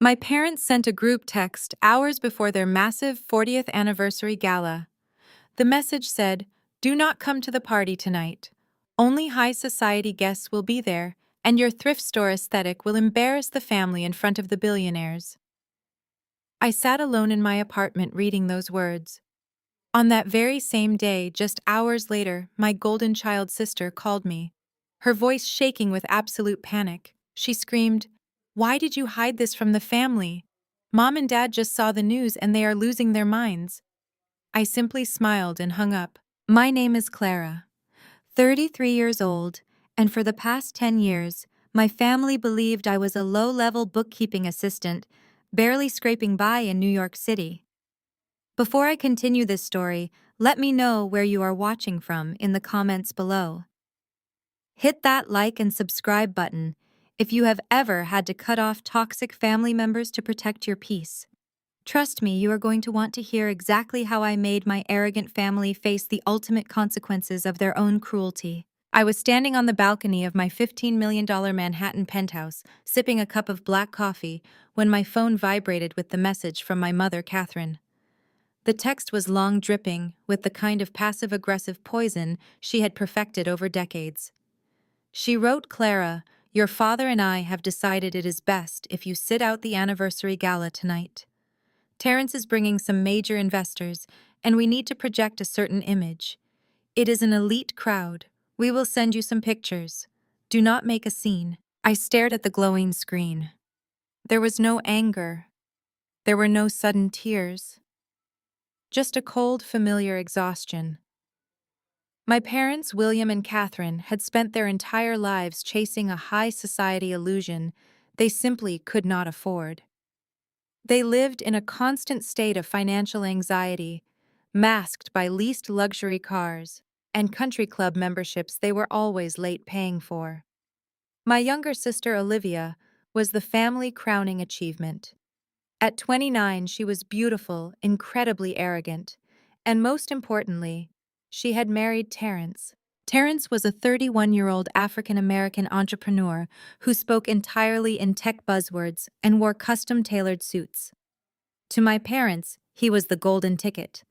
My parents sent a group text hours before their massive 40th anniversary gala. The message said, "Do not come to the party tonight. Only high society guests will be there, and your thrift store aesthetic will embarrass the family in front of the billionaires." I sat alone in my apartment reading those words. On that very same day, just hours later, my golden child sister called me. Her voice shaking with absolute panic. She screamed, "Why did you hide this from the family? Mom and Dad just saw the news and they are losing their minds." I simply smiled and hung up. My name is Clara, 33 years old, and for the past 10 years, my family believed I was a low-level bookkeeping assistant, barely scraping by in New York City. Before I continue this story, let me know where you are watching from in the comments below. Hit that like and subscribe button if you have ever had to cut off toxic family members to protect your peace. Trust me, you are going to want to hear exactly how I made my arrogant family face the ultimate consequences of their own cruelty. I was standing on the balcony of my $15 million Manhattan penthouse, sipping a cup of black coffee, when my phone vibrated with the message from my mother, Catherine. The text was long, dripping with the kind of passive-aggressive poison she had perfected over decades. She wrote, "Clara, your father and I have decided it is best if you sit out the anniversary gala tonight. Terrence is bringing some major investors, and we need to project a certain image. It is an elite crowd. We will send you some pictures. Do not make a scene." I stared at the glowing screen. There was no anger. There were no sudden tears. Just a cold, familiar exhaustion. My parents, William and Catherine, had spent their entire lives chasing a high society illusion they simply could not afford. They lived in a constant state of financial anxiety, masked by leased luxury cars and country club memberships they were always late paying for. My younger sister, Olivia, was the family crowning achievement. At 29, she was beautiful, incredibly arrogant, and most importantly, she had married Terrence. Terrence was a 31-year-old African-American entrepreneur who spoke entirely in tech buzzwords and wore custom-tailored suits. To my parents, he was the golden ticket.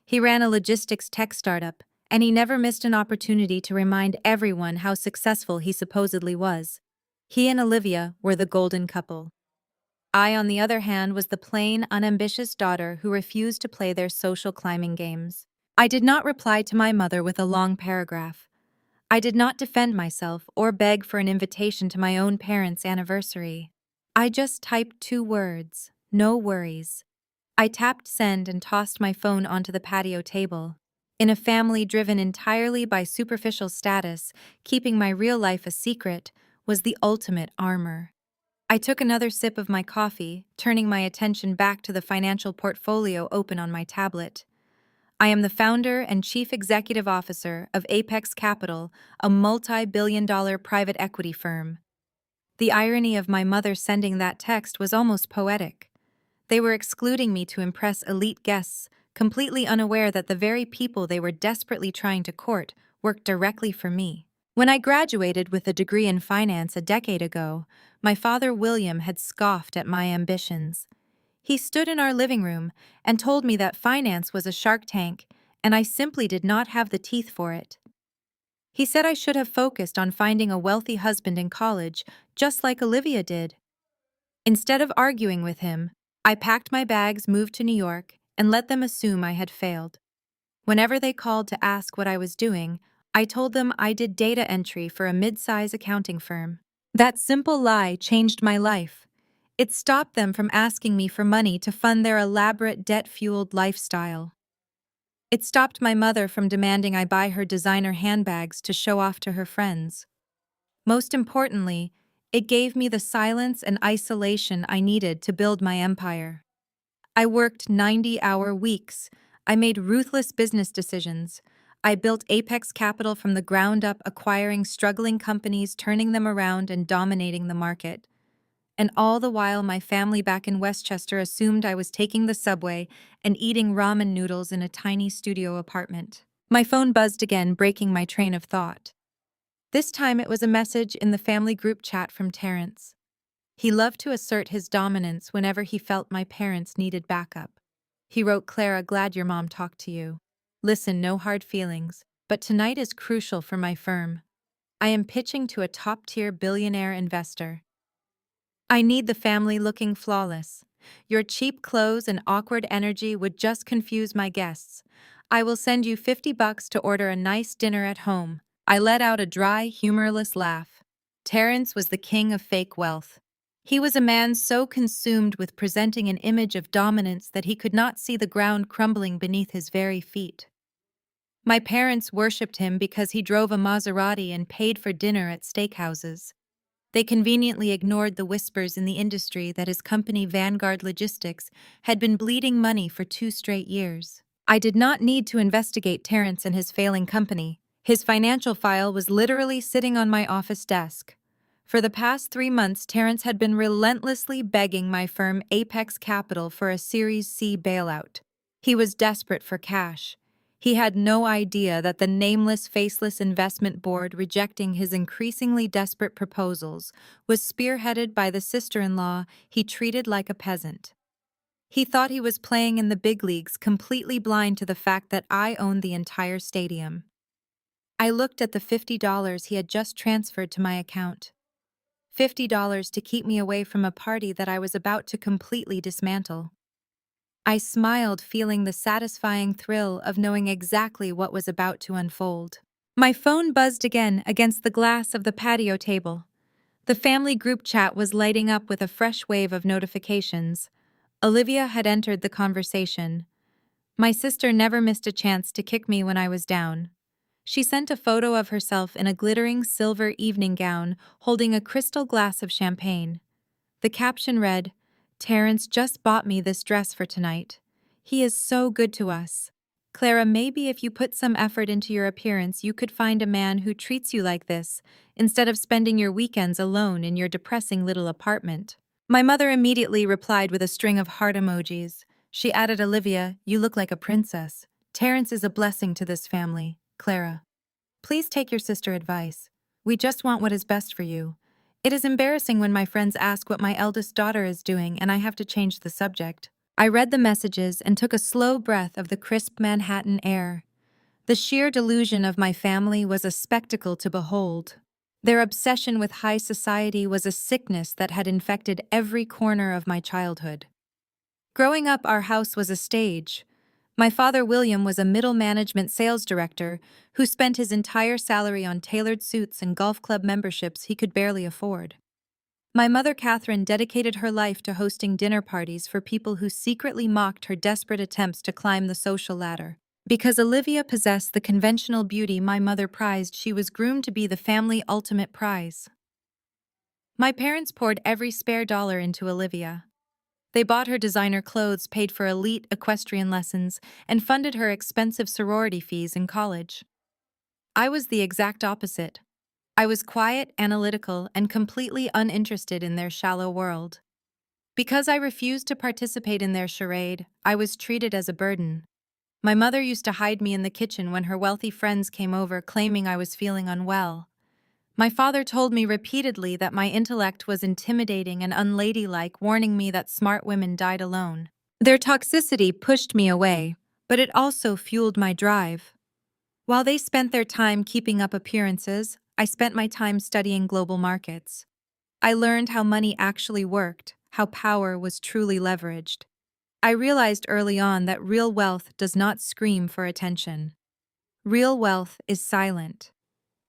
He ran a logistics tech startup, and he never missed an opportunity to remind everyone how successful he supposedly was. He and Olivia were the golden couple. I, on the other hand, was the plain, unambitious daughter who refused to play their social climbing games. I did not reply to my mother with a long paragraph. I did not defend myself or beg for an invitation to my own parents' anniversary. I just typed 2 words, "No worries." I tapped send and tossed my phone onto the patio table. In a family driven entirely by superficial status, keeping my real life a secret was the ultimate armor. I took another sip of my coffee, turning my attention back to the financial portfolio open on my tablet. I am the founder and chief executive officer of Apex Capital, a multi-billion-dollar private equity firm. The irony of my mother sending that text was almost poetic. They were excluding me to impress elite guests, completely unaware that the very people they were desperately trying to court worked directly for me. When I graduated with a degree in finance a decade ago, my father William had scoffed at my ambitions. He stood in our living room and told me that finance was a shark tank, and I simply did not have the teeth for it. He said I should have focused on finding a wealthy husband in college, just like Olivia did. Instead of arguing with him, I packed my bags, moved to New York, and let them assume I had failed. Whenever they called to ask what I was doing, I told them I did data entry for a mid-size accounting firm. That simple lie changed my life. It stopped them from asking me for money to fund their elaborate debt-fueled lifestyle. It stopped my mother from demanding I buy her designer handbags to show off to her friends. Most importantly, it gave me the silence and isolation I needed to build my empire. I worked 90-hour weeks. I made ruthless business decisions. I built Apex Capital from the ground up, acquiring struggling companies, turning them around, and dominating the market. And all the while, my family back in Westchester assumed I was taking the subway and eating ramen noodles in a tiny studio apartment. My phone buzzed again, breaking my train of thought. This time it was a message in the family group chat from Terrence. He loved to assert his dominance whenever he felt my parents needed backup. He wrote, Clara, glad your mom talked to you. Listen, no hard feelings, but tonight is crucial for my firm. I am pitching to a top-tier billionaire investor. I need the family looking flawless. Your cheap clothes and awkward energy would just confuse my guests. I will send you $50 to order a nice dinner at home. I let out a dry, humorless laugh. Terrence was the king of fake wealth. He was a man so consumed with presenting an image of dominance that he could not see the ground crumbling beneath his very feet. My parents worshipped him because he drove a Maserati and paid for dinner at steakhouses. They conveniently ignored the whispers in the industry that his company Vanguard Logistics had been bleeding money for 2 straight years. I did not need to investigate Terrence and his failing company. His financial file was literally sitting on my office desk. For the past 3 months, Terrence had been relentlessly begging my firm Apex Capital for a Series C bailout. He was desperate for cash. He had no idea that the nameless, faceless investment board rejecting his increasingly desperate proposals was spearheaded by the sister-in-law he treated like a peasant. He thought he was playing in the big leagues, completely blind to the fact that I owned the entire stadium. I looked at the $50 he had just transferred to my account. $50 to keep me away from a party that I was about to completely dismantle. I smiled, feeling the satisfying thrill of knowing exactly what was about to unfold. My phone buzzed again against the glass of the patio table. The family group chat was lighting up with a fresh wave of notifications. Olivia had entered the conversation. My sister never missed a chance to kick me when I was down. She sent a photo of herself in a glittering silver evening gown, holding a crystal glass of champagne. The caption read, Terrence just bought me this dress for tonight. He is so good to us. Clara, maybe if you put some effort into your appearance, you could find a man who treats you like this, instead of spending your weekends alone in your depressing little apartment. My mother immediately replied with a string of heart emojis. She added, Olivia, you look like a princess. Terrence is a blessing to this family. Clara, please take your sister advice. We just want what is best for you. It is embarrassing when my friends ask what my eldest daughter is doing and I have to change the subject. I read the messages and took a slow breath of the crisp Manhattan air. The sheer delusion of my family was a spectacle to behold. Their obsession with high society was a sickness that had infected every corner of my childhood. Growing up, our house was a stage. My father, William, was a middle management sales director who spent his entire salary on tailored suits and golf club memberships he could barely afford. My mother, Catherine, dedicated her life to hosting dinner parties for people who secretly mocked her desperate attempts to climb the social ladder. Because Olivia possessed the conventional beauty my mother prized, she was groomed to be the family ultimate prize. My parents poured every spare dollar into Olivia. They bought her designer clothes, paid for elite equestrian lessons, and funded her expensive sorority fees in college. I was the exact opposite. I was quiet, analytical, and completely uninterested in their shallow world. Because I refused to participate in their charade, I was treated as a burden. My mother used to hide me in the kitchen when her wealthy friends came over, claiming I was feeling unwell. My father told me repeatedly that my intellect was intimidating and unladylike, warning me that smart women died alone. Their toxicity pushed me away, but it also fueled my drive. While they spent their time keeping up appearances, I spent my time studying global markets. I learned how money actually worked, how power was truly leveraged. I realized early on that real wealth does not scream for attention. Real wealth is silent.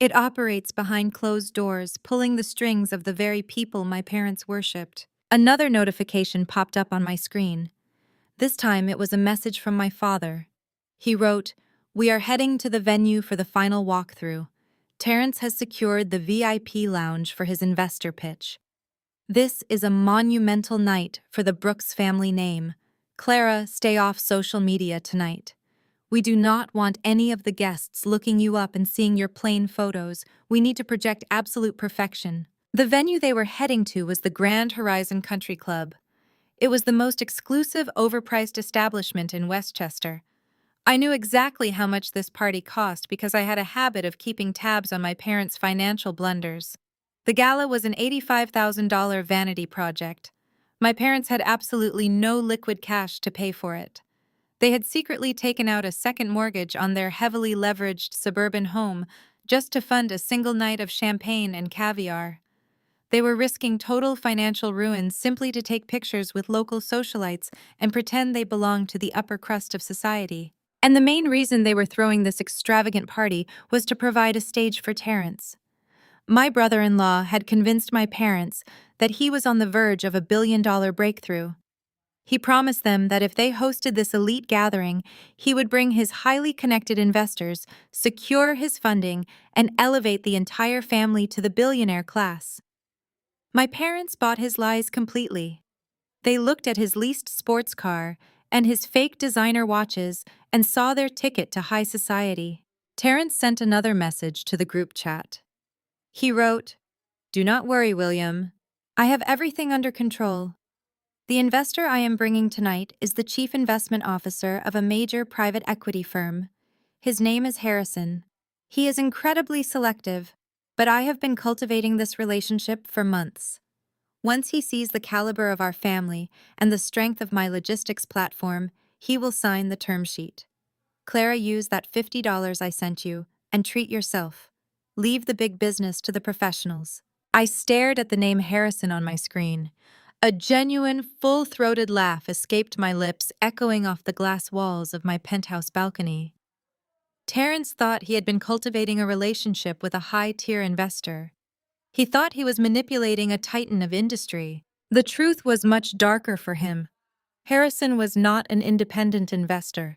It operates behind closed doors, pulling the strings of the very people my parents worshipped. Another notification popped up on my screen. This time it was a message from my father. He wrote, "We are heading to the venue for the final walkthrough. Terrence has secured the VIP lounge for his investor pitch. This is a monumental night for the Brooks family name. Clara, stay off social media tonight. We do not want any of the guests looking you up and seeing your plain photos. We need to project absolute perfection." The venue they were heading to was the Grand Horizon Country Club. It was the most exclusive, overpriced establishment in Westchester. I knew exactly how much this party cost because I had a habit of keeping tabs on my parents' financial blunders. The gala was an $85,000 vanity project. My parents had absolutely no liquid cash to pay for it. They had secretly taken out a second mortgage on their heavily leveraged suburban home just to fund a single night of champagne and caviar. They were risking total financial ruin simply to take pictures with local socialites and pretend they belonged to the upper crust of society. And the main reason they were throwing this extravagant party was to provide a stage for Terrence. My brother-in-law had convinced my parents that he was on the verge of a billion-dollar breakthrough. He promised them that if they hosted this elite gathering, he would bring his highly connected investors, secure his funding, and elevate the entire family to the billionaire class. My parents bought his lies completely. They looked at his leased sports car and his fake designer watches and saw their ticket to high society. Terrence sent another message to the group chat. He wrote, "Do not worry, William. I have everything under control. The investor I am bringing tonight is the chief investment officer of a major private equity firm. His name is Harrison. He is incredibly selective, but I have been cultivating this relationship for months. Once he sees the caliber of our family and the strength of my logistics platform, he will sign the term sheet. Clara, use that $50 I sent you and treat yourself. Leave the big business to the professionals." I stared at the name Harrison on my screen. A genuine, full-throated laugh escaped my lips, echoing off the glass walls of my penthouse balcony. Terrence thought he had been cultivating a relationship with a high-tier investor. He thought he was manipulating a titan of industry. The truth was much darker for him. Harrison was not an independent investor.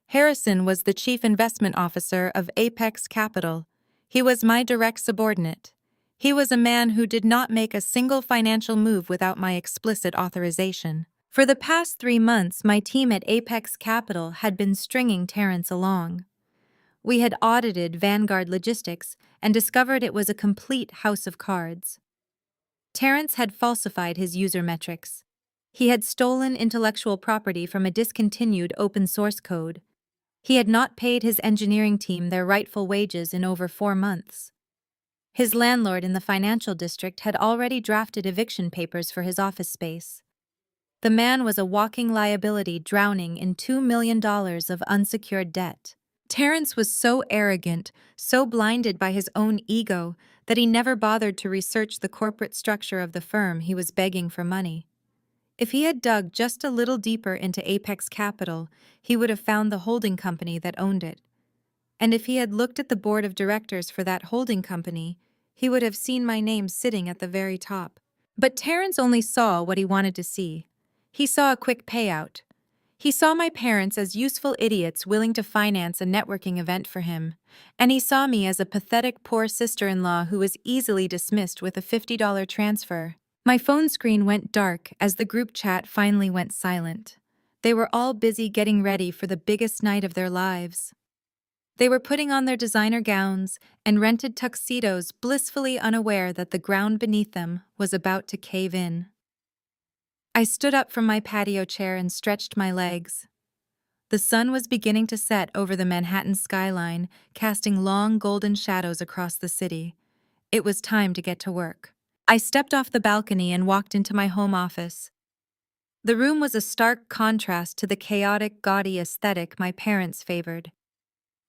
Harrison was the chief investment officer of Apex Capital. He was my direct subordinate. He was a man who did not make a single financial move without my explicit authorization. For the past 3 months, my team at Apex Capital had been stringing Terrence along. We had audited Vanguard Logistics and discovered it was a complete house of cards. Terrence had falsified his user metrics. He had stolen intellectual property from a discontinued open-source code. He had not paid his engineering team their rightful wages in over 4 months. His landlord in the financial district had already drafted eviction papers for his office space. The man was a walking liability, drowning in $2 million of unsecured debt. Terrence was so arrogant, so blinded by his own ego, that he never bothered to research the corporate structure of the firm he was begging for money. If he had dug just a little deeper into Apex Capital, he would have found the holding company that owned it. And if he had looked at the board of directors for that holding company, he would have seen my name sitting at the very top. But Terrence only saw what he wanted to see. He saw a quick payout. He saw my parents as useful idiots willing to finance a networking event for him. And he saw me as a pathetic poor sister-in-law who was easily dismissed with a $50 transfer. My phone screen went dark as the group chat finally went silent. They were all busy getting ready for the biggest night of their lives. They were putting on their designer gowns and rented tuxedos, blissfully unaware that the ground beneath them was about to cave in. I stood up from my patio chair and stretched my legs. The sun was beginning to set over the Manhattan skyline, casting long golden shadows across the city. It was time to get to work. I stepped off the balcony and walked into my home office. The room was a stark contrast to the chaotic, gaudy aesthetic my parents favored.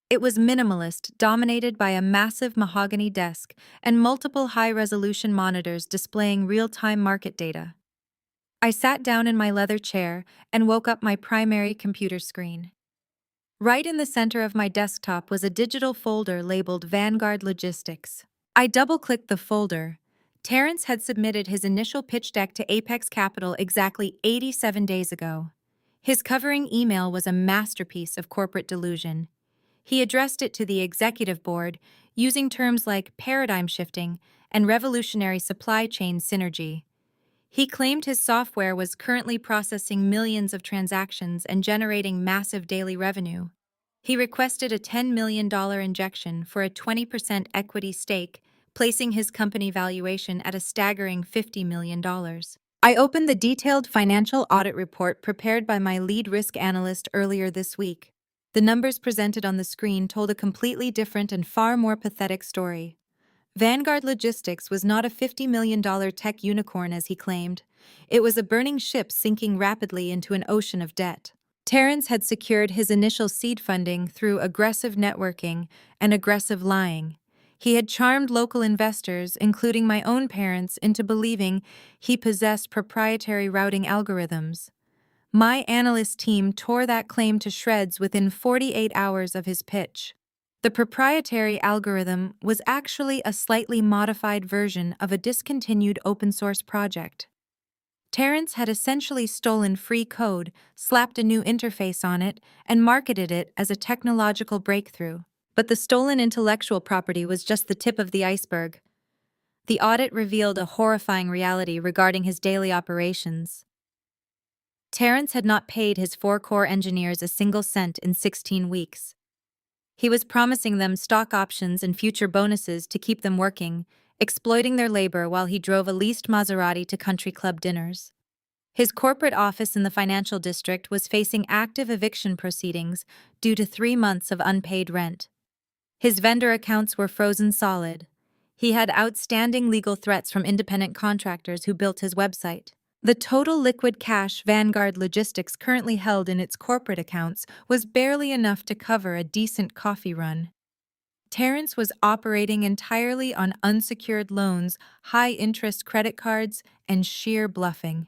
It was minimalist, dominated by a massive mahogany desk and multiple high-resolution monitors displaying real-time market data. I sat down in my leather chair and woke up my primary computer screen. Right in the center of my desktop was a digital folder labeled Vanguard Logistics. I double-clicked the folder. Terrence had submitted his initial pitch deck to Apex Capital exactly 87 days ago. His covering email was a masterpiece of corporate delusion. He addressed it to the executive board using terms like paradigm shifting and revolutionary supply chain synergy. He claimed his software was currently processing millions of transactions and generating massive daily revenue. He requested a $10 million injection for a 20% equity stake, placing his company valuation at a staggering $50 million. I opened the detailed financial audit report prepared by my lead risk analyst earlier this week. The numbers presented on the screen told a completely different and far more pathetic story. Vanguard Logistics was not a $50 million tech unicorn as he claimed. It was a burning ship sinking rapidly into an ocean of debt. Terrence had secured his initial seed funding through aggressive networking and aggressive lying. He had charmed local investors, including my own parents, into believing he possessed proprietary routing algorithms. My analyst team tore that claim to shreds within 48 hours of his pitch. The proprietary algorithm was actually a slightly modified version of a discontinued open-source project. Terrence had essentially stolen free code, slapped a new interface on it, and marketed it as a technological breakthrough. But the stolen intellectual property was just the tip of the iceberg. The audit revealed a horrifying reality regarding his daily operations. Terrence had not paid his 4 core engineers a single cent in 16 weeks. He was promising them stock options and future bonuses to keep them working, exploiting their labor while he drove a leased Maserati to country club dinners. His corporate office in the financial district was facing active eviction proceedings due to 3 months of unpaid rent. His vendor accounts were frozen solid. He had outstanding legal threats from independent contractors who built his website. The total liquid cash Vanguard Logistics currently held in its corporate accounts was barely enough to cover a decent coffee run. Terrence was operating entirely on unsecured loans, high-interest credit cards, and sheer bluffing.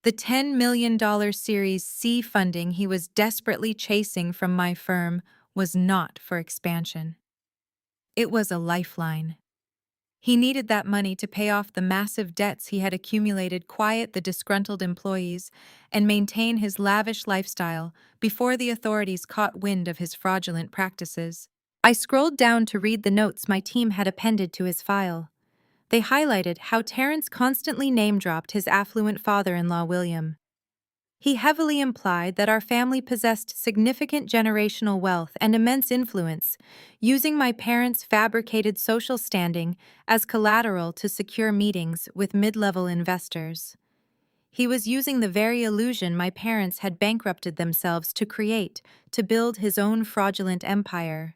The $10 million Series C funding he was desperately chasing from my firm was not for expansion. It was a lifeline. He needed that money to pay off the massive debts he had accumulated, quiet the disgruntled employees, and maintain his lavish lifestyle before the authorities caught wind of his fraudulent practices. I scrolled down to read the notes my team had appended to his file. They highlighted how Terrence constantly name-dropped his affluent father-in-law, William. He heavily implied that our family possessed significant generational wealth and immense influence, using my parents' fabricated social standing as collateral to secure meetings with mid-level investors. He was using the very illusion my parents had bankrupted themselves to create, to build his own fraudulent empire.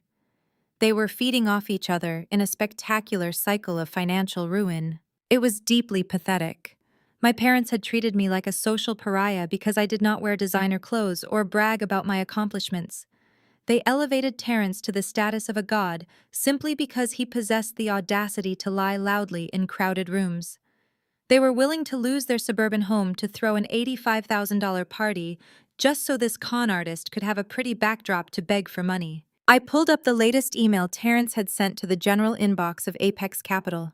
They were feeding off each other in a spectacular cycle of financial ruin. It was deeply pathetic. My parents had treated me like a social pariah because I did not wear designer clothes or brag about my accomplishments. They elevated Terrence to the status of a god simply because he possessed the audacity to lie loudly in crowded rooms. They were willing to lose their suburban home to throw an $85,000 party just so this con artist could have a pretty backdrop to beg for money. I pulled up the latest email Terrence had sent to the general inbox of Apex Capital.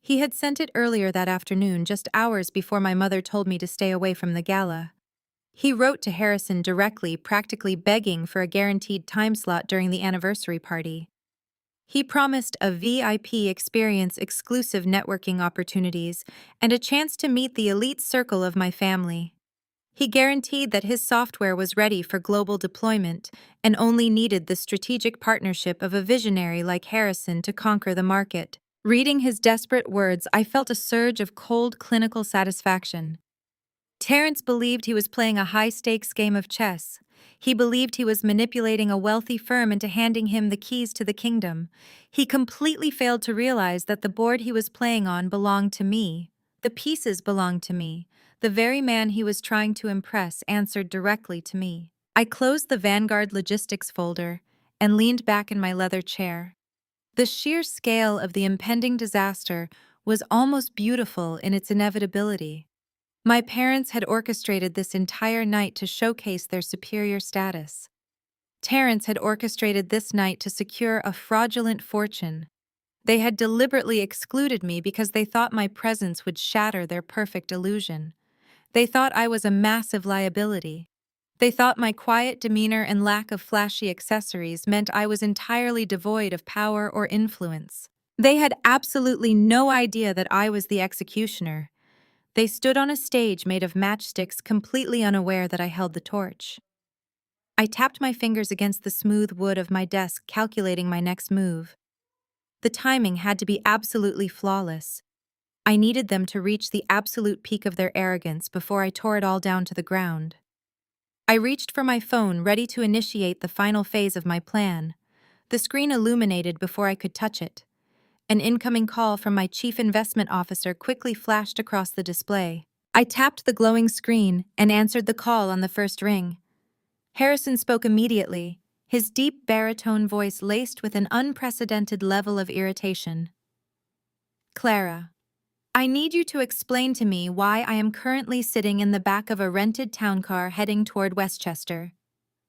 He had sent it earlier that afternoon, just hours before my mother told me to stay away from the gala. He wrote to Harrison directly, practically begging for a guaranteed time slot during the anniversary party. He promised a VIP experience, exclusive networking opportunities, and a chance to meet the elite circle of my family. He guaranteed that his software was ready for global deployment and only needed the strategic partnership of a visionary like Harrison to conquer the market. Reading his desperate words, I felt a surge of cold, clinical satisfaction. Terrence believed he was playing a high-stakes game of chess. He believed he was manipulating a wealthy firm into handing him the keys to the kingdom. He completely failed to realize that the board he was playing on belonged to me. The pieces belonged to me. The very man he was trying to impress answered directly to me. I closed the Vanguard Logistics folder and leaned back in my leather chair. The sheer scale of the impending disaster was almost beautiful in its inevitability. My parents had orchestrated this entire night to showcase their superior status. Terrence had orchestrated this night to secure a fraudulent fortune. They had deliberately excluded me because they thought my presence would shatter their perfect illusion. They thought I was a massive liability. They thought my quiet demeanor and lack of flashy accessories meant I was entirely devoid of power or influence. They had absolutely no idea that I was the executioner. They stood on a stage made of matchsticks, completely unaware that I held the torch. I tapped my fingers against the smooth wood of my desk, calculating my next move. The timing had to be absolutely flawless. I needed them to reach the absolute peak of their arrogance before I tore it all down to the ground. I reached for my phone, ready to initiate the final phase of my plan. The screen illuminated before I could touch it. An incoming call from my chief investment officer quickly flashed across the display. I tapped the glowing screen and answered the call on the first ring. Harrison spoke immediately, his deep baritone voice laced with an unprecedented level of irritation. Clara, I need you to explain to me why I am currently sitting in the back of a rented town car heading toward Westchester.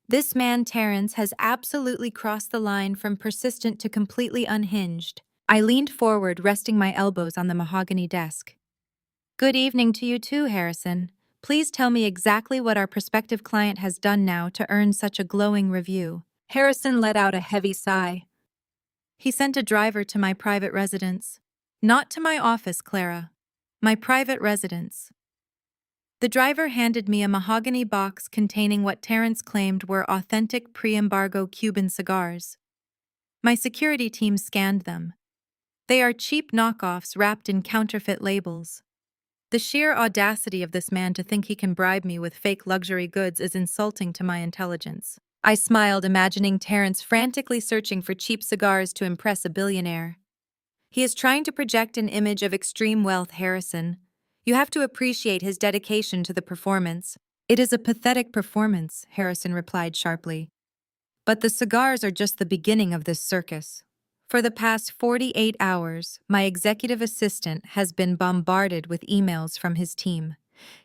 This man, Terrence, has absolutely crossed the line from persistent to completely unhinged. I leaned forward, resting my elbows on the mahogany desk. Good evening to you too, Harrison. Please tell me exactly what our prospective client has done now to earn such a glowing review. Harrison let out a heavy sigh. He sent a driver to my private residence. Not to my office, Clara. My private residence. The driver handed me a mahogany box containing what Terrence claimed were authentic pre-embargo Cuban cigars. My security team scanned them. They are cheap knockoffs wrapped in counterfeit labels. The sheer audacity of this man to think he can bribe me with fake luxury goods is insulting to my intelligence. I smiled, imagining Terrence frantically searching for cheap cigars to impress a billionaire. He is trying to project an image of extreme wealth, Harrison. You have to appreciate his dedication to the performance. It is a pathetic performance, Harrison replied sharply. But the cigars are just the beginning of this circus. For the past 48 hours, my executive assistant has been bombarded with emails from his team.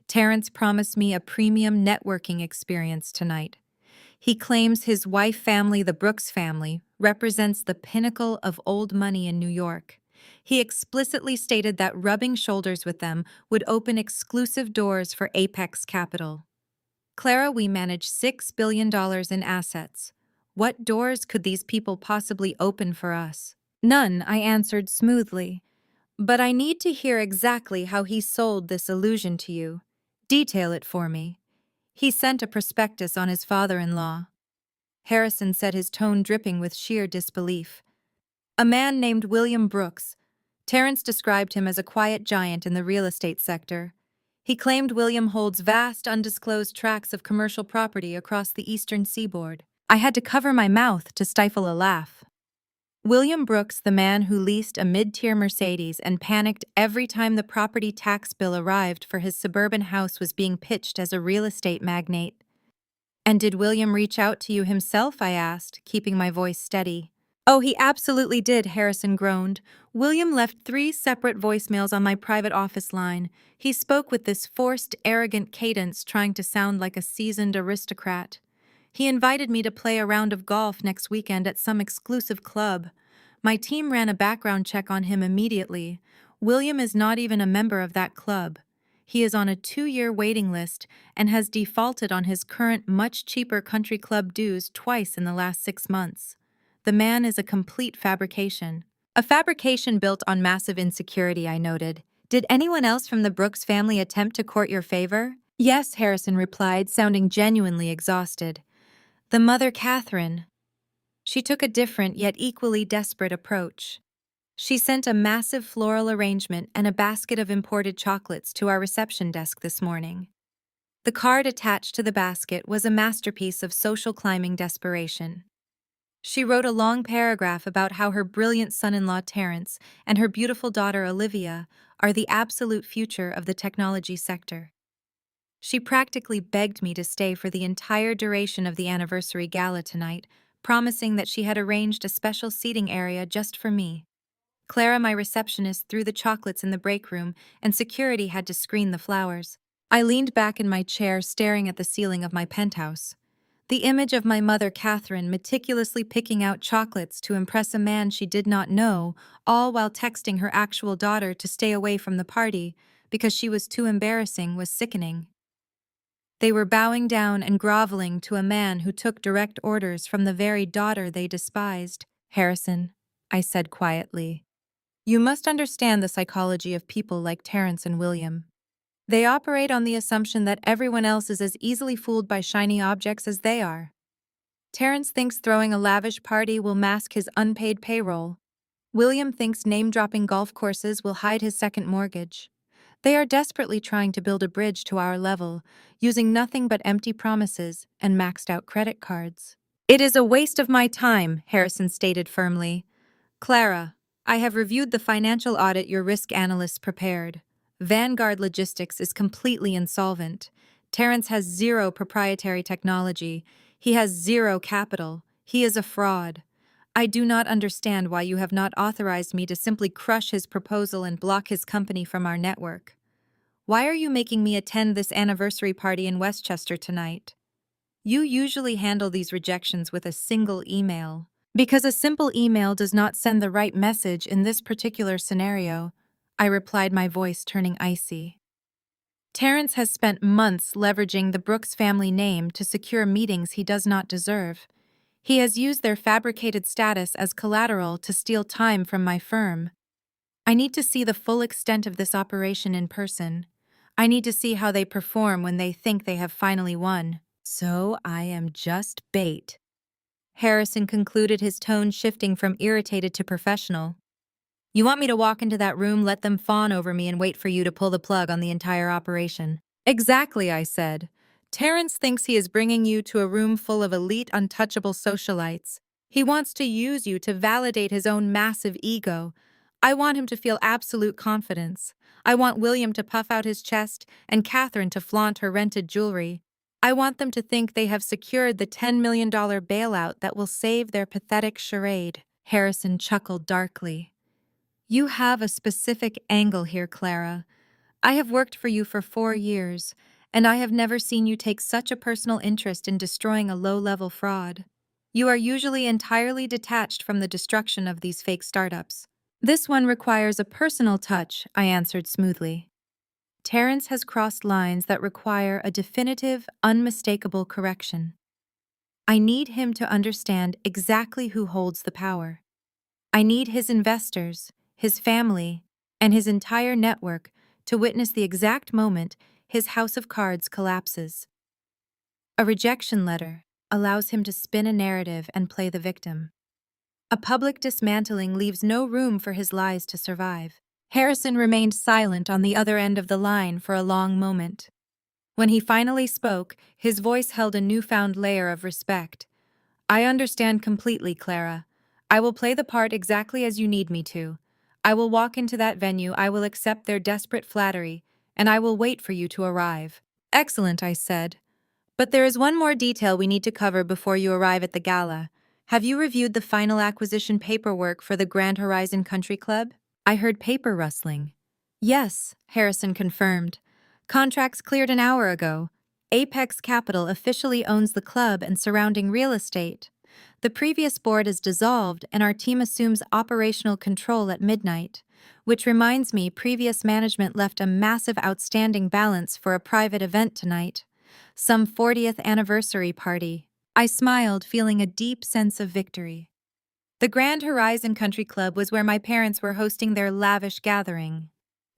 Terrence promised me a premium networking experience tonight. He claims his wife family, the Brooks family, represents the pinnacle of old money in New York. He explicitly stated that rubbing shoulders with them would open exclusive doors for Apex Capital. Clara, we manage $6 billion in assets. What doors could these people possibly open for us? None, I answered smoothly. But I need to hear exactly how he sold this illusion to you. Detail it for me. He sent a prospectus on his father-in-law. Harrison said, his tone dripping with sheer disbelief. A man named William Brooks. Terrence described him as a quiet giant in the real estate sector. He claimed William holds vast, undisclosed tracts of commercial property across the eastern seaboard. I had to cover my mouth to stifle a laugh. William Brooks, the man who leased a mid-tier Mercedes and panicked every time the property tax bill arrived for his suburban house was being pitched as a real estate magnate. And did William reach out to you himself? I asked, keeping my voice steady. Oh, he absolutely did, Harrison groaned. William left 3 separate voicemails on my private office line. He spoke with this forced, arrogant cadence, trying to sound like a seasoned aristocrat. He invited me to play a round of golf next weekend at some exclusive club. My team ran a background check on him immediately. William is not even a member of that club. He is on a 2-year waiting list and has defaulted on his current, much cheaper country club dues twice in the last 6 months. The man is a complete fabrication. A fabrication built on massive insecurity, I noted. Did anyone else from the Brooks family attempt to court your favor? Yes, Harrison replied, sounding genuinely exhausted. The mother, Catherine. She took a different yet equally desperate approach. She sent a massive floral arrangement and a basket of imported chocolates to our reception desk this morning. The card attached to the basket was a masterpiece of social climbing desperation. She wrote a long paragraph about how her brilliant son-in-law Terrence and her beautiful daughter Olivia are the absolute future of the technology sector. She practically begged me to stay for the entire duration of the anniversary gala tonight, promising that she had arranged a special seating area just for me. Clara, my receptionist, threw the chocolates in the break room, and security had to screen the flowers. I leaned back in my chair, staring at the ceiling of my penthouse. The image of my mother, Catherine, meticulously picking out chocolates to impress a man she did not know, all while texting her actual daughter to stay away from the party because she was too embarrassing, was sickening. They were bowing down and groveling to a man who took direct orders from the very daughter they despised. Harrison, I said quietly, you must understand the psychology of people like Terrence and William. They operate on the assumption that everyone else is as easily fooled by shiny objects as they are. Terrence thinks throwing a lavish party will mask his unpaid payroll. William thinks name-dropping golf courses will hide his second mortgage. They are desperately trying to build a bridge to our level, using nothing but empty promises and maxed-out credit cards. It is a waste of my time, Harrison stated firmly. Clara, I have reviewed the financial audit your risk analysts prepared. Vanguard Logistics is completely insolvent. Terrence has zero proprietary technology. He has zero capital. He is a fraud. I do not understand why you have not authorized me to simply crush his proposal and block his company from our network. Why are you making me attend this anniversary party in Westchester tonight? You usually handle these rejections with a single email. Because a simple email does not send the right message in this particular scenario, I replied, my voice turning icy. Terrence has spent months leveraging the Brooks family name to secure meetings he does not deserve. He has used their fabricated status as collateral to steal time from my firm. I need to see the full extent of this operation in person. I need to see how they perform when they think they have finally won. So I am just bait. Harrison concluded, his tone shifting from irritated to professional. You want me to walk into that room, let them fawn over me, and wait for you to pull the plug on the entire operation? Exactly, I said. Terrence thinks he is bringing you to a room full of elite, untouchable socialites. He wants to use you to validate his own massive ego. I want him to feel absolute confidence. I want William to puff out his chest and Catherine to flaunt her rented jewelry. I want them to think they have secured the $10 million bailout that will save their pathetic charade. Harrison chuckled darkly. You have a specific angle here, Clara. I have worked for you for 4 years, and I have never seen you take such a personal interest in destroying a low-level fraud. You are usually entirely detached from the destruction of these fake startups. This one requires a personal touch, I answered smoothly. Terrence has crossed lines that require a definitive, unmistakable correction. I need him to understand exactly who holds the power. I need his investors, his family, and his entire network to witness the exact moment his house of cards collapses. A rejection letter allows him to spin a narrative and play the victim. A public dismantling leaves no room for his lies to survive. Harrison remained silent on the other end of the line for a long moment. When he finally spoke, his voice held a newfound layer of respect. I understand completely, Clara. I will play the part exactly as you need me to. I will walk into that venue, I will accept their desperate flattery, and I will wait for you to arrive. Excellent, I said. But there is one more detail we need to cover before you arrive at the gala. Have you reviewed the final acquisition paperwork for the Grand Horizon Country Club? I heard paper rustling. Yes, Harrison confirmed. Contracts cleared an hour ago. Apex Capital officially owns the club and surrounding real estate. The previous board is dissolved and our team assumes operational control at midnight. Which reminds me, previous management left a massive outstanding balance for a private event tonight. Some 40th anniversary party. I smiled, feeling a deep sense of victory. The Grand Horizon Country Club was where my parents were hosting their lavish gathering.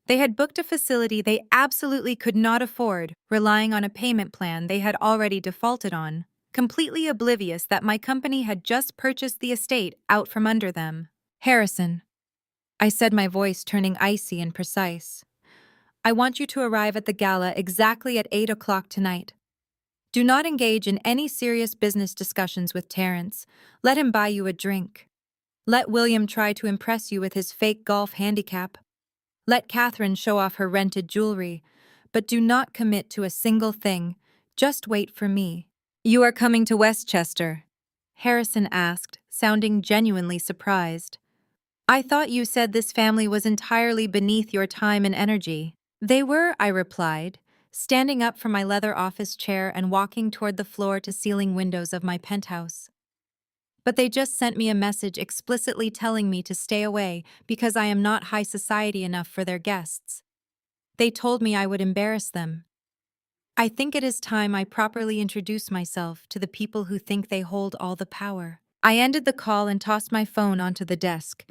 They had booked a facility they absolutely could not afford, relying on a payment plan they had already defaulted on, completely oblivious that my company had just purchased the estate out from under them. Harrison, I said, my voice turning icy and precise. I want you to arrive at the gala exactly at 8 o'clock tonight. Do not engage in any serious business discussions with Terrence. Let him buy you a drink. Let William try to impress you with his fake golf handicap. Let Catherine show off her rented jewelry. But do not commit to a single thing. Just wait for me. You are coming to Westchester? Harrison asked, sounding genuinely surprised. I thought you said this family was entirely beneath your time and energy. They were, I replied, standing up from my leather office chair and walking toward the floor-to-ceiling windows of my penthouse. But they just sent me a message explicitly telling me to stay away because I am not high society enough for their guests. They told me I would embarrass them. I think it is time I properly introduce myself to the people who think they hold all the power. I ended the call and tossed my phone onto the desk.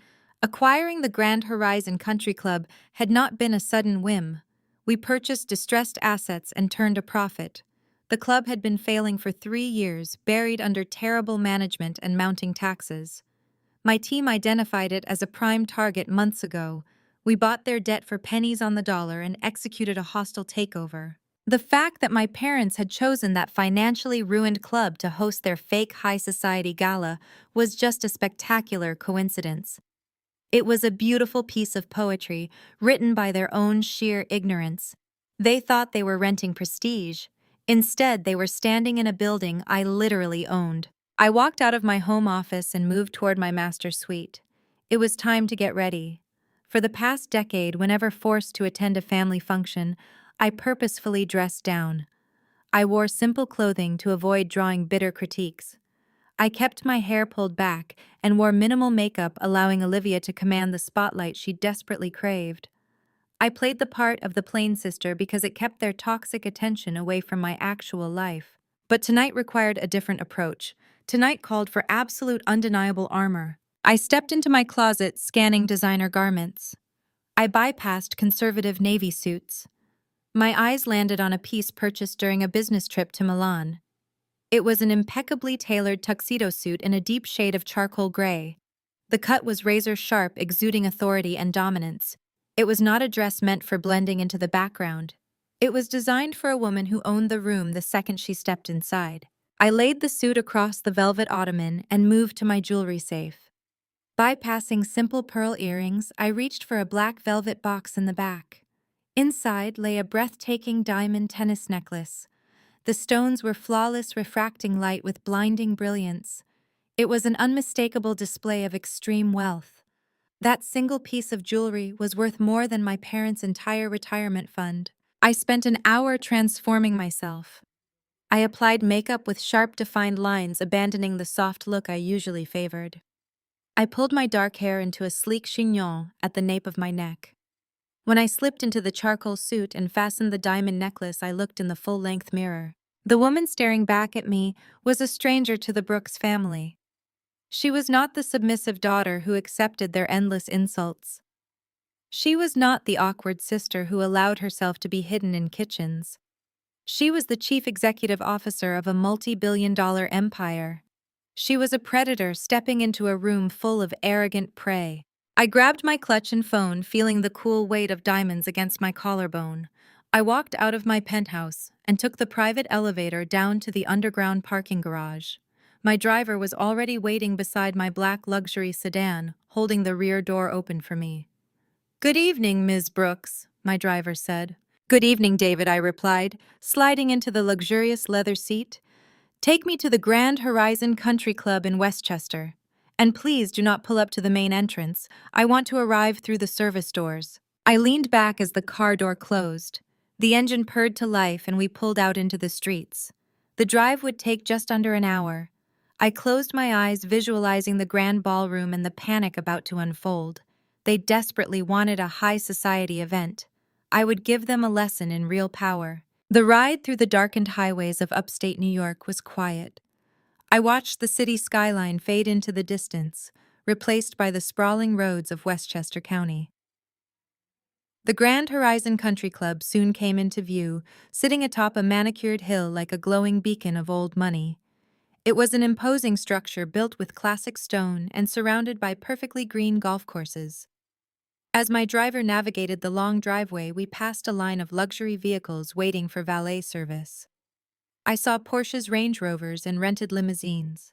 Acquiring the Grand Horizon Country Club had not been a sudden whim. We purchased distressed assets and turned a profit. The club had been failing for 3 years, buried under terrible management and mounting taxes. My team identified it as a prime target months ago. We bought their debt for pennies on the dollar and executed a hostile takeover. The fact that my parents had chosen that financially ruined club to host their fake high society gala was just a spectacular coincidence. It was a beautiful piece of poetry, written by their own sheer ignorance. They thought they were renting prestige. Instead, they were standing in a building I literally owned. I walked out of my home office and moved toward my master's suite. It was time to get ready. For the past decade, whenever forced to attend a family function, I purposefully dressed down. I wore simple clothing to avoid drawing bitter critiques. I kept my hair pulled back and wore minimal makeup, allowing Olivia to command the spotlight she desperately craved. I played the part of the plain sister because it kept their toxic attention away from my actual life. But tonight required a different approach. Tonight called for absolute undeniable armor. I stepped into my closet, scanning designer garments. I bypassed conservative navy suits. My eyes landed on a piece purchased during a business trip to Milan. It was an impeccably tailored tuxedo suit in a deep shade of charcoal gray. The cut was razor sharp, exuding authority and dominance. It was not a dress meant for blending into the background. It was designed for a woman who owned the room the second she stepped inside. I laid the suit across the velvet ottoman and moved to my jewelry safe. Bypassing simple pearl earrings, I reached for a black velvet box in the back. Inside lay a breathtaking diamond tennis necklace. The stones were flawless, refracting light with blinding brilliance. It was an unmistakable display of extreme wealth. That single piece of jewelry was worth more than my parents' entire retirement fund. I spent an hour transforming myself. I applied makeup with sharp, defined lines, abandoning the soft look I usually favored. I pulled my dark hair into a sleek chignon at the nape of my neck. When I slipped into the charcoal suit and fastened the diamond necklace, I looked in the full-length mirror. The woman staring back at me was a stranger to the Brooks family. She was not the submissive daughter who accepted their endless insults. She was not the awkward sister who allowed herself to be hidden in kitchens. She was the chief executive officer of a multi-billion-dollar empire. She was a predator stepping into a room full of arrogant prey. I grabbed my clutch and phone, feeling the cool weight of diamonds against my collarbone. I walked out of my penthouse and took the private elevator down to the underground parking garage. My driver was already waiting beside my black luxury sedan, holding the rear door open for me. "Good evening, Ms. Brooks," my driver said. "Good evening, David," I replied, sliding into the luxurious leather seat. "Take me to the Grand Horizon Country Club in Westchester. And please do not pull up to the main entrance. I want to arrive through the service doors." I leaned back as the car door closed. The engine purred to life and we pulled out into the streets. The drive would take just under an hour. I closed my eyes, visualizing the grand ballroom and the panic about to unfold. They desperately wanted a high society event. I would give them a lesson in real power. The ride through the darkened highways of upstate New York was quiet. I watched the city skyline fade into the distance, replaced by the sprawling roads of Westchester County. The Grand Horizon Country Club soon came into view, sitting atop a manicured hill like a glowing beacon of old money. It was an imposing structure built with classic stone and surrounded by perfectly green golf courses. As my driver navigated the long driveway, we passed a line of luxury vehicles waiting for valet service. I saw Porsches, Range Rovers, and rented limousines.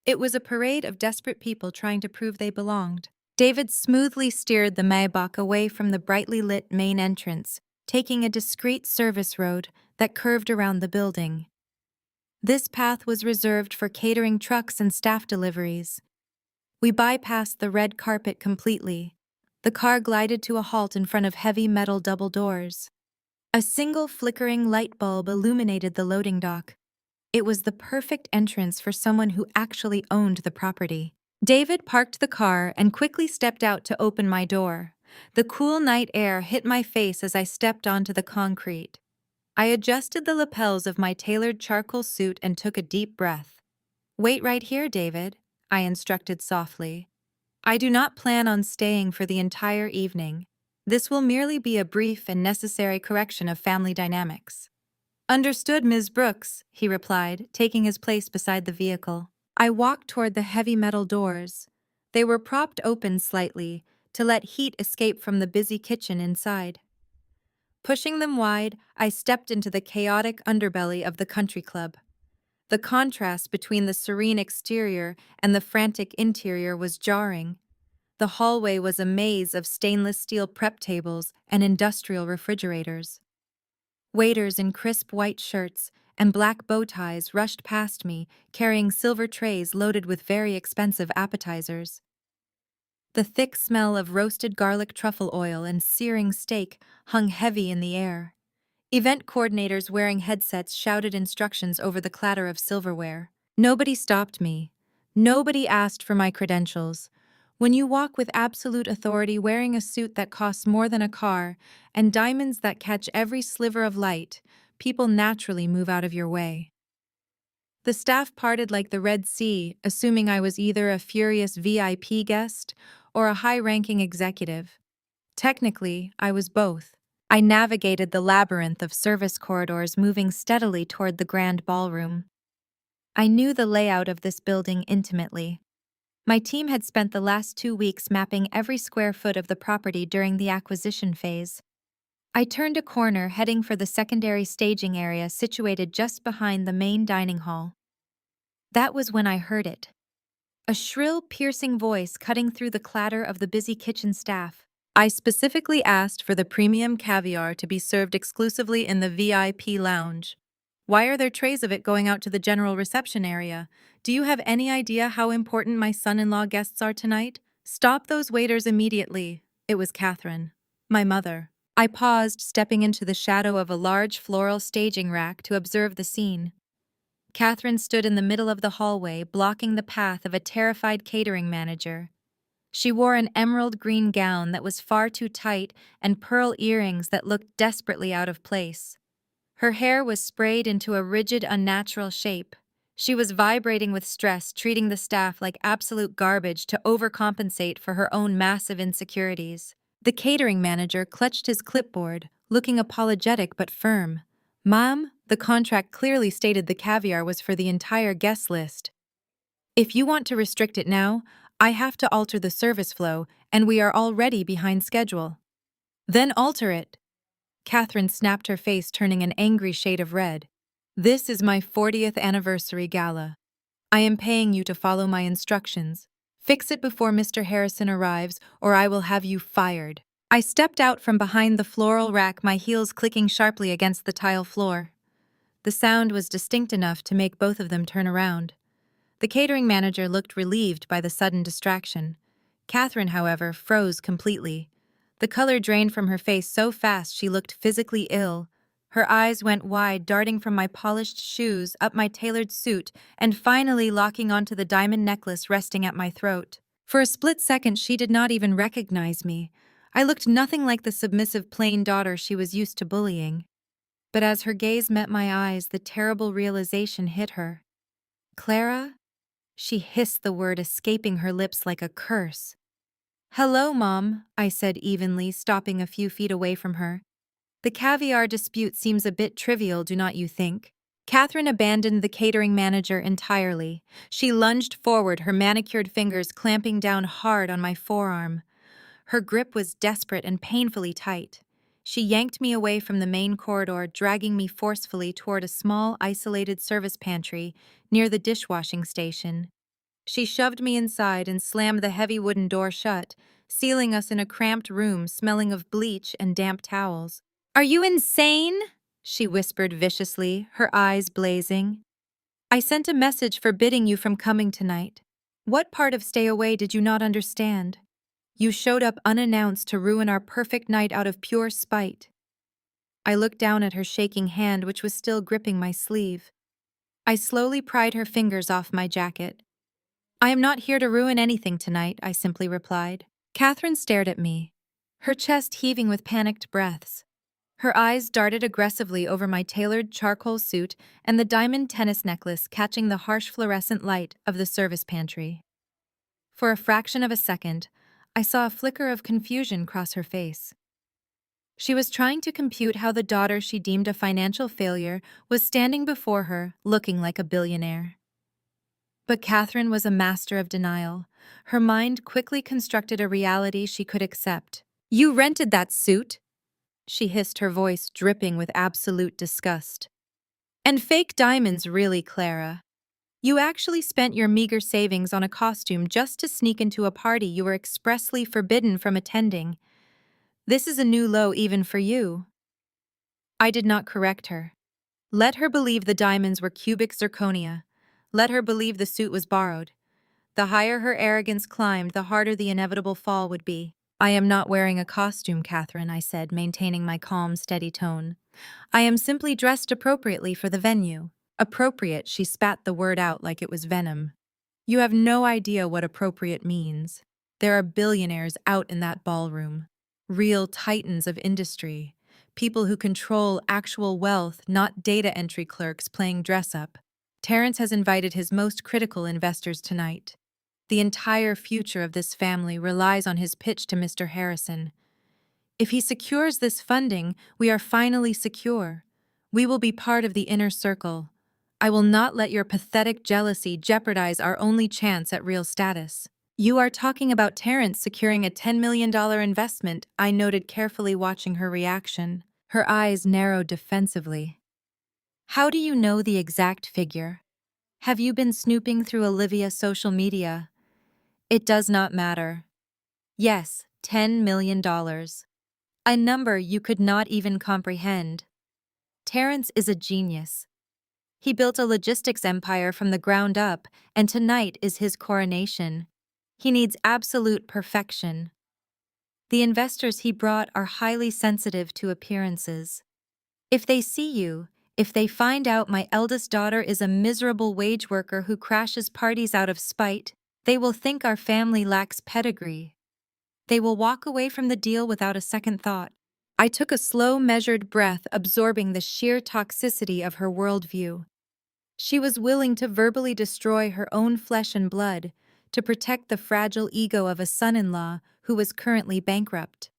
It was a parade of desperate people trying to prove they belonged. David smoothly steered the Maybach away from the brightly lit main entrance, taking a discreet service road that curved around the building. This path was reserved for catering trucks and staff deliveries. We bypassed the red carpet completely. The car glided to a halt in front of heavy metal double doors. A single flickering light bulb illuminated the loading dock. It was the perfect entrance for someone who actually owned the property. David parked the car and quickly stepped out to open my door. The cool night air hit my face as I stepped onto the concrete. I adjusted the lapels of my tailored charcoal suit and took a deep breath. "Wait right here, David," I instructed softly. "I do not plan on staying for the entire evening. This will merely be a brief and necessary correction of family dynamics." "Understood, Ms. Brooks," he replied, taking his place beside the vehicle. I walked toward the heavy metal doors. They were propped open slightly to let heat escape from the busy kitchen inside. Pushing them wide, I stepped into the chaotic underbelly of the country club. The contrast between the serene exterior and the frantic interior was jarring. The hallway was a maze of stainless steel prep tables and industrial refrigerators. Waiters in crisp white shirts and black bow ties rushed past me, carrying silver trays loaded with very expensive appetizers. The thick smell of roasted garlic truffle oil and searing steak hung heavy in the air. Event coordinators wearing headsets shouted instructions over the clatter of silverware. Nobody stopped me. Nobody asked for my credentials. When you walk with absolute authority wearing a suit that costs more than a car and diamonds that catch every sliver of light, people naturally move out of your way. The staff parted like the Red Sea, assuming I was either a furious VIP guest or a high-ranking executive. Technically, I was both. I navigated the labyrinth of service corridors moving steadily toward the grand ballroom. I knew the layout of this building intimately. My team had spent the last 2 weeks mapping every square foot of the property during the acquisition phase. I turned a corner heading for the secondary staging area situated just behind the main dining hall. That was when I heard it. A shrill, piercing voice cutting through the clatter of the busy kitchen staff. I specifically asked for the premium caviar to be served exclusively in the VIP lounge. Why are there trays of it going out to the general reception area? Do you have any idea how important my son-in-law guests are tonight? Stop those waiters immediately. It was Catherine, my mother. I paused, stepping into the shadow of a large floral staging rack to observe the scene. Catherine stood in the middle of the hallway, blocking the path of a terrified catering manager. She wore an emerald green gown that was far too tight and pearl earrings that looked desperately out of place. Her hair was sprayed into a rigid, unnatural shape. She was vibrating with stress, treating the staff like absolute garbage to overcompensate for her own massive insecurities. The catering manager clutched his clipboard, looking apologetic but firm. "Ma'am, the contract clearly stated the caviar was for the entire guest list. If you want to restrict it now, I have to alter the service flow, and we are already behind schedule." "Then alter it." Catherine snapped her face, turning an angry shade of red. "This is my 40th anniversary gala. I am paying you to follow my instructions. Fix it before Mr. Harrison arrives, or I will have you fired." I stepped out from behind the floral rack, my heels clicking sharply against the tile floor. The sound was distinct enough to make both of them turn around. The catering manager looked relieved by the sudden distraction. Catherine, however, froze completely. The color drained from her face so fast she looked physically ill. Her eyes went wide, darting from my polished shoes up my tailored suit and finally locking onto the diamond necklace resting at my throat. For a split second, she did not even recognize me. I looked nothing like the submissive plain daughter she was used to bullying. But as her gaze met my eyes, the terrible realization hit her. "Clara?" She hissed the word, escaping her lips like a curse. "Hello, Mom," I said evenly, stopping a few feet away from her. "The caviar dispute seems a bit trivial, do not you think?" Catherine abandoned the catering manager entirely. She lunged forward, her manicured fingers clamping down hard on my forearm. Her grip was desperate and painfully tight. She yanked me away from the main corridor, dragging me forcefully toward a small, isolated service pantry near the dishwashing station. She shoved me inside and slammed the heavy wooden door shut, sealing us in a cramped room smelling of bleach and damp towels. "Are you insane?" she whispered viciously, her eyes blazing. "I sent a message forbidding you from coming tonight. What part of stay away did you not understand? You showed up unannounced to ruin our perfect night out of pure spite." I looked down at her shaking hand, which was still gripping my sleeve. I slowly pried her fingers off my jacket. "I am not here to ruin anything tonight," I simply replied. Catherine stared at me, her chest heaving with panicked breaths. Her eyes darted aggressively over my tailored charcoal suit and the diamond tennis necklace catching the harsh fluorescent light of the service pantry. For a fraction of a second, I saw a flicker of confusion cross her face. She was trying to compute how the daughter she deemed a financial failure was standing before her, looking like a billionaire. But Catherine was a master of denial. Her mind quickly constructed a reality she could accept. "You rented that suit?" she hissed, her voice dripping with absolute disgust. "And fake diamonds, really, Clara. You actually spent your meager savings on a costume just to sneak into a party you were expressly forbidden from attending. This is a new low even for you. I did not correct her. Let her believe the diamonds were cubic zirconia. Let her believe the suit was borrowed. The higher her arrogance climbed, the harder the inevitable fall would be. I am not wearing a costume, Catherine, I said, maintaining my calm, steady tone. I am simply dressed appropriately for the venue. Appropriate, she spat the word out like it was venom. You have no idea what appropriate means. There are billionaires out in that ballroom. Real titans of industry. People who control actual wealth, not data entry clerks playing dress-up. Terrence has invited his most critical investors tonight. The entire future of this family relies on his pitch to Mr. Harrison. If he secures this funding, we are finally secure. We will be part of the inner circle. I will not let your pathetic jealousy jeopardize our only chance at real status. You are talking about Terrence securing a $10 million investment, I noted, carefully watching her reaction. Her eyes narrowed defensively. How do you know the exact figure? Have you been snooping through Olivia's social media? It does not matter. Yes, $10 million. A number you could not even comprehend. Terrence is a genius. He built a logistics empire from the ground up, and tonight is his coronation. He needs absolute perfection. The investors he brought are highly sensitive to appearances. If they see you, if they find out my eldest daughter is a miserable wage worker who crashes parties out of spite, they will think our family lacks pedigree. They will walk away from the deal without a second thought. I took a slow, measured breath, absorbing the sheer toxicity of her worldview. She was willing to verbally destroy her own flesh and blood to protect the fragile ego of a son-in-law who was currently bankrupt.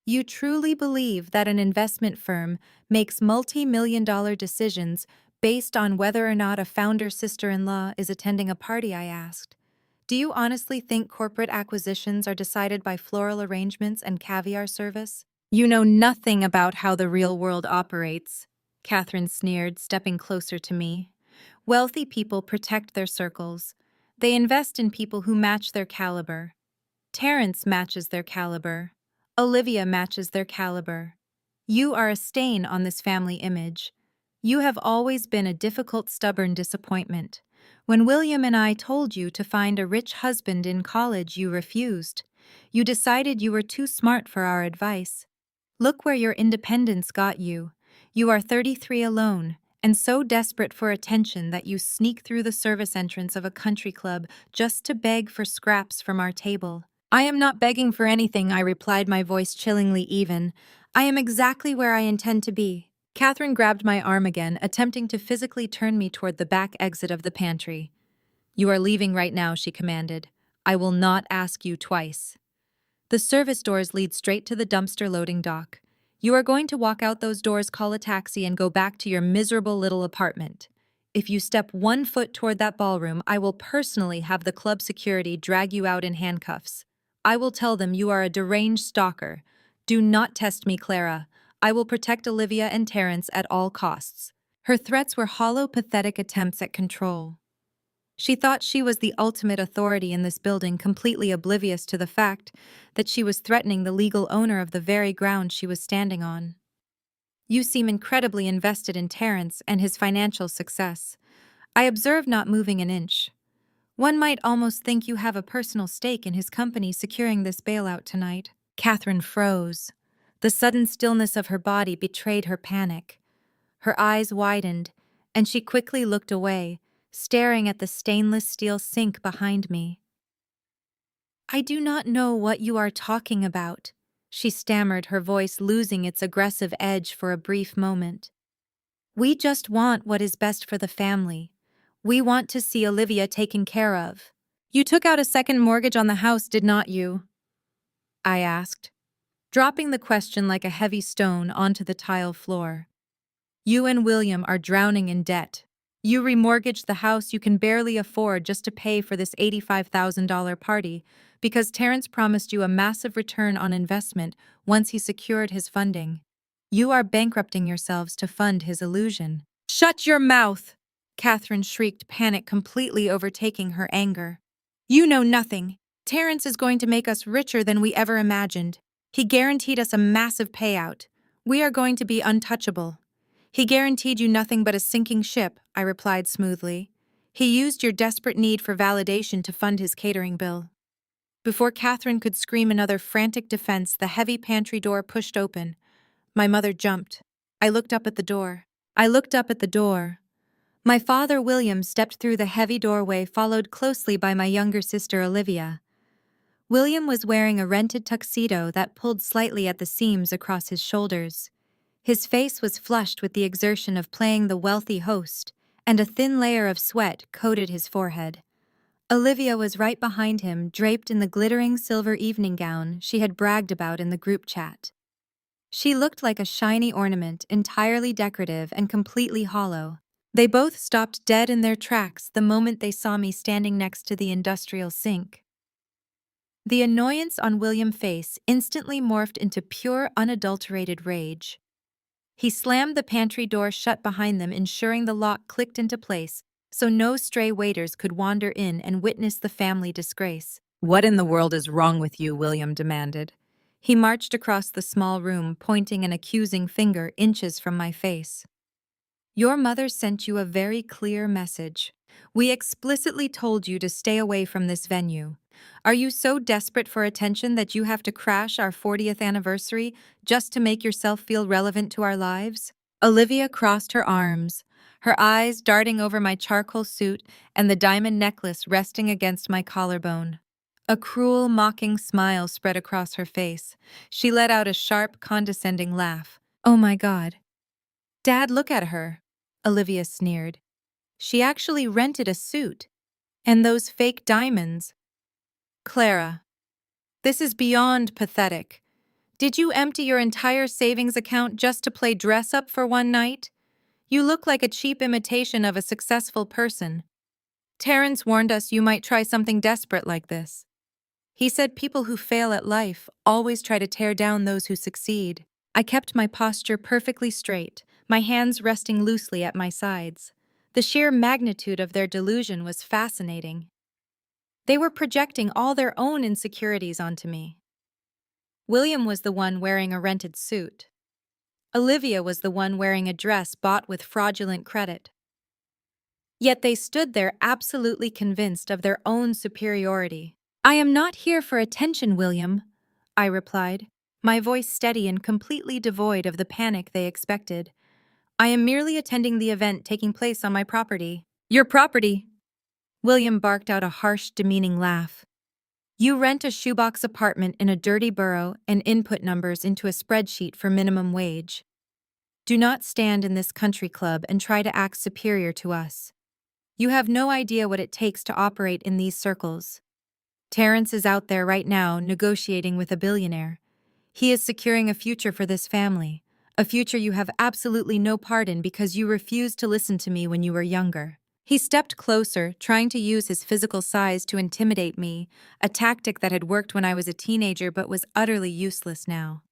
You truly believe that an investment firm makes multi-million-dollar decisions based on whether or not a founder sister-in-law is attending a party, I asked. Do you honestly think corporate acquisitions are decided by floral arrangements and caviar service? You know nothing about how the real world operates, Catherine sneered, stepping closer to me. Wealthy people protect their circles. They invest in people who match their caliber. Terrence matches their caliber. Olivia matches their caliber. You are a stain on this family image. You have always been a difficult, stubborn disappointment. When William and I told you to find a rich husband in college, you refused. You decided you were too smart for our advice. Look where your independence got you. You are 33 alone, and so desperate for attention that you sneak through the service entrance of a country club just to beg for scraps from our table. I am not begging for anything, I replied, my voice chillingly even. I am exactly where I intend to be. Catherine grabbed my arm again, attempting to physically turn me toward the back exit of the pantry. You are leaving right now, she commanded. I will not ask you twice. The service doors lead straight to the dumpster loading dock. You are going to walk out those doors, call a taxi, and go back to your miserable little apartment. If you step 1 foot toward that ballroom, I will personally have the club security drag you out in handcuffs. I will tell them you are a deranged stalker. Do not test me, Clara. I will protect Olivia and Terrence at all costs. Her threats were hollow, pathetic attempts at control. She thought she was the ultimate authority in this building, completely oblivious to the fact that she was threatening the legal owner of the very ground she was standing on. You seem incredibly invested in Terrence and his financial success. I observe, not moving an inch. One might almost think you have a personal stake in his company securing this bailout tonight. Catherine froze. The sudden stillness of her body betrayed her panic. Her eyes widened, and she quickly looked away, staring at the stainless steel sink behind me. I do not know what you are talking about, she stammered, her voice losing its aggressive edge for a brief moment. We just want what is best for the family. We want to see Olivia taken care of. You took out a second mortgage on the house, did not you? I asked, dropping the question like a heavy stone onto the tile floor. You and William are drowning in debt. You remortgaged the house you can barely afford just to pay for this $85,000 party because Terrence promised you a massive return on investment once he secured his funding. You are bankrupting yourselves to fund his illusion. Shut your mouth! Catherine shrieked, panic completely overtaking her anger. You know nothing. Terrence is going to make us richer than we ever imagined. He guaranteed us a massive payout. We are going to be untouchable. He guaranteed you nothing but a sinking ship, I replied smoothly. He used your desperate need for validation to fund his catering bill. Before Catherine could scream another frantic defense, the heavy pantry door pushed open. My mother jumped. I looked up at the door. My father, William, stepped through the heavy doorway, followed closely by my younger sister, Olivia. William was wearing a rented tuxedo that pulled slightly at the seams across his shoulders. His face was flushed with the exertion of playing the wealthy host, and a thin layer of sweat coated his forehead. Olivia was right behind him, draped in the glittering silver evening gown she had bragged about in the group chat. She looked like a shiny ornament, entirely decorative and completely hollow. They both stopped dead in their tracks the moment they saw me standing next to the industrial sink. The annoyance on William's face instantly morphed into pure, unadulterated rage. He slammed the pantry door shut behind them, ensuring the lock clicked into place so no stray waiters could wander in and witness the family disgrace. What in the world is wrong with you? William demanded. He marched across the small room, pointing an accusing finger inches from my face. Your mother sent you a very clear message. We explicitly told you to stay away from this venue. Are you so desperate for attention that you have to crash our 40th anniversary just to make yourself feel relevant to our lives? Olivia crossed her arms, her eyes darting over my charcoal suit and the diamond necklace resting against my collarbone. A cruel, mocking smile spread across her face. She let out a sharp, condescending laugh. Oh my God. Dad, look at her, Olivia sneered. She actually rented a suit. And those fake diamonds. Clara, this is beyond pathetic. Did you empty your entire savings account just to play dress-up for one night? You look like a cheap imitation of a successful person. Terrence warned us you might try something desperate like this. He said people who fail at life always try to tear down those who succeed. I kept my posture perfectly straight, my hands resting loosely at my sides. The sheer magnitude of their delusion was fascinating. They were projecting all their own insecurities onto me. William was the one wearing a rented suit. Olivia was the one wearing a dress bought with fraudulent credit. Yet they stood there absolutely convinced of their own superiority. I am not here for attention, William, I replied, my voice steady and completely devoid of the panic they expected. I am merely attending the event taking place on my property. Your property? William barked out a harsh, demeaning laugh. You rent a shoebox apartment in a dirty borough and input numbers into a spreadsheet for minimum wage. Do not stand in this country club and try to act superior to us. You have no idea what it takes to operate in these circles. Terrence is out there right now negotiating with a billionaire. He is securing a future for this family, a future you have absolutely no part in because you refused to listen to me when you were younger. He stepped closer, trying to use his physical size to intimidate me, a tactic that had worked when I was a teenager but was utterly useless now.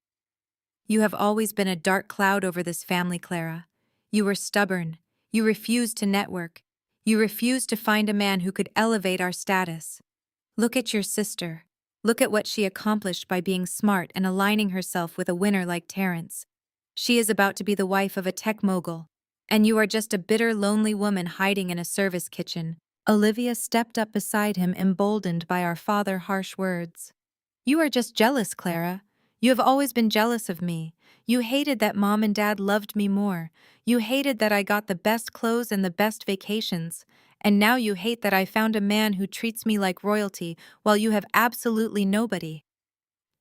You have always been a dark cloud over this family, Clara. You were stubborn. You refused to network. You refused to find a man who could elevate our status. Look at your sister. Look at what she accomplished by being smart and aligning herself with a winner like Terrence. She is about to be the wife of a tech mogul. And you are just a bitter, lonely woman hiding in a service kitchen. Olivia stepped up beside him, emboldened by our father's harsh words. You are just jealous, Clara. You have always been jealous of me. You hated that Mom and Dad loved me more. You hated that I got the best clothes and the best vacations. And now you hate that I found a man who treats me like royalty while you have absolutely nobody.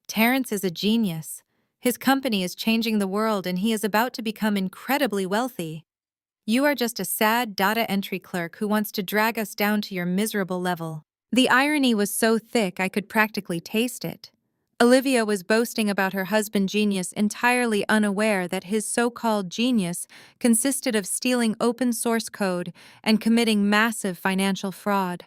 Terrence is a genius. His company is changing the world and he is about to become incredibly wealthy. You are just a sad data entry clerk who wants to drag us down to your miserable level. The irony was so thick I could practically taste it. Olivia was boasting about her husband's genius, entirely unaware that his so-called genius consisted of stealing open-source code and committing massive financial fraud.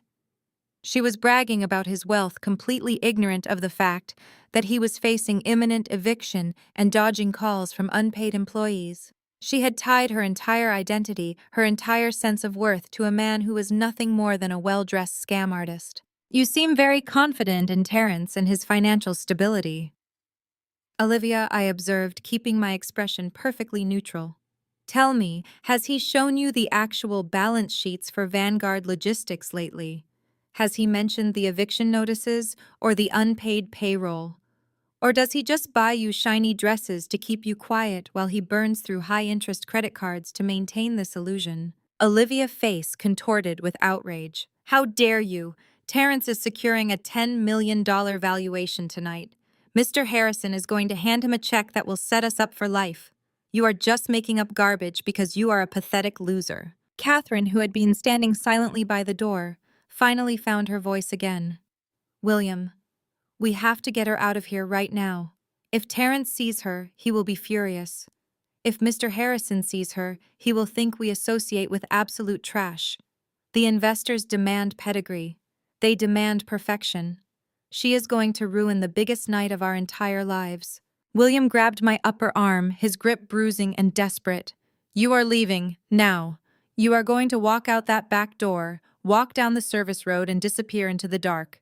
She was bragging about his wealth, completely ignorant of the fact that he was facing imminent eviction and dodging calls from unpaid employees. She had tied her entire identity, her entire sense of worth to a man who was nothing more than a well-dressed scam artist. You seem very confident in Terrence and his financial stability. Olivia, I observed, keeping my expression perfectly neutral. Tell me, has he shown you the actual balance sheets for Vanguard Logistics lately? Has he mentioned the eviction notices or the unpaid payroll? Or does he just buy you shiny dresses to keep you quiet while he burns through high-interest credit cards to maintain this illusion? Olivia's face contorted with outrage. How dare you? Terrence is securing a $10 million valuation tonight. Mr. Harrison is going to hand him a check that will set us up for life. You are just making up garbage because you are a pathetic loser. Catherine, who had been standing silently by the door, finally found her voice again. William, we have to get her out of here right now. If Terrence sees her, he will be furious. If Mr. Harrison sees her, he will think we associate with absolute trash. The investors demand pedigree. They demand perfection. She is going to ruin the biggest night of our entire lives. William grabbed my upper arm, his grip bruising and desperate. You are leaving, now. You are going to walk out that back door, walk down the service road and disappear into the dark.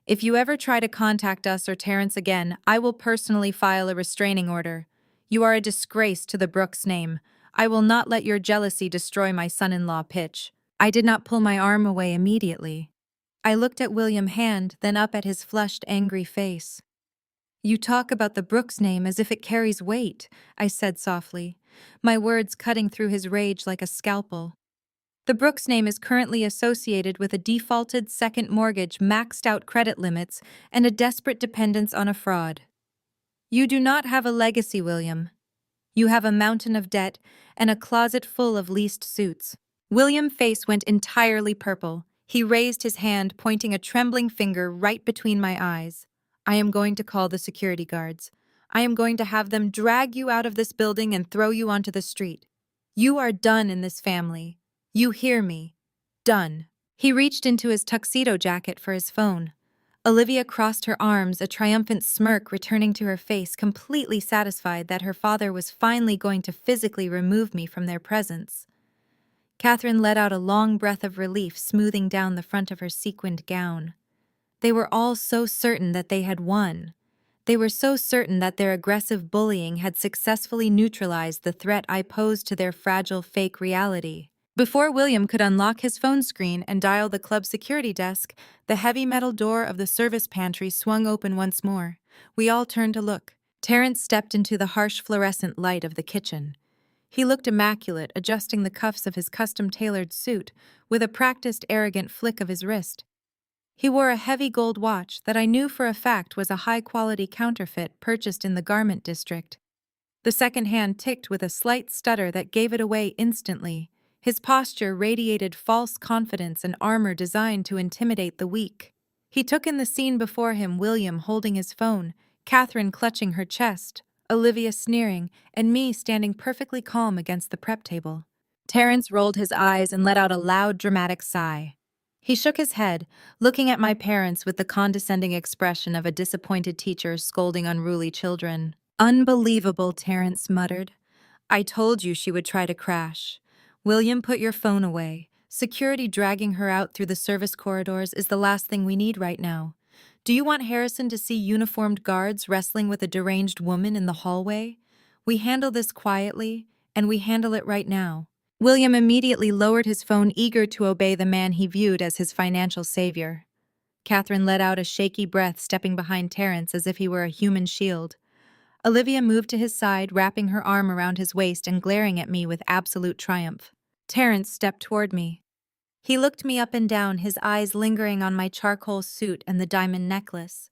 If you ever try to contact us or Terrence again, I will personally file a restraining order. You are a disgrace to the Brooks name. I will not let your jealousy destroy my son-in-law pitch. I did not pull my arm away immediately. I looked at William's hand, then up at his flushed, angry face. You talk about the Brooks name as if it carries weight, I said softly, my words cutting through his rage like a scalpel. The Brooks name is currently associated with a defaulted second mortgage, maxed-out credit limits, and a desperate dependence on a fraud. You do not have a legacy, William. You have a mountain of debt and a closet full of leased suits. William's face went entirely purple. He raised his hand, pointing a trembling finger right between my eyes. I am going to call the security guards. I am going to have them drag you out of this building and throw you onto the street. You are done in this family. You hear me. Done. He reached into his tuxedo jacket for his phone. Olivia crossed her arms, a triumphant smirk returning to her face, completely satisfied that her father was finally going to physically remove me from their presence. Catherine let out a long breath of relief, smoothing down the front of her sequined gown. They were all so certain that they had won. They were so certain that their aggressive bullying had successfully neutralized the threat I posed to their fragile fake reality. Before William could unlock his phone screen and dial the club security desk, the heavy metal door of the service pantry swung open once more. We all turned to look. Terrence stepped into the harsh fluorescent light of the kitchen. He looked immaculate, adjusting the cuffs of his custom-tailored suit with a practiced, arrogant flick of his wrist. He wore a heavy gold watch that I knew for a fact was a high-quality counterfeit purchased in the garment district. The second hand ticked with a slight stutter that gave it away instantly. His posture radiated false confidence and armor designed to intimidate the weak. He took in the scene before him, William holding his phone, Catherine clutching her chest, Olivia sneering, and me standing perfectly calm against the prep table. Terrence rolled his eyes and let out a loud, dramatic sigh. He shook his head, looking at my parents with the condescending expression of a disappointed teacher scolding unruly children. Unbelievable, Terrence muttered. I told you she would try to crash. William, put your phone away. Security dragging her out through the service corridors is the last thing we need right now. Do you want Harrison to see uniformed guards wrestling with a deranged woman in the hallway? We handle this quietly, and we handle it right now. William immediately lowered his phone, eager to obey the man he viewed as his financial savior. Catherine let out a shaky breath, stepping behind Terrence as if he were a human shield. Olivia moved to his side, wrapping her arm around his waist and glaring at me with absolute triumph. Terrence stepped toward me. He looked me up and down, his eyes lingering on my charcoal suit and the diamond necklace.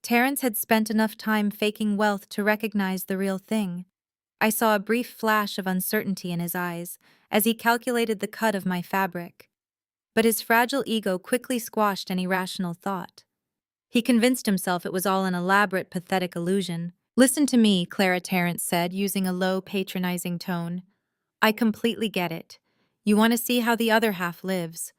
Terrence had spent enough time faking wealth to recognize the real thing. I saw a brief flash of uncertainty in his eyes as he calculated the cut of my fabric. But his fragile ego quickly squashed any rational thought. He convinced himself it was all an elaborate, pathetic illusion. Listen to me, Clara, Terrence said, using a low, patronizing tone. I completely get it. You want to see how the other half lives.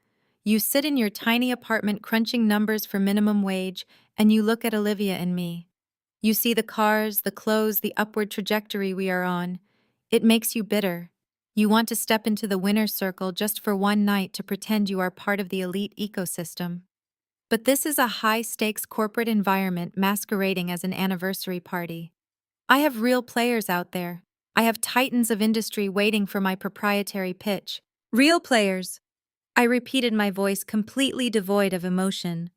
You sit in your tiny apartment crunching numbers for minimum wage, and you look at Olivia and me. You see the cars, the clothes, the upward trajectory we are on. It makes you bitter. You want to step into the winner's circle just for one night to pretend you are part of the elite ecosystem. But this is a high-stakes corporate environment masquerading as an anniversary party. I have real players out there. I have titans of industry waiting for my proprietary pitch. Real players. I repeated, my voice completely devoid of emotion.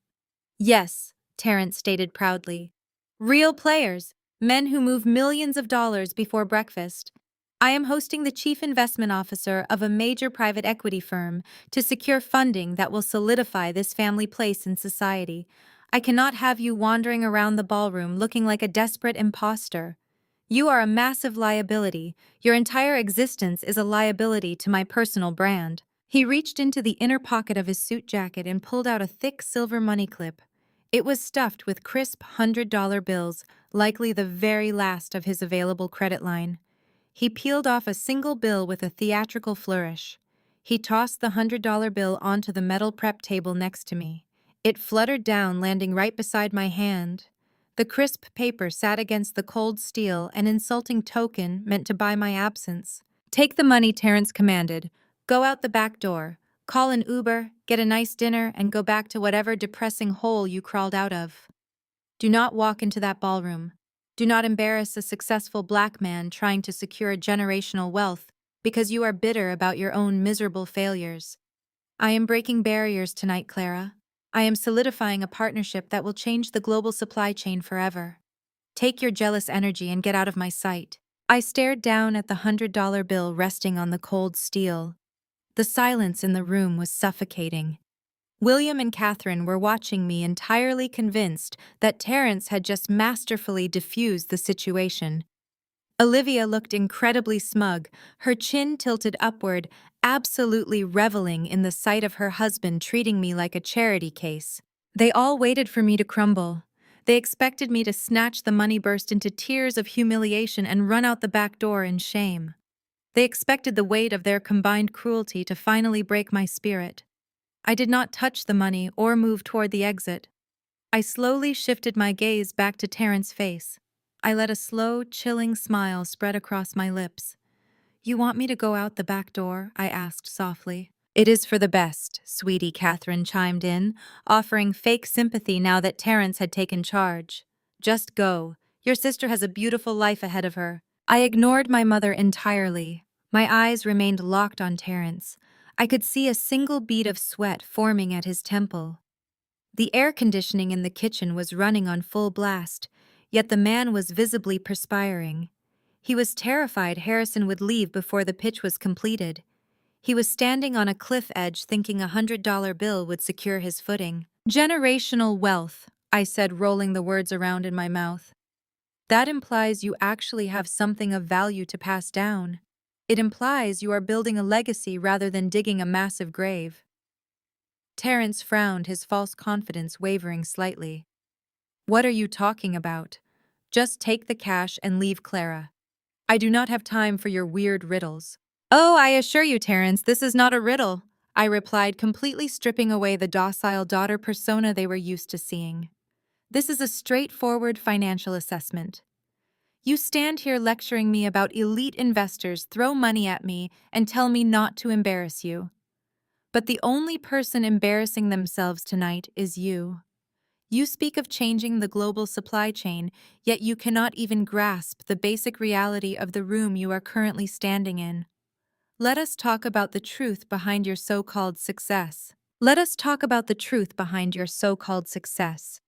Yes, Terrence stated proudly. Real players, men who move millions of dollars before breakfast. I am hosting the chief investment officer of a major private equity firm to secure funding that will solidify this family place in society. I cannot have you wandering around the ballroom looking like a desperate imposter. You are a massive liability. Your entire existence is a liability to my personal brand. He reached into the inner pocket of his suit jacket and pulled out a thick silver money clip. It was stuffed with crisp $100 bills, likely the very last of his available credit line. He peeled off a single bill with a theatrical flourish. He tossed the $100 bill onto the metal prep table next to me. It fluttered down, landing right beside my hand. The crisp paper sat against the cold steel, an insulting token meant to buy my absence. Take the money, Terrence commanded. Go out the back door. Call an Uber, get a nice dinner, and go back to whatever depressing hole you crawled out of. Do not walk into that ballroom. Do not embarrass a successful black man trying to secure generational wealth because you are bitter about your own miserable failures. I am breaking barriers tonight, Clara. I am solidifying a partnership that will change the global supply chain forever. Take your jealous energy and get out of my sight. I stared down at the $100 bill resting on the cold steel. The silence in the room was suffocating. William and Catherine were watching me, entirely convinced that Terrence had just masterfully diffused the situation. Olivia looked incredibly smug, her chin tilted upward, absolutely reveling in the sight of her husband treating me like a charity case. They all waited for me to crumble. They expected me to snatch the money, burst into tears of humiliation, and run out the back door in shame. They expected the weight of their combined cruelty to finally break my spirit. I did not touch the money or move toward the exit. I slowly shifted my gaze back to Terrence's face. I let a slow, chilling smile spread across my lips. You want me to go out the back door? I asked softly. It is for the best, sweetie, Catherine chimed in, offering fake sympathy now that Terrence had taken charge. Just go. Your sister has a beautiful life ahead of her. I ignored my mother entirely. My eyes remained locked on Terrence. I could see a single bead of sweat forming at his temple. The air conditioning in the kitchen was running on full blast, yet the man was visibly perspiring. He was terrified Harrison would leave before the pitch was completed. He was standing on a cliff edge thinking $100 bill would secure his footing. Generational wealth, I said, rolling the words around in my mouth. That implies you actually have something of value to pass down. It implies you are building a legacy rather than digging a massive grave. Terrence frowned, his false confidence wavering slightly. What are you talking about? Just take the cash and leave, Clara. I do not have time for your weird riddles. Oh, I assure you, Terrence, this is not a riddle, I replied, completely stripping away the docile daughter persona they were used to seeing. This is a straightforward financial assessment. You stand here lecturing me about elite investors, throw money at me, and tell me not to embarrass you. But the only person embarrassing themselves tonight is you. You speak of changing the global supply chain, yet you cannot even grasp the basic reality of the room you are currently standing in. Let us talk about the truth behind your so-called success. Let us talk about the truth behind your so-called success.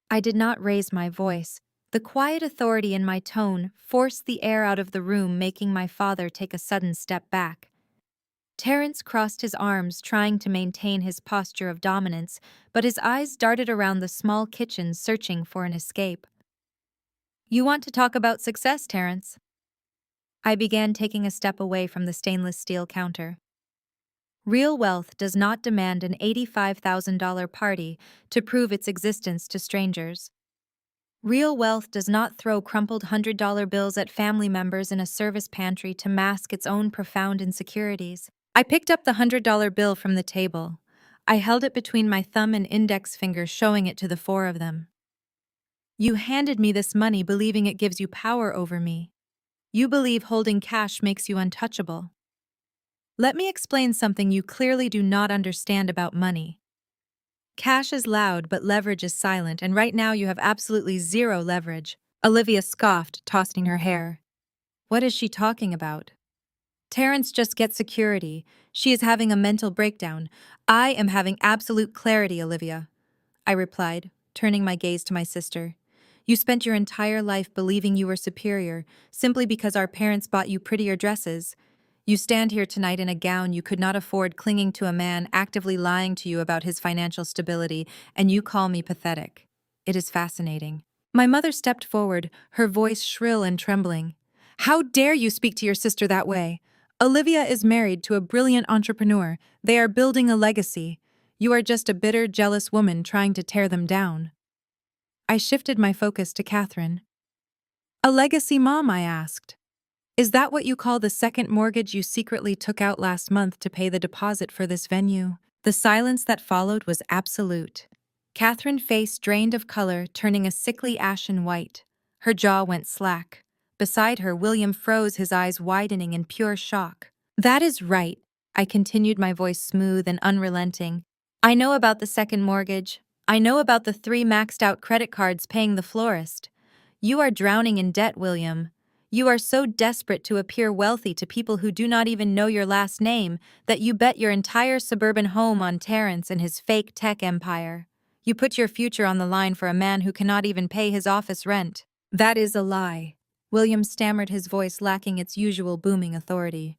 I did not raise my voice. The quiet authority in my tone forced the air out of the room, making my father take a sudden step back. Terrence crossed his arms, trying to maintain his posture of dominance, but his eyes darted around the small kitchen, searching for an escape. You want to talk about success, Terrence? I began, taking a step away from the stainless steel counter. Real wealth does not demand an $85,000 party to prove its existence to strangers. Real wealth does not throw crumpled $100 bills at family members in a service pantry to mask its own profound insecurities. I picked up the $100 bill from the table. I held it between my thumb and index finger, showing it to the four of them. You handed me this money believing it gives you power over me. You believe holding cash makes you untouchable. Let me explain something you clearly do not understand about money. Cash is loud, but leverage is silent, and right now you have absolutely zero leverage. Olivia scoffed, tossing her hair. What is she talking about? Terrence just gets security. She is having a mental breakdown. I am having absolute clarity, Olivia, I replied, turning my gaze to my sister. You spent your entire life believing you were superior, simply because our parents bought you prettier dresses. You stand here tonight in a gown you could not afford, clinging to a man actively lying to you about his financial stability, and you call me pathetic. It is fascinating. My mother stepped forward, her voice shrill and trembling. How dare you speak to your sister that way? Olivia is married to a brilliant entrepreneur. They are building a legacy. You are just a bitter, jealous woman trying to tear them down. I shifted my focus to Catherine. A legacy, Mom? I asked. Is that what you call the second mortgage you secretly took out last month to pay the deposit for this venue? The silence that followed was absolute. Catherine's face drained of color, turning a sickly ashen white. Her jaw went slack. Beside her, William froze, his eyes widening in pure shock. That is right, I continued, my voice smooth and unrelenting. I know about the second mortgage. I know about the 3 maxed-out credit cards paying the florist. You are drowning in debt, William. You are so desperate to appear wealthy to people who do not even know your last name that you bet your entire suburban home on Terrence and his fake tech empire. You put your future on the line for a man who cannot even pay his office rent. That is a lie. William stammered, his voice lacking its usual booming authority.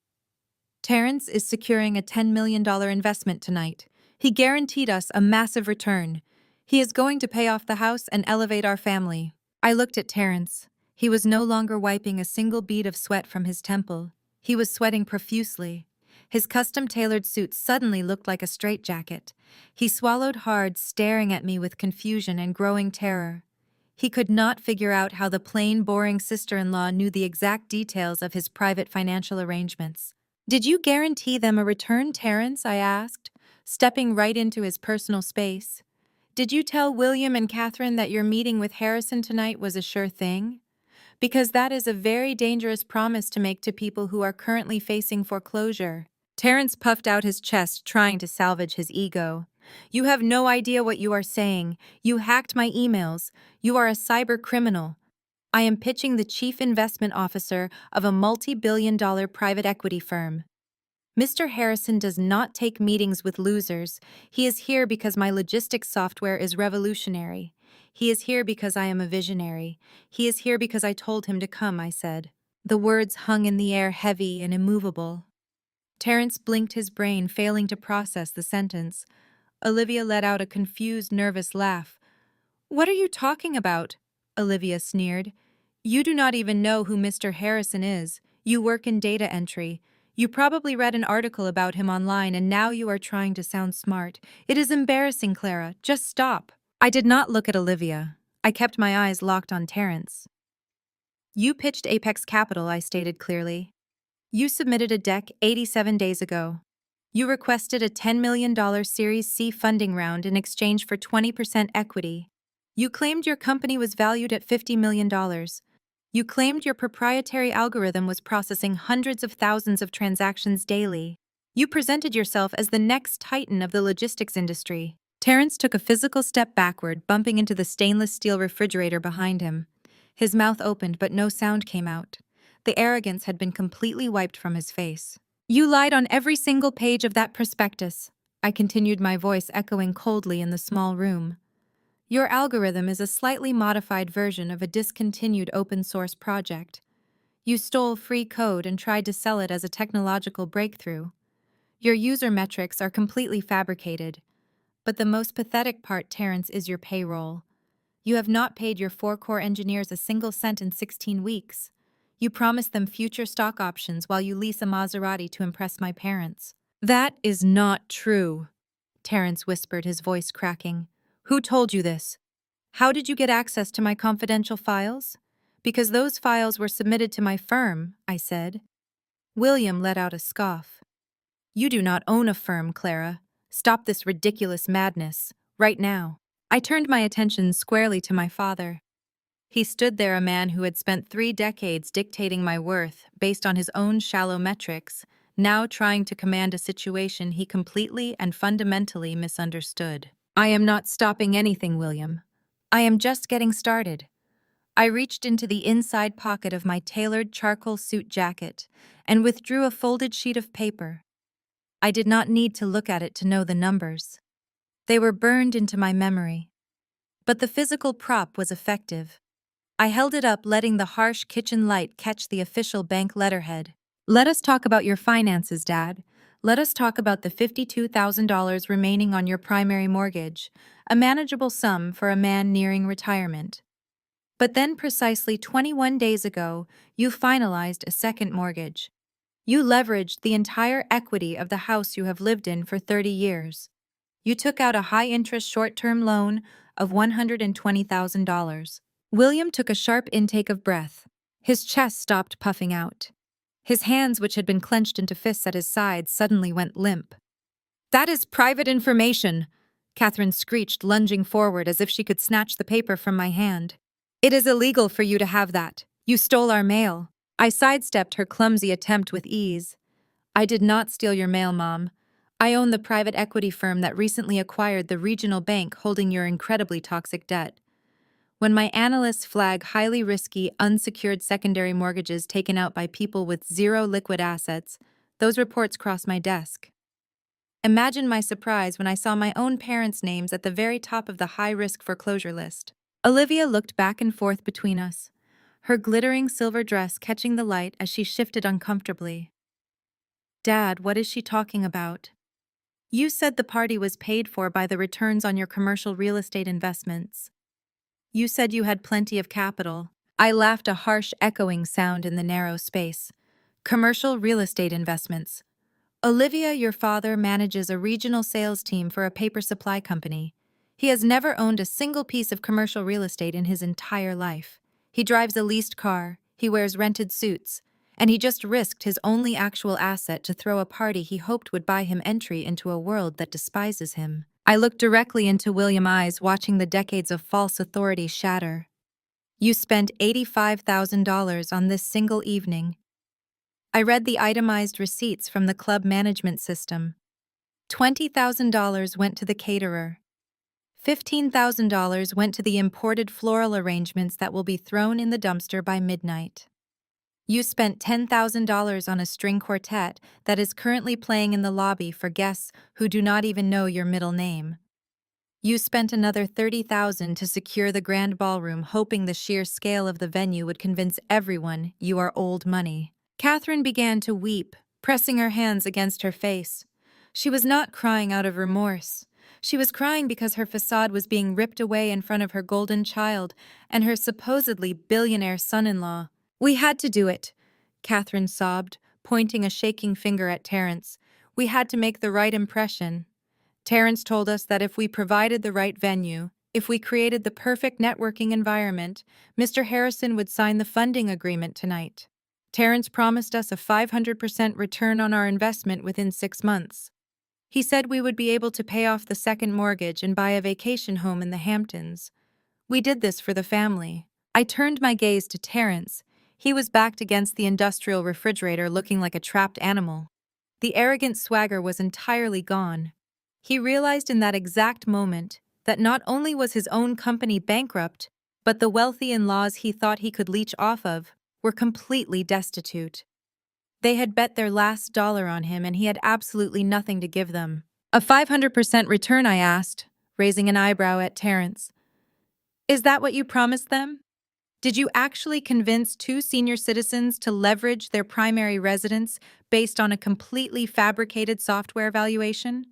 Terrence is securing a $10 million investment tonight. He guaranteed us a massive return. He is going to pay off the house and elevate our family. I looked at Terrence. He was no longer wiping a single bead of sweat from his temple. He was sweating profusely. His custom-tailored suit suddenly looked like a straitjacket. He swallowed hard, staring at me with confusion and growing terror. He could not figure out how the plain, boring sister-in-law knew the exact details of his private financial arrangements. Did you guarantee them a return, Terrence? I asked, stepping right into his personal space. Did you tell William and Catherine that your meeting with Harrison tonight was a sure thing? Because that is a very dangerous promise to make to people who are currently facing foreclosure. Terrence puffed out his chest, trying to salvage his ego. You have no idea what you are saying. You hacked my emails. You are a cyber criminal. I am pitching the chief investment officer of a multi-billion-dollar private equity firm. Mr. Harrison does not take meetings with losers. He is here because my logistics software is revolutionary. He is here because I am a visionary. He is here because I told him to come, I said. The words hung in the air, heavy and immovable. Terrence blinked, his brain failing to process the sentence. Olivia let out a confused, nervous laugh. What are you talking about? Olivia sneered. You do not even know who Mr. Harrison is. You work in data entry. You probably read an article about him online and now you are trying to sound smart. It is embarrassing, Clara. Just stop. I did not look at Olivia. I kept my eyes locked on Terrence. You pitched Apex Capital, I stated clearly. You submitted a deck 87 days ago. You requested a $10 million Series C funding round in exchange for 20% equity. You claimed your company was valued at $50 million. You claimed your proprietary algorithm was processing hundreds of thousands of transactions daily. You presented yourself as the next titan of the logistics industry. Terrence took a physical step backward, bumping into the stainless steel refrigerator behind him. His mouth opened, but no sound came out. The arrogance had been completely wiped from his face. You lied on every single page of that prospectus, I continued, my voice echoing coldly in the small room. Your algorithm is a slightly modified version of a discontinued open-source project. You stole free code and tried to sell it as a technological breakthrough. Your user metrics are completely fabricated. But the most pathetic part, Terrence, is your payroll. You have not paid your 4 core engineers a single cent in 16 weeks. You promised them future stock options while you lease a Maserati to impress my parents. That is not true, Terrence whispered, his voice cracking. Who told you this? How did you get access to my confidential files? Because those files were submitted to my firm, I said. William let out a scoff. You do not own a firm, Clara. Stop this ridiculous madness, right now. I turned my attention squarely to my father. He stood there, a man who had spent 3 decades dictating my worth based on his own shallow metrics, now trying to command a situation he completely and fundamentally misunderstood. I am not stopping anything, William. I am just getting started. I reached into the inside pocket of my tailored charcoal suit jacket and withdrew a folded sheet of paper. I did not need to look at it to know the numbers. They were burned into my memory. But the physical prop was effective. I held it up, letting the harsh kitchen light catch the official bank letterhead. Let us talk about your finances, Dad. Let us talk about the $52,000 remaining on your primary mortgage, a manageable sum for a man nearing retirement. But then, precisely 21 days ago, you finalized a second mortgage. You leveraged the entire equity of the house you have lived in for 30 years. You took out a high-interest short-term loan of $120,000. William took a sharp intake of breath. His chest stopped puffing out. His hands, which had been clenched into fists at his sides, suddenly went limp. "That is private information," Catherine screeched, lunging forward as if she could snatch the paper from my hand. "It is illegal for you to have that. You stole our mail." I sidestepped her clumsy attempt with ease. "I did not steal your mail, Mom. I own the private equity firm that recently acquired the regional bank holding your incredibly toxic debt. When my analysts flag highly risky, unsecured secondary mortgages taken out by people with zero liquid assets, those reports cross my desk." Imagine my surprise when I saw my own parents' names at the very top of the high-risk foreclosure list. Olivia looked back and forth between us, her glittering silver dress catching the light as she shifted uncomfortably. "Dad, what is she talking about? You said the party was paid for by the returns on your commercial real estate investments. You said you had plenty of capital." I laughed, a harsh echoing sound in the narrow space. "Commercial real estate investments. Olivia, your father manages a regional sales team for a paper supply company. He has never owned a single piece of commercial real estate in his entire life. He drives a leased car, he wears rented suits, and he just risked his only actual asset to throw a party he hoped would buy him entry into a world that despises him." I looked directly into William's eyes, watching the decades of false authority shatter. "You spent $85,000 on this single evening." I read the itemized receipts from the club management system. $20,000 went to the caterer. $15,000 went to the imported floral arrangements that will be thrown in the dumpster by midnight. You spent $10,000 on a string quartet that is currently playing in the lobby for guests who do not even know your middle name. You spent another $30,000 to secure the grand ballroom, hoping the sheer scale of the venue would convince everyone you are old money. Catherine began to weep, pressing her hands against her face. She was not crying out of remorse. She was crying because her facade was being ripped away in front of her golden child and her supposedly billionaire son-in-law. "We had to do it," Catherine sobbed, pointing a shaking finger at Terrence. "We had to make the right impression. Terrence told us that if we provided the right venue, if we created the perfect networking environment, Mr. Harrison would sign the funding agreement tonight. Terrence promised us a 500% return on our investment within 6 months. He said we would be able to pay off the second mortgage and buy a vacation home in the Hamptons. We did this for the family." I turned my gaze to Terrence. He was backed against the industrial refrigerator, looking like a trapped animal. The arrogant swagger was entirely gone. He realized in that exact moment that not only was his own company bankrupt, but the wealthy in-laws he thought he could leech off of were completely destitute. They had bet their last dollar on him, and he had absolutely nothing to give them. "A 500% return?" I asked, raising an eyebrow at Terrence. "Is that what you promised them? Did you actually convince 2 senior citizens to leverage their primary residence based on a completely fabricated software valuation?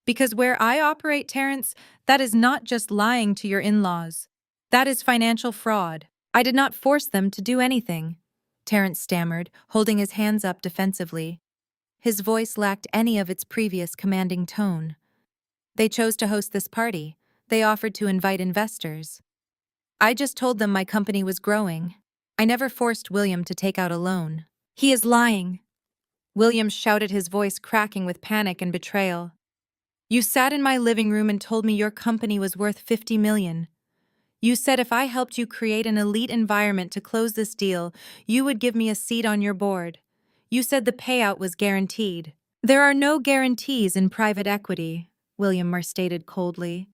Because where I operate, Terrence, that is not just lying to your in-laws. That is financial fraud. I did not force them to do anything," Terrence stammered, holding his hands up defensively. His voice lacked any of its previous commanding tone. "They chose to host this party. They offered to invite investors. I just told them my company was growing. I never forced William to take out a loan." "He is lying," William shouted, his voice cracking with panic and betrayal. "You sat in my living room and told me your company was worth $50 million. You said if I helped you create an elite environment to close this deal, you would give me a seat on your board. You said the payout was guaranteed. There are no guarantees in private equity, William stated coldly.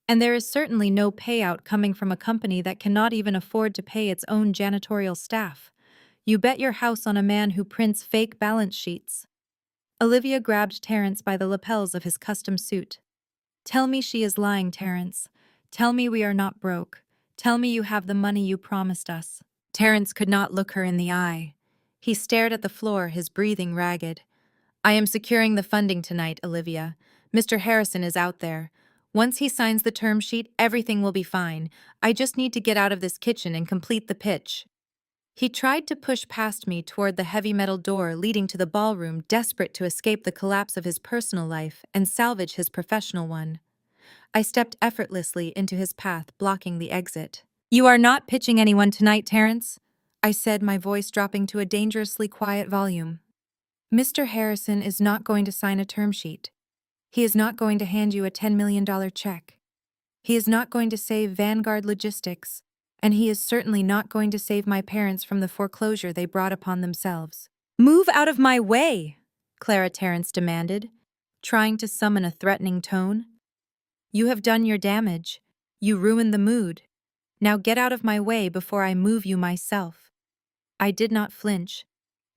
And there is certainly no payout coming from a company that cannot even afford to pay its own janitorial staff. You bet your house on a man who prints fake balance sheets. Olivia grabbed Terence by the lapels of his custom suit. Tell me she is lying, Terence. Tell me we are not broke. Tell me you have the money you promised us. Terence could not look her in the eye. He stared at the floor, his breathing ragged. I am securing the funding tonight, Olivia. Mr. Harrison is out there. Once he signs the term sheet, everything will be fine. I just need to get out of this kitchen and complete the pitch. He tried to push past me toward the heavy metal door leading to the ballroom, desperate to escape the collapse of his personal life and salvage his professional one. I stepped effortlessly into his path, blocking the exit. You are not pitching anyone tonight, Terence, I said, my voice dropping to a dangerously quiet volume. Mr. Harrison is not going to sign a term sheet. He is not going to hand you a $10 million check. He is not going to save Vanguard Logistics, and he is certainly not going to save my parents from the foreclosure they brought upon themselves. Move out of my way, Clara Terrence demanded, trying to summon a threatening tone. You have done your damage. You ruined the mood. Now get out of my way before I move you myself. I did not flinch.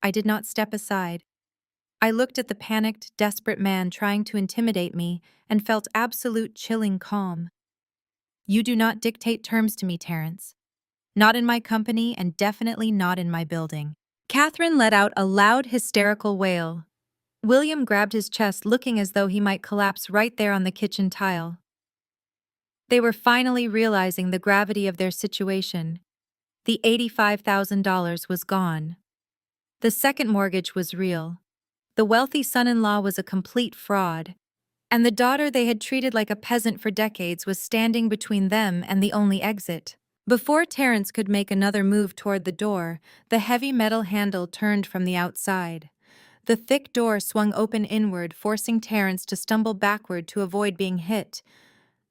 I did not step aside. I looked at the panicked, desperate man trying to intimidate me and felt absolute chilling calm. You do not dictate terms to me, Terence. Not in my company and definitely not in my building. Catherine let out a loud, hysterical wail. William grabbed his chest, looking as though he might collapse right there on the kitchen tile. They were finally realizing the gravity of their situation. The $85,000 was gone. The second mortgage was real. The wealthy son-in-law was a complete fraud. And the daughter they had treated like a peasant for decades was standing between them and the only exit. Before Terence could make another move toward the door, the heavy metal handle turned from the outside. The thick door swung open inward, forcing Terence to stumble backward to avoid being hit.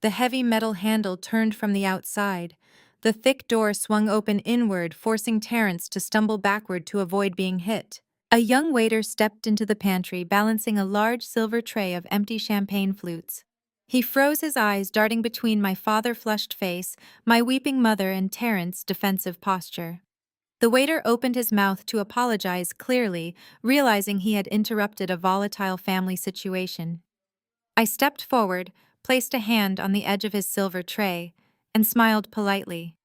The heavy metal handle turned from the outside. The thick door swung open inward, forcing Terence to stumble backward to avoid being hit. A young waiter stepped into the pantry, balancing a large silver tray of empty champagne flutes. He froze his eyes, darting between my father-flushed face, my weeping mother, and Terrence's defensive posture. The waiter opened his mouth to apologize clearly, realizing he had interrupted a volatile family situation. I stepped forward, placed a hand on the edge of his silver tray, and smiled politely.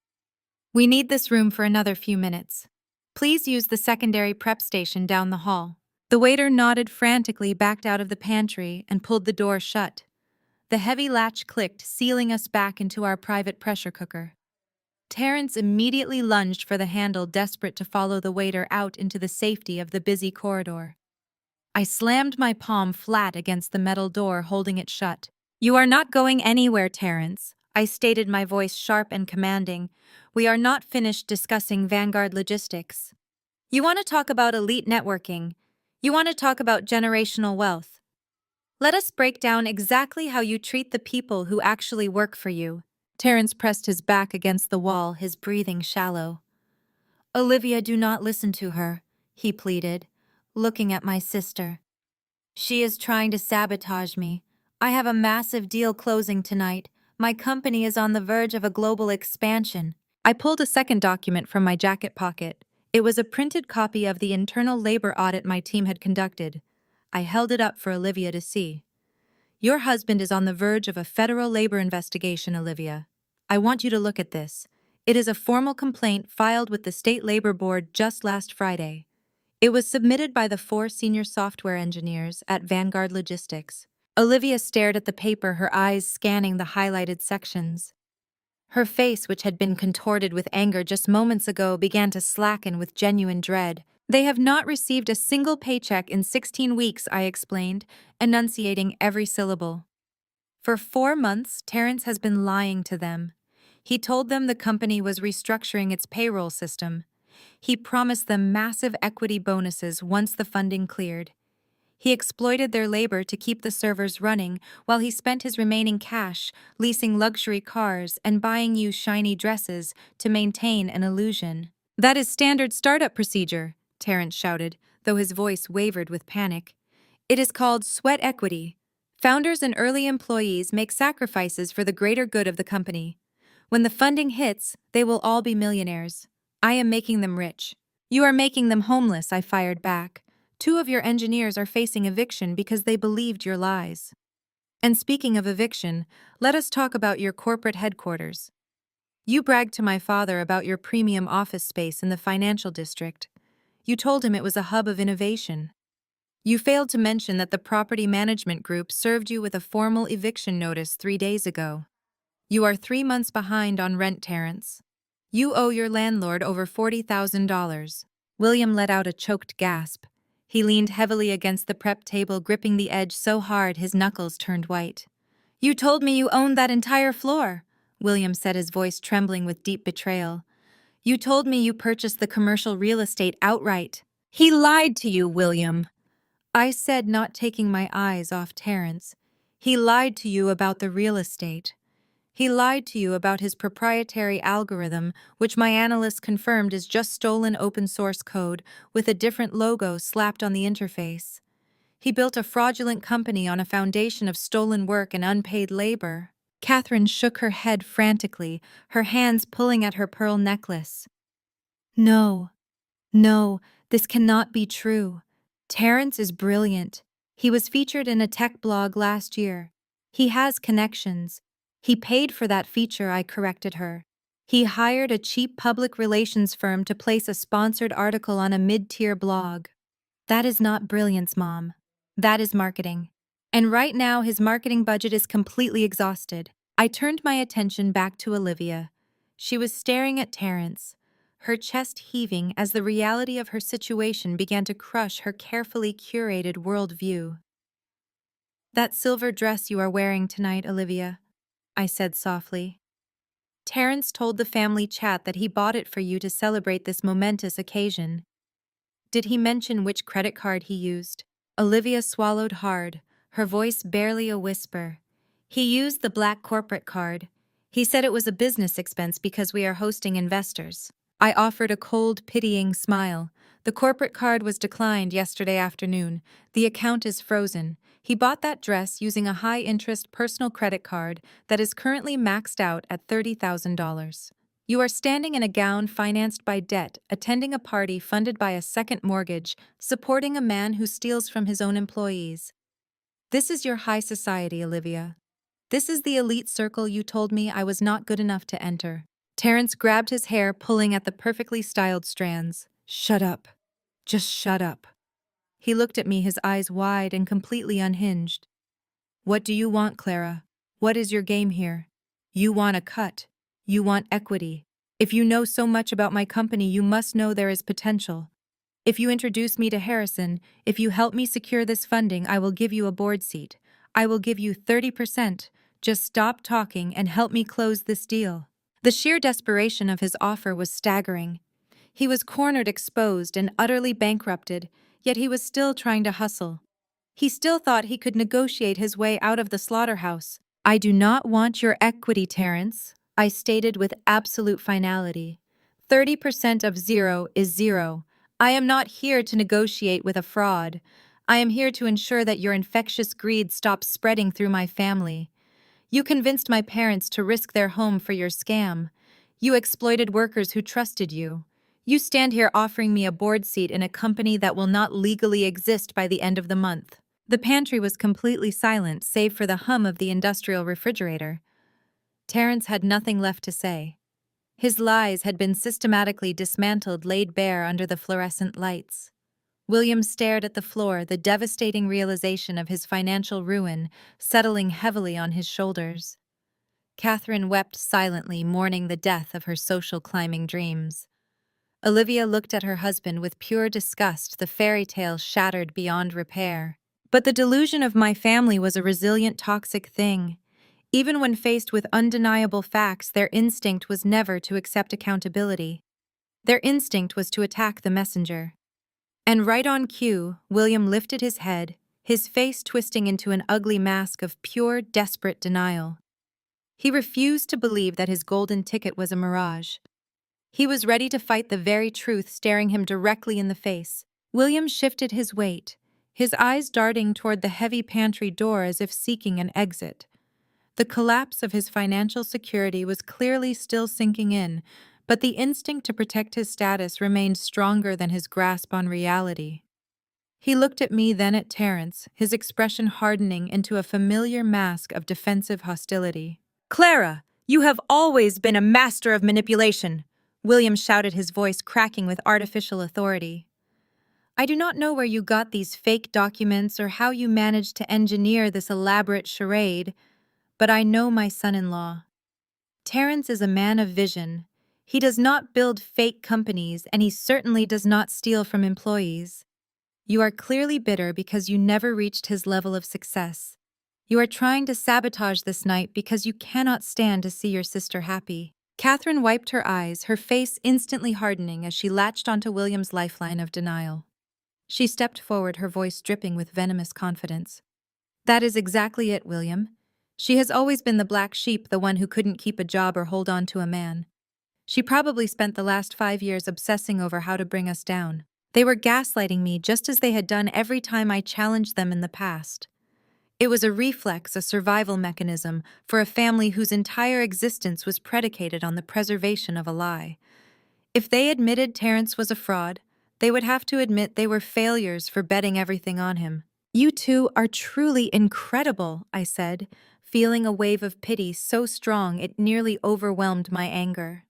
We need this room for another few minutes. Please use the secondary prep station down the hall. The waiter nodded frantically, backed out of the pantry, and pulled the door shut. The heavy latch clicked, sealing us back into our private pressure cooker. Terence immediately lunged for the handle, desperate to follow the waiter out into the safety of the busy corridor. I slammed my palm flat against the metal door, holding it shut. You are not going anywhere, Terence, I stated, my voice sharp and commanding. We are not finished discussing Vanguard Logistics. You want to talk about elite networking. You want to talk about generational wealth. Let us break down exactly how you treat the people who actually work for you. Terence pressed his back against the wall, his breathing shallow. Olivia, do not listen to her, he pleaded, looking at my sister. She is trying to sabotage me. I have a massive deal closing tonight. My company is on the verge of a global expansion. I pulled a second document from my jacket pocket. It was a printed copy of the internal labor audit my team had conducted. I held it up for Olivia to see. Your husband is on the verge of a federal labor investigation, Olivia. I want you to look at this. It is a formal complaint filed with the State Labor Board just last Friday. It was submitted by the 4 senior software engineers at Vanguard Logistics. Olivia stared at the paper, her eyes scanning the highlighted sections. Her face, which had been contorted with anger just moments ago, began to slacken with genuine dread. They have not received a single paycheck in 16 weeks, I explained, enunciating every syllable. For 4 months, Terence has been lying to them. He told them the company was restructuring its payroll system. He promised them massive equity bonuses once the funding cleared. He exploited their labor to keep the servers running while he spent his remaining cash leasing luxury cars and buying you shiny dresses to maintain an illusion. That is standard startup procedure, Terrence shouted, though his voice wavered with panic. It is called sweat equity. Founders and early employees make sacrifices for the greater good of the company. When the funding hits, they will all be millionaires. I am making them rich. You are making them homeless, I fired back. 2 of your engineers are facing eviction because they believed your lies. And speaking of eviction, let us talk about your corporate headquarters. You bragged to my father about your premium office space in the financial district. You told him it was a hub of innovation. You failed to mention that the property management group served you with a formal eviction notice 3 days ago. You are 3 months behind on rent, Terrence. You owe your landlord over $40,000. William let out a choked gasp. He leaned heavily against the prep table, gripping the edge so hard his knuckles turned white. You told me you owned that entire floor, William said, his voice trembling with deep betrayal. You told me you purchased the commercial real estate outright. He lied to you, William. I said, not taking my eyes off Terrence. He lied to you about the real estate. He lied to you about his proprietary algorithm, which my analysts confirmed is just stolen open source code with a different logo slapped on the interface. He built a fraudulent company on a foundation of stolen work and unpaid labor. Catherine shook her head frantically, her hands pulling at her pearl necklace. No, no, this cannot be true. Terrence is brilliant. He was featured in a tech blog last year. He has connections. He paid for that feature, I corrected her. He hired a cheap public relations firm to place a sponsored article on a mid-tier blog. That is not brilliance, Mom. That is marketing. And right now his marketing budget is completely exhausted. I turned my attention back to Olivia. She was staring at Terrence, her chest heaving as the reality of her situation began to crush her carefully curated worldview. That silver dress you are wearing tonight, Olivia, I said softly. Terrence told the family chat that he bought it for you to celebrate this momentous occasion. Did he mention which credit card he used? Olivia swallowed hard, her voice barely a whisper. He used the black corporate card. He said it was a business expense because we are hosting investors. I offered a cold, pitying smile. The corporate card was declined yesterday afternoon. The account is frozen. He bought that dress using a high-interest personal credit card that is currently maxed out at $30,000. You are standing in a gown financed by debt, attending a party funded by a second mortgage, supporting a man who steals from his own employees. This is your high society, Olivia. This is the elite circle you told me I was not good enough to enter. Terrence grabbed his hair, pulling at the perfectly styled strands. Shut up. Just shut up. He looked at me, his eyes wide and completely unhinged. What do you want, Clara? What is your game here? You want a cut. You want equity. If you know so much about my company, you must know there is potential. If you introduce me to Harrison, if you help me secure this funding, I will give you a board seat. I will give you 30%. Just stop talking and help me close this deal. The sheer desperation of his offer was staggering. He was cornered, exposed, and utterly bankrupted, yet he was still trying to hustle. He still thought he could negotiate his way out of the slaughterhouse. I do not want your equity, Terrence, I stated with absolute finality. 30% of zero is zero. I am not here to negotiate with a fraud. I am here to ensure that your infectious greed stops spreading through my family. You convinced my parents to risk their home for your scam. You exploited workers who trusted you. You stand here offering me a board seat in a company that will not legally exist by the end of the month. The pantry was completely silent, save for the hum of the industrial refrigerator. Terrence had nothing left to say. His lies had been systematically dismantled, laid bare under the fluorescent lights. William stared at the floor, the devastating realization of his financial ruin settling heavily on his shoulders. Catherine wept silently, mourning the death of her social climbing dreams. Olivia looked at her husband with pure disgust, the fairy tale shattered beyond repair. But the delusion of my family was a resilient, toxic thing. Even when faced with undeniable facts, their instinct was never to accept accountability. Their instinct was to attack the messenger. And right on cue, William lifted his head, his face twisting into an ugly mask of pure, desperate denial. He refused to believe that his golden ticket was a mirage. He was ready to fight the very truth staring him directly in the face. William shifted his weight, his eyes darting toward the heavy pantry door as if seeking an exit. The collapse of his financial security was clearly still sinking in, but the instinct to protect his status remained stronger than his grasp on reality. He looked at me, then at Terence, his expression hardening into a familiar mask of defensive hostility. "Clara, you have always been a master of manipulation," William shouted, his voice cracking with artificial authority. "I do not know where you got these fake documents or how you managed to engineer this elaborate charade, but I know my son-in-law. Terence is a man of vision. He does not build fake companies, and he certainly does not steal from employees. You are clearly bitter because you never reached his level of success. You are trying to sabotage this night because you cannot stand to see your sister happy." Catherine wiped her eyes, her face instantly hardening as she latched onto William's lifeline of denial. She stepped forward, her voice dripping with venomous confidence. "That is exactly it, William. She has always been the black sheep, the one who couldn't keep a job or hold on to a man. She probably spent the last 5 years obsessing over how to bring us down. They were gaslighting me just as they had done every time I challenged them in the past. It was a reflex, a survival mechanism for a family whose entire existence was predicated on the preservation of a lie. If they admitted Terence was a fraud, they would have to admit they were failures for betting everything on him." "You two are truly incredible," I said, feeling a wave of pity so strong it nearly overwhelmed my anger.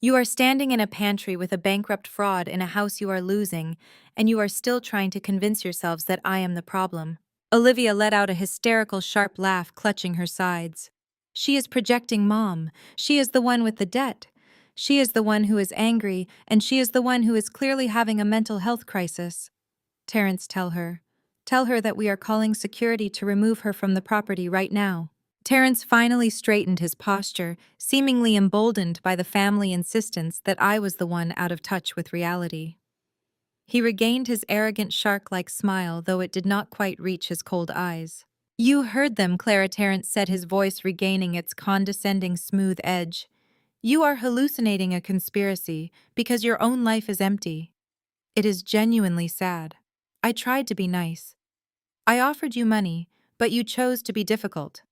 "You are standing in a pantry with a bankrupt fraud in a house you are losing, and you are still trying to convince yourselves that I am the problem." Olivia let out a hysterical, sharp laugh, clutching her sides. "She is projecting, Mom. She is the one with the debt. She is the one who is angry, and she is the one who is clearly having a mental health crisis. Terence, tell her. Tell her that we are calling security to remove her from the property right now." Terence finally straightened his posture, seemingly emboldened by the family insistence that I was the one out of touch with reality. He regained his arrogant shark-like smile, though it did not quite reach his cold eyes. "You heard them," Clara, Terence said, his voice regaining its condescending smooth edge. "You are hallucinating a conspiracy because your own life is empty. It is genuinely sad. I tried to be nice. I offered you money, but you chose to be difficult.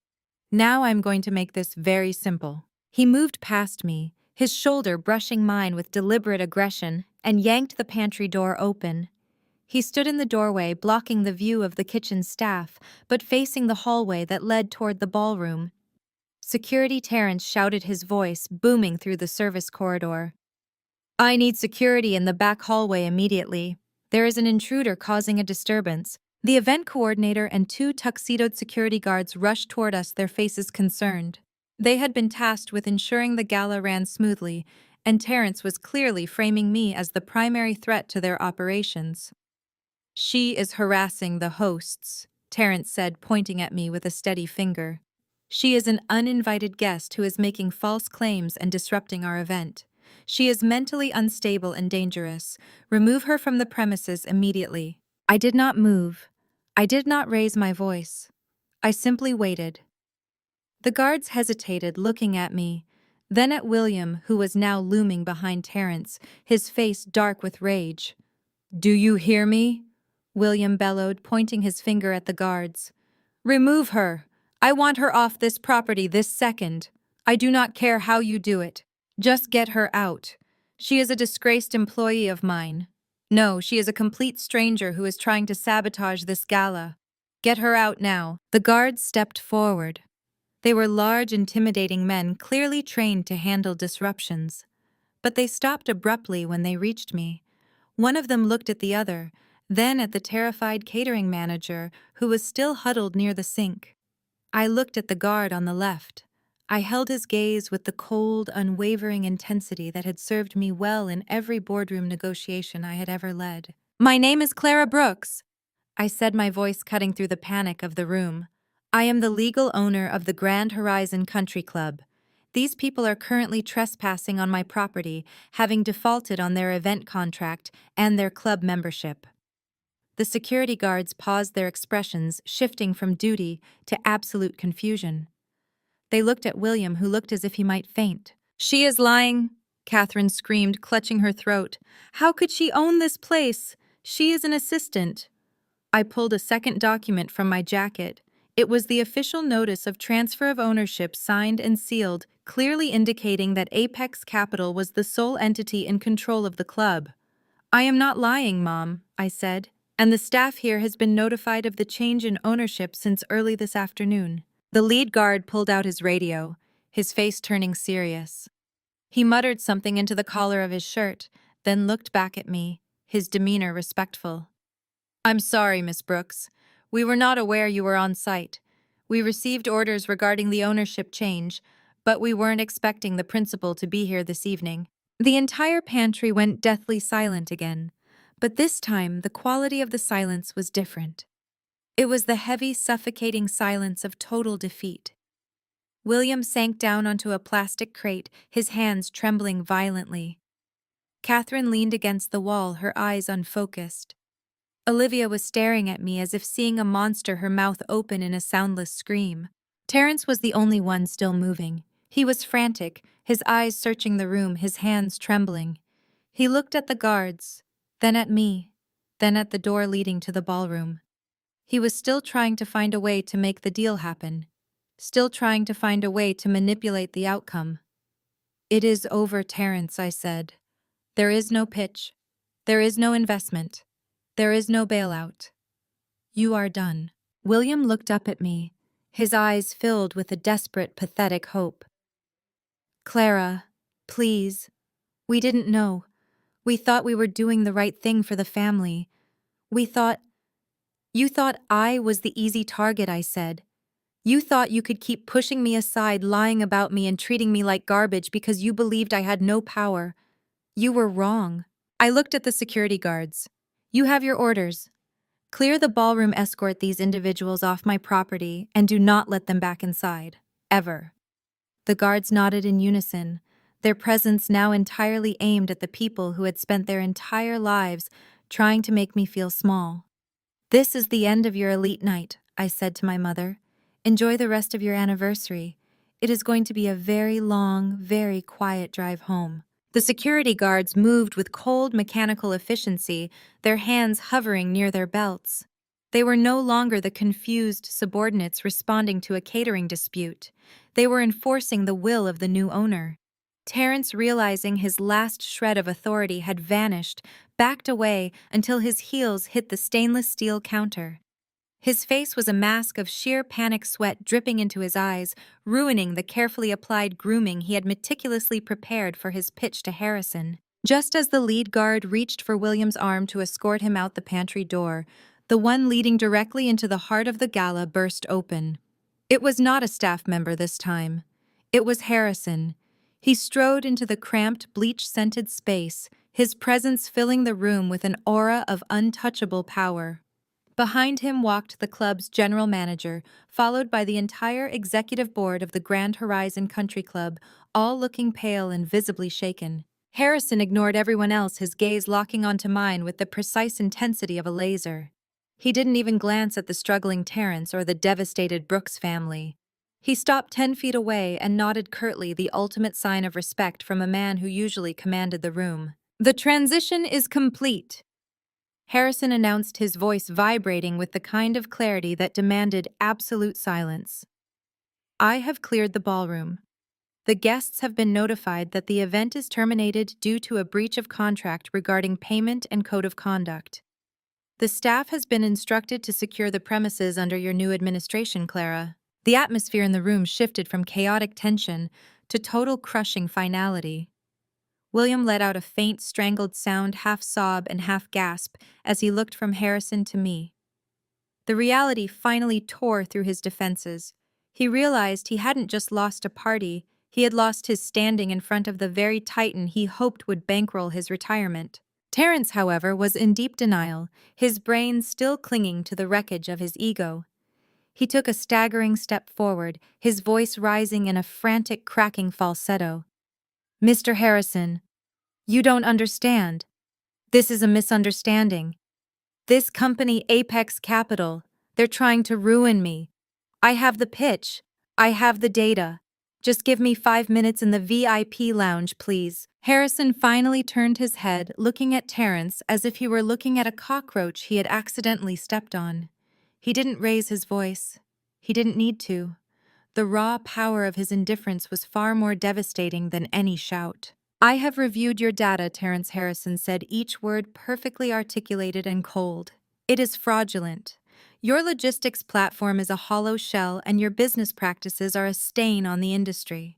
Now I'm going to make this very simple." He moved past me, his shoulder brushing mine with deliberate aggression, and yanked the pantry door open. He stood in the doorway, blocking the view of the kitchen staff, but facing the hallway that led toward the ballroom. "Security," Terence shouted, his voice booming through the service corridor. "I need security in the back hallway immediately. There is an intruder causing a disturbance." The event coordinator and 2 tuxedoed security guards rushed toward us, their faces concerned. They had been tasked with ensuring the gala ran smoothly, and Terence was clearly framing me as the primary threat to their operations. "She is harassing the hosts," Terence said, pointing at me with a steady finger. "She is an uninvited guest who is making false claims and disrupting our event. She is mentally unstable and dangerous. Remove her from the premises immediately." I did not move. I did not raise my voice. I simply waited. The guards hesitated, looking at me, then at William, who was now looming behind Terence, his face dark with rage. "Do you hear me?" William bellowed, pointing his finger at the guards. "Remove her! I want her off this property this second. I do not care how you do it. Just get her out. She is a disgraced employee of mine. No, she is a complete stranger who is trying to sabotage this gala. Get her out now." The guards stepped forward. They were large, intimidating men, clearly trained to handle disruptions. But they stopped abruptly when they reached me. One of them looked at the other, then at the terrified catering manager, who was still huddled near the sink. I looked at the guard on the left. I held his gaze with the cold, unwavering intensity that had served me well in every boardroom negotiation I had ever led. "My name is Clara Brooks," I said, my voice cutting through the panic of the room. "I am the legal owner of the Grand Horizon Country Club. These people are currently trespassing on my property, having defaulted on their event contract and their club membership." The security guards paused, their expressions shifting from duty to absolute confusion. They looked at William, who looked as if he might faint. "She is lying," Catherine screamed, clutching her throat. "How could she own this place? She is an assistant." I pulled a second document from my jacket. It was the official notice of transfer of ownership, signed and sealed, clearly indicating that Apex Capital was the sole entity in control of the club. "I am not lying, Mom," I said, "and the staff here has been notified of the change in ownership since early this afternoon." The lead guard pulled out his radio, his face turning serious. He muttered something into the collar of his shirt, then looked back at me, his demeanor respectful. "I'm sorry, Miss Brooks. We were not aware you were on site. We received orders regarding the ownership change, but we weren't expecting the principal to be here this evening." The entire pantry went deathly silent again, but this time the quality of the silence was different. It was the heavy, suffocating silence of total defeat. William sank down onto a plastic crate, his hands trembling violently. Catherine leaned against the wall, her eyes unfocused. Olivia was staring at me as if seeing a monster, her mouth open in a soundless scream. Terrence was the only one still moving. He was frantic, his eyes searching the room, his hands trembling. He looked at the guards, then at me, then at the door leading to the ballroom. He was still trying to find a way to make the deal happen, still trying to find a way to manipulate the outcome. "It is over, Terrence," I said. "There is no pitch. There is no investment. There is no bailout. You are done." William looked up at me, his eyes filled with a desperate, pathetic hope. "Clara, please. We didn't know. We thought we were doing the right thing for the family. We thought—" "You thought I was the easy target," I said. "You thought you could keep pushing me aside, lying about me and treating me like garbage because you believed I had no power. You were wrong." I looked at the security guards. "You have your orders. Clear the ballroom, escort these individuals off my property, and do not let them back inside. Ever." The guards nodded in unison, their presence now entirely aimed at the people who had spent their entire lives trying to make me feel small. "This is the end of your elite night," I said to my mother. "Enjoy the rest of your anniversary. It is going to be a very long, very quiet drive home." The security guards moved with cold, mechanical efficiency, their hands hovering near their belts. They were no longer the confused subordinates responding to a catering dispute. They were enforcing the will of the new owner. Terrence, realizing his last shred of authority had vanished, backed away until his heels hit the stainless steel counter. His face was a mask of sheer panic, sweat dripping into his eyes, ruining the carefully applied grooming he had meticulously prepared for his pitch to Harrison. Just as the lead guard reached for William's arm to escort him out the pantry door, the one leading directly into the heart of the gala burst open. It was not a staff member this time. It was Harrison. He strode into the cramped, bleach-scented space, his presence filling the room with an aura of untouchable power. Behind him walked the club's general manager, followed by the entire executive board of the Grand Horizon Country Club, all looking pale and visibly shaken. Harrison ignored everyone else, his gaze locking onto mine with the precise intensity of a laser. He didn't even glance at the struggling Terrence or the devastated Brooks family. He stopped 10 feet away and nodded curtly, the ultimate sign of respect from a man who usually commanded the room. "The transition is complete," Harrison announced, his voice vibrating with the kind of clarity that demanded absolute silence. "I have cleared the ballroom. The guests have been notified that the event is terminated due to a breach of contract regarding payment and code of conduct. The staff has been instructed to secure the premises under your new administration, Clara." The atmosphere in the room shifted from chaotic tension to total crushing finality. William let out a faint, strangled sound, half sob and half gasp, as he looked from Harrison to me. The reality finally tore through his defenses. He realized he hadn't just lost a party, he had lost his standing in front of the very titan he hoped would bankroll his retirement. Terrence, however, was in deep denial, his brain still clinging to the wreckage of his ego. He took a staggering step forward, his voice rising in a frantic, cracking falsetto. "Mr. Harrison, you don't understand. This is a misunderstanding. This company, Apex Capital, they're trying to ruin me. I have the pitch. I have the data. Just give me 5 minutes in the VIP lounge, please. Harrison finally turned his head, looking at Terrence as if he were looking at a cockroach he had accidentally stepped on. He didn't raise his voice. He didn't need to. The raw power of his indifference was far more devastating than any shout. I have reviewed your data, Terrence Harrison said, each word perfectly articulated and cold. It is fraudulent. Your logistics platform is a hollow shell and your business practices are a stain on the industry.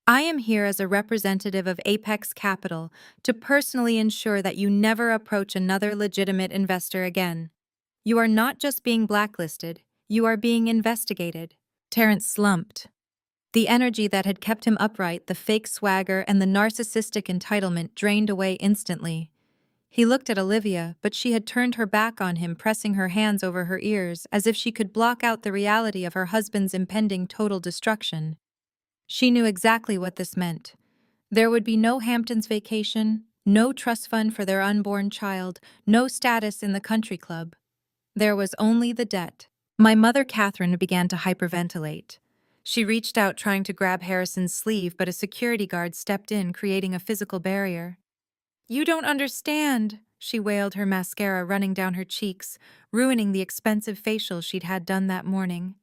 I am here as a representative of Apex Capital to personally ensure that you never approach another legitimate investor again. You are not just being blacklisted, you are being investigated. Terrence slumped. The energy that had kept him upright, the fake swagger, and the narcissistic entitlement drained away instantly. He looked at Olivia, but she had turned her back on him, pressing her hands over her ears as if she could block out the reality of her husband's impending total destruction. She knew exactly what this meant. There would be no Hamptons vacation, no trust fund for their unborn child, no status in the country club. There was only the debt. My mother, Catherine, began to hyperventilate. She reached out trying to grab Harrison's sleeve, but a security guard stepped in, creating a physical barrier. You don't understand, she wailed, her mascara running down her cheeks, ruining the expensive facial she'd had done that morning.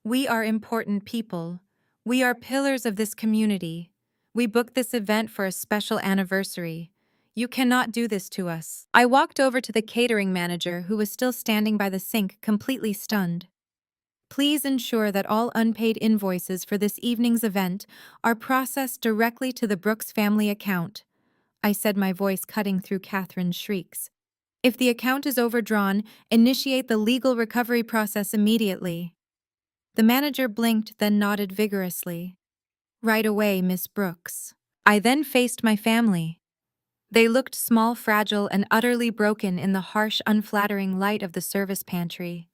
We are important people. We are pillars of this community. We booked this event for a special anniversary. You cannot do this to us. I walked over to the catering manager, who was still standing by the sink, completely stunned. Please ensure that all unpaid invoices for this evening's event are processed directly to the Brooks family account, I said, my voice cutting through Catherine's shrieks. If the account is overdrawn, initiate the legal recovery process immediately. The manager blinked, then nodded vigorously. Right away, Miss Brooks. I then faced my family. They looked small, fragile, and utterly broken in the harsh, unflattering light of the service pantry.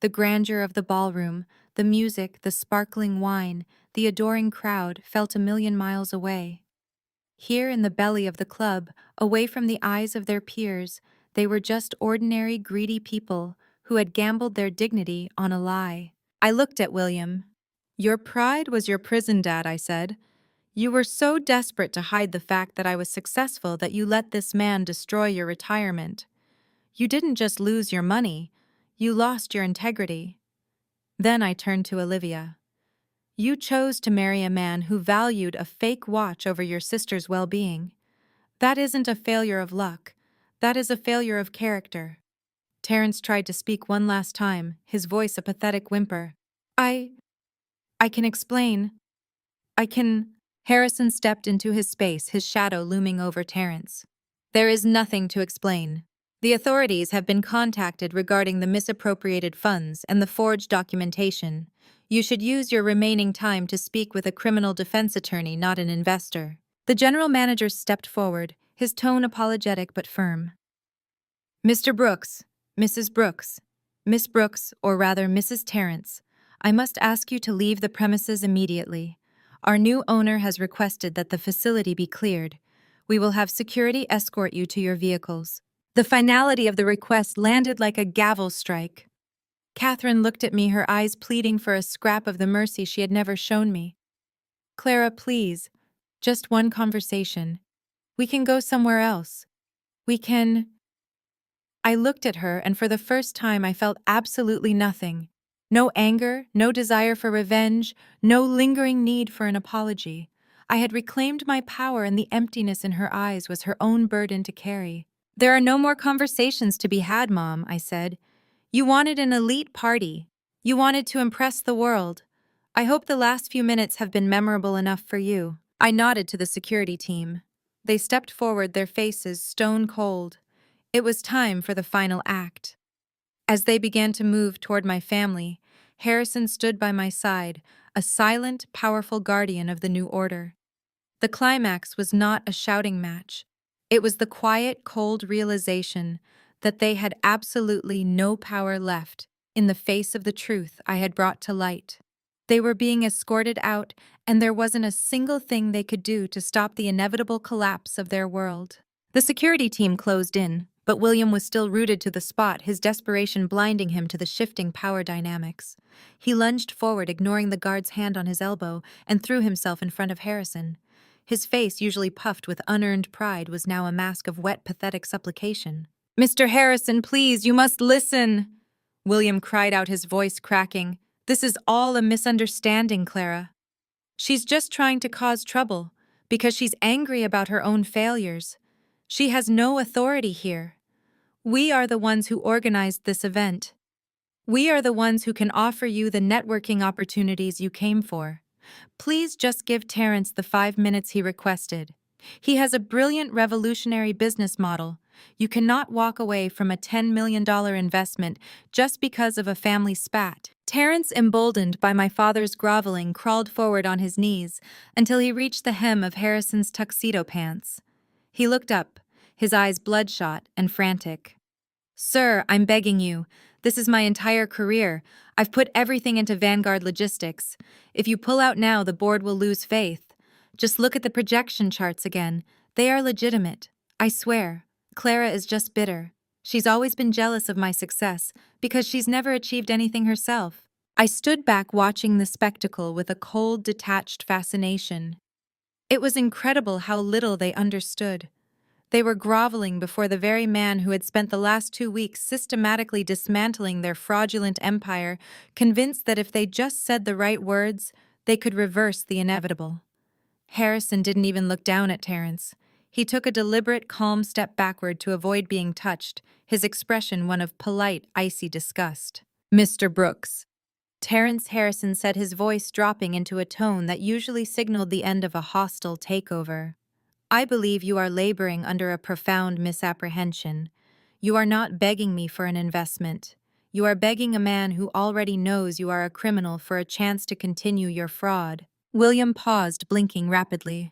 The grandeur of the ballroom, the music, the sparkling wine, the adoring crowd felt a million miles away. Here in the belly of the club, away from the eyes of their peers, they were just ordinary, greedy people who had gambled their dignity on a lie. I looked at William. Your pride was your prison, Dad, I said. You were so desperate to hide the fact that I was successful that you let this man destroy your retirement. You didn't just lose your money, you lost your integrity. Then I turned to Olivia. You chose to marry a man who valued a fake watch over your sister's well-being. That isn't a failure of luck. That is a failure of character. Terrence tried to speak one last time, his voice a pathetic whimper. I can explain. I can... Harrison stepped into his space, his shadow looming over Terrence. There is nothing to explain. The authorities have been contacted regarding the misappropriated funds and the forged documentation. You should use your remaining time to speak with a criminal defense attorney, not an investor. The general manager stepped forward, his tone apologetic but firm. Mr. Brooks, Mrs. Brooks, Miss Brooks, or rather Mrs. Terrence, I must ask you to leave the premises immediately. Our new owner has requested that the facility be cleared. We will have security escort you to your vehicles. The finality of the request landed like a gavel strike. Catherine looked at me, her eyes pleading for a scrap of the mercy she had never shown me. Clara, please. Just one conversation. We can go somewhere else. We can... I looked at her, and for the first time I felt absolutely nothing. No anger, no desire for revenge, no lingering need for an apology. I had reclaimed my power, and the emptiness in her eyes was her own burden to carry. There are no more conversations to be had, Mom, I said. You wanted an elite party. You wanted to impress the world. I hope the last few minutes have been memorable enough for you. I nodded to the security team. They stepped forward, their faces stone cold. It was time for the final act. As they began to move toward my family, Harrison stood by my side, a silent, powerful guardian of the new order. The climax was not a shouting match. It was the quiet, cold realization that they had absolutely no power left in the face of the truth I had brought to light. They were being escorted out, and there wasn't a single thing they could do to stop the inevitable collapse of their world. The security team closed in, But William was still rooted to the spot, his desperation blinding him to the shifting power dynamics. He lunged forward, ignoring the guard's hand on his elbow, and threw himself in front of Harrison. His face, usually puffed with unearned pride, was now a mask of wet, pathetic supplication. "Mr. Harrison, please, you must listen!" William cried out, his voice cracking. "This is all a misunderstanding, Clara. She's just trying to cause trouble, because she's angry about her own failures. She has no authority here. We are the ones who organized this event. We are the ones who can offer you the networking opportunities you came for. Please just give Terrence the 5 minutes he requested. He has a brilliant revolutionary business model. You cannot walk away from a $10 million investment just because of a family spat." Terrence, emboldened by my father's groveling, crawled forward on his knees until he reached the hem of Harrison's tuxedo pants. He looked up, his eyes bloodshot and frantic. "Sir, I'm begging you. This is my entire career. I've put everything into Vanguard Logistics. If you pull out now, the board will lose faith. Just look at the projection charts again. They are legitimate. I swear. Clara is just bitter. She's always been jealous of my success because she's never achieved anything herself." I stood back watching the spectacle with a cold, detached fascination. It was incredible how little they understood. They were groveling before the very man who had spent the last 2 weeks systematically dismantling their fraudulent empire, convinced that if they just said the right words, they could reverse the inevitable. Harrison didn't even look down at Terrence. He took a deliberate, calm step backward to avoid being touched, his expression one of polite, icy disgust. "Mr. Brooks." Terrence Harrison said, his voice dropping into a tone that usually signaled the end of a hostile takeover. "I believe you are laboring under a profound misapprehension. You are not begging me for an investment. You are begging a man who already knows you are a criminal for a chance to continue your fraud." William paused, blinking rapidly.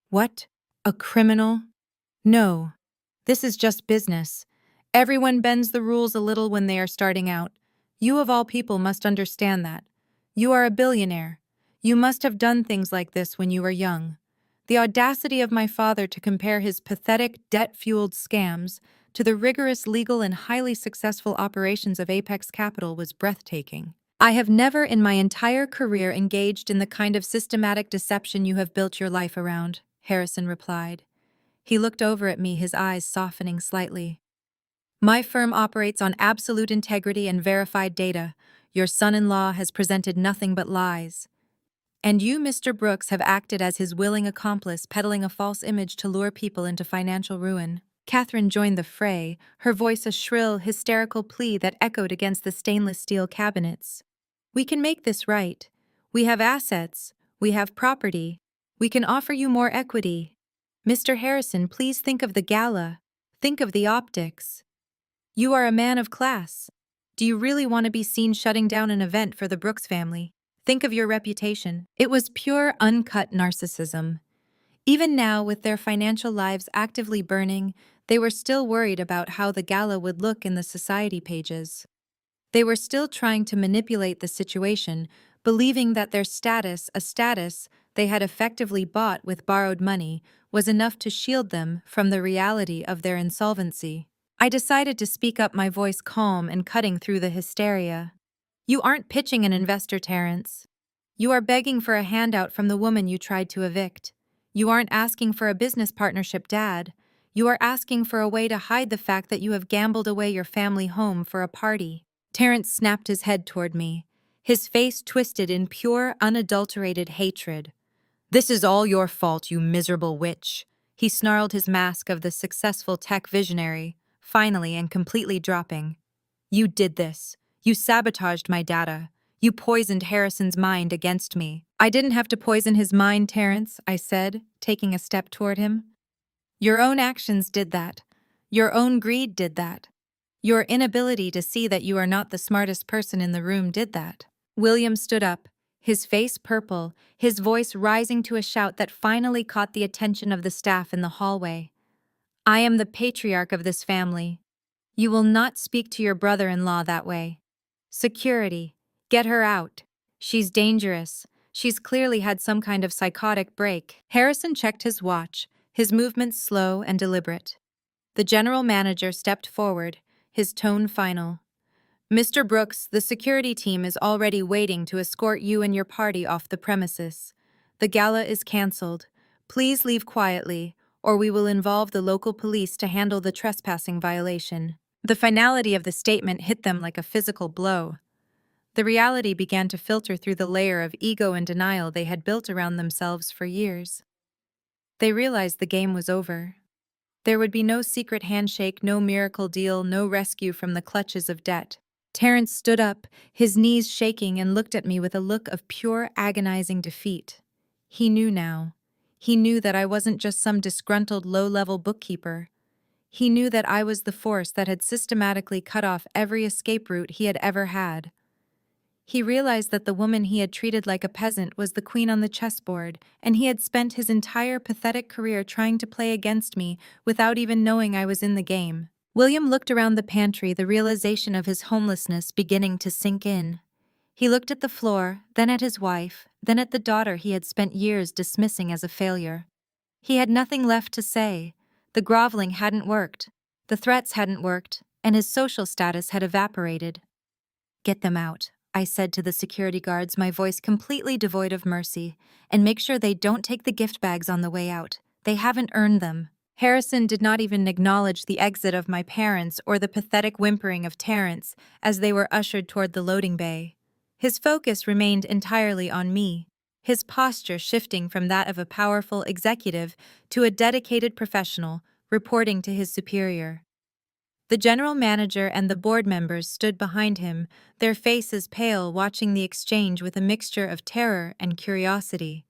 "What? A criminal? No. This is just business. Everyone bends the rules a little when they are starting out. You of all people must understand that. You are a billionaire. You must have done things like this when you were young. The audacity of my father to compare his pathetic, debt-fueled scams to the rigorous legal and highly successful operations of Apex Capital was breathtaking. I have never in my entire career engaged in the kind of systematic deception you have built your life around," Harrison replied. He looked over at me, his eyes softening slightly. "My firm operates on absolute integrity and verified data. Your son-in-law has presented nothing but lies. And you, Mr. Brooks, have acted as his willing accomplice, peddling a false image to lure people into financial ruin." Catherine joined the fray, her voice a shrill, hysterical plea that echoed against the stainless steel cabinets. "We can make this right. We have assets. We have property. We can offer you more equity. Mr. Harrison, please think of the gala. Think of the optics. You are a man of class. Do you really want to be seen shutting down an event for the Brooks family? Think of your reputation." It was pure, uncut narcissism. Even now, with their financial lives actively burning, they were still worried about how the gala would look in the society pages. They were still trying to manipulate the situation, believing that their status, a status they had effectively bought with borrowed money, was enough to shield them from the reality of their insolvency. I decided to speak up, my voice calm and cutting through the hysteria. "You aren't pitching an investor, Terrence. You are begging for a handout from the woman you tried to evict. You aren't asking for a business partnership, Dad. You are asking for a way to hide the fact that you have gambled away your family home for a party." Terrence snapped his head toward me, his face twisted in pure, unadulterated hatred. "This is all your fault, you miserable witch." He snarled, his mask of the successful tech visionary, finally and completely dropping. "You did this. You sabotaged my data. You poisoned Harrison's mind against me." "I didn't have to poison his mind, Terrence," I said, taking a step toward him. "Your own actions did that. Your own greed did that. Your inability to see that you are not the smartest person in the room did that." William stood up, his face purple, his voice rising to a shout that finally caught the attention of the staff in the hallway. "I am the patriarch of this family. You will not speak to your brother-in-law that way. Security, get her out. She's dangerous. She's clearly had some kind of psychotic break." Harrison checked his watch, his movements slow and deliberate. The general manager stepped forward, his tone final. Mr. Brooks, the security team is already waiting to escort you and your party off the premises. The gala is cancelled. Please leave quietly, or we will involve the local police to handle the trespassing violation. The finality of the statement hit them like a physical blow. The reality began to filter through the layer of ego and denial they had built around themselves for years. They realized the game was over. There would be no secret handshake, no miracle deal, no rescue from the clutches of debt. Terrence stood up, his knees shaking, and looked at me with a look of pure, agonizing defeat. He knew now. He knew that I wasn't just some disgruntled, low-level bookkeeper. He knew that I was the force that had systematically cut off every escape route he had ever had. He realized that the woman he had treated like a peasant was the queen on the chessboard, and he had spent his entire pathetic career trying to play against me without even knowing I was in the game. William looked around the pantry, the realization of his homelessness beginning to sink in. He looked at the floor, then at his wife, then at the daughter he had spent years dismissing as a failure. He had nothing left to say. The groveling hadn't worked, the threats hadn't worked, and his social status had evaporated. "Get them out," I said to the security guards, my voice completely devoid of mercy, "and make sure they don't take the gift bags on the way out. They haven't earned them." Harrison did not even acknowledge the exit of my parents or the pathetic whimpering of Terrence as they were ushered toward the loading bay. His focus remained entirely on me, his posture shifting from that of a powerful executive to a dedicated professional, reporting to his superior. The general manager and the board members stood behind him, their faces pale, watching the exchange with a mixture of terror and curiosity.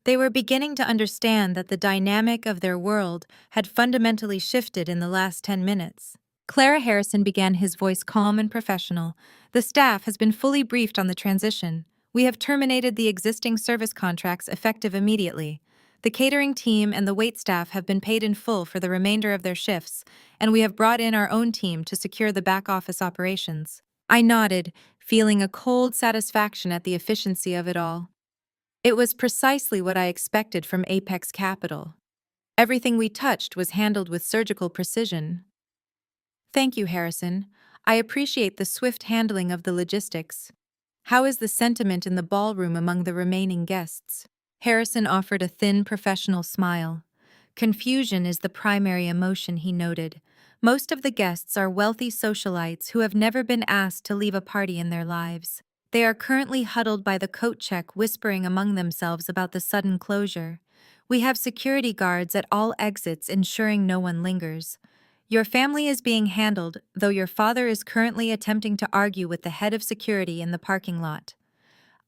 They were beginning to understand that the dynamic of their world had fundamentally shifted in the last 10 minutes. Clara Harrison began, his voice calm and professional. "The staff has been fully briefed on the transition. We have terminated the existing service contracts effective immediately. The catering team and the waitstaff have been paid in full for the remainder of their shifts, and we have brought in our own team to secure the back-office operations." I nodded, feeling a cold satisfaction at the efficiency of it all. It was precisely what I expected from Apex Capital. Everything we touched was handled with surgical precision. "Thank you, Harrison. I appreciate the swift handling of the logistics. How is the sentiment in the ballroom among the remaining guests?" Harrison offered a thin, professional smile. "Confusion is the primary emotion," he noted. "Most of the guests are wealthy socialites who have never been asked to leave a party in their lives. They are currently huddled by the coat check, whispering among themselves about the sudden closure. We have security guards at all exits, ensuring no one lingers. Your family is being handled, though your father is currently attempting to argue with the head of security in the parking lot.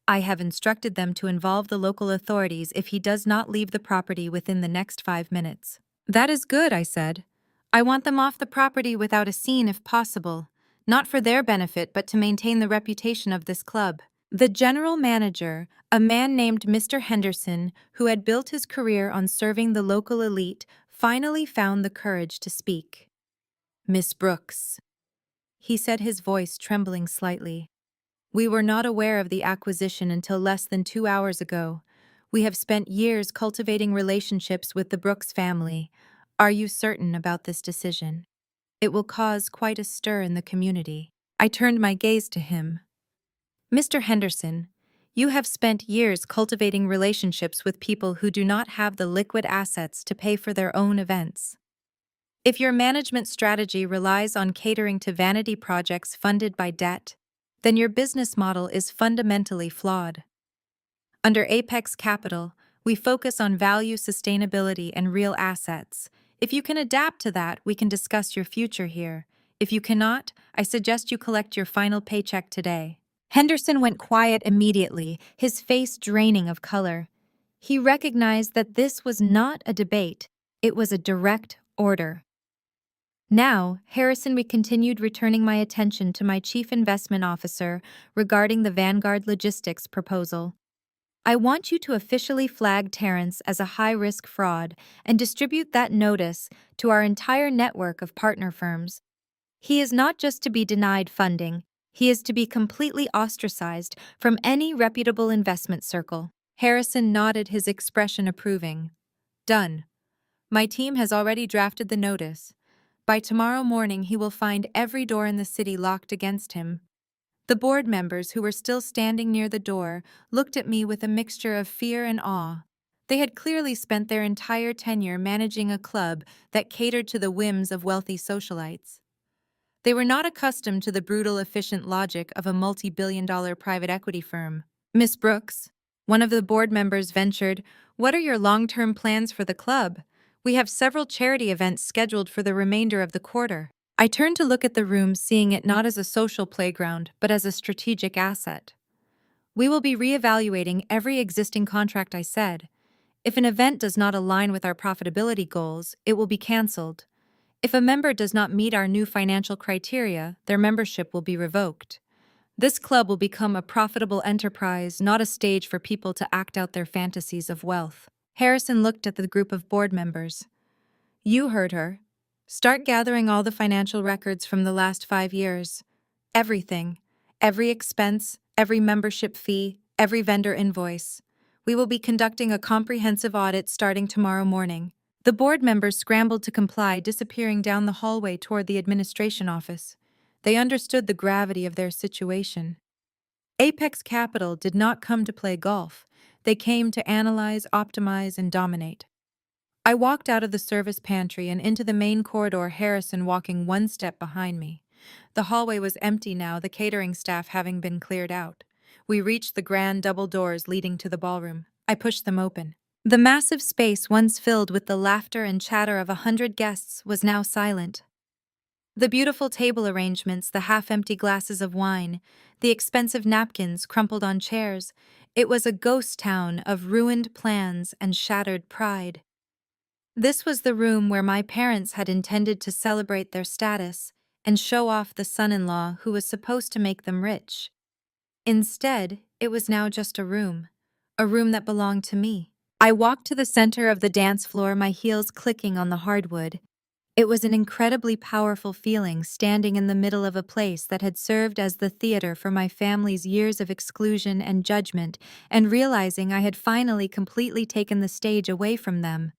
I have instructed them to involve the local authorities if he does not leave the property within the next 5 minutes." "That is good," I said. "I want them off the property without a scene if possible, not for their benefit but to maintain the reputation of this club." The general manager, a man named Mr. Henderson, who had built his career on serving the local elite, finally found the courage to speak. "Miss Brooks," he said, his voice trembling slightly. "We were not aware of the acquisition until less than 2 hours ago. We have spent years cultivating relationships with the Brooks family. Are you certain about this decision? It will cause quite a stir in the community." I turned my gaze to him. "Mr. Henderson, you have spent years cultivating relationships with people who do not have the liquid assets to pay for their own events. If your management strategy relies on catering to vanity projects funded by debt, then your business model is fundamentally flawed. Under Apex Capital, we focus on value, sustainability, and real assets. If you can adapt to that, we can discuss your future here. If you cannot, I suggest you collect your final paycheck today." Henderson went quiet immediately, his face draining of color. He recognized that this was not a debate, it was a direct order. Now, Harrison continued, returning my attention to my chief investment officer regarding the Vanguard Logistics proposal. "I want you to officially flag Terrence as a high-risk fraud and distribute that notice to our entire network of partner firms. He is not just to be denied funding, he is to be completely ostracized from any reputable investment circle." Harrison nodded, his expression approving. "Done. My team has already drafted the notice. By tomorrow morning, he will find every door in the city locked against him. The board members, who were still standing near the door, looked at me with a mixture of fear and awe. They had clearly spent their entire tenure managing a club that catered to the whims of wealthy socialites. They were not accustomed to the brutal, efficient logic of a multi-billion-dollar private equity firm. "Miss Brooks," one of the board members ventured, "what are your long-term plans for the club? We have several charity events scheduled for the remainder of the quarter." I turned to look at the room, seeing it not as a social playground, but as a strategic asset. "We will be reevaluating every existing contract," I said. "If an event does not align with our profitability goals, it will be canceled. If a member does not meet our new financial criteria, their membership will be revoked. This club will become a profitable enterprise, not a stage for people to act out their fantasies of wealth." Harrison looked at the group of board members. "You heard her. Start gathering all the financial records from the last 5 years. Everything. Every expense, every membership fee, every vendor invoice. We will be conducting a comprehensive audit starting tomorrow morning." The board members scrambled to comply, disappearing down the hallway toward the administration office. They understood the gravity of their situation. Apex Capital did not come to play golf. They came to analyze, optimize, and dominate. I walked out of the service pantry and into the main corridor, Harrison walking one step behind me. The hallway was empty now, the catering staff having been cleared out. We reached the grand double doors leading to the ballroom. I pushed them open. The massive space, once filled with the laughter and chatter of 100 guests, was now silent. The beautiful table arrangements, the half-empty glasses of wine, the expensive napkins crumpled on chairs, it was a ghost town of ruined plans and shattered pride. This was the room where my parents had intended to celebrate their status and show off the son-in-law who was supposed to make them rich. Instead, it was now just a room that belonged to me. I walked to the center of the dance floor, my heels clicking on the hardwood. It was an incredibly powerful feeling, standing in the middle of a place that had served as the theater for my family's years of exclusion and judgment, and realizing I had finally completely taken the stage away from them.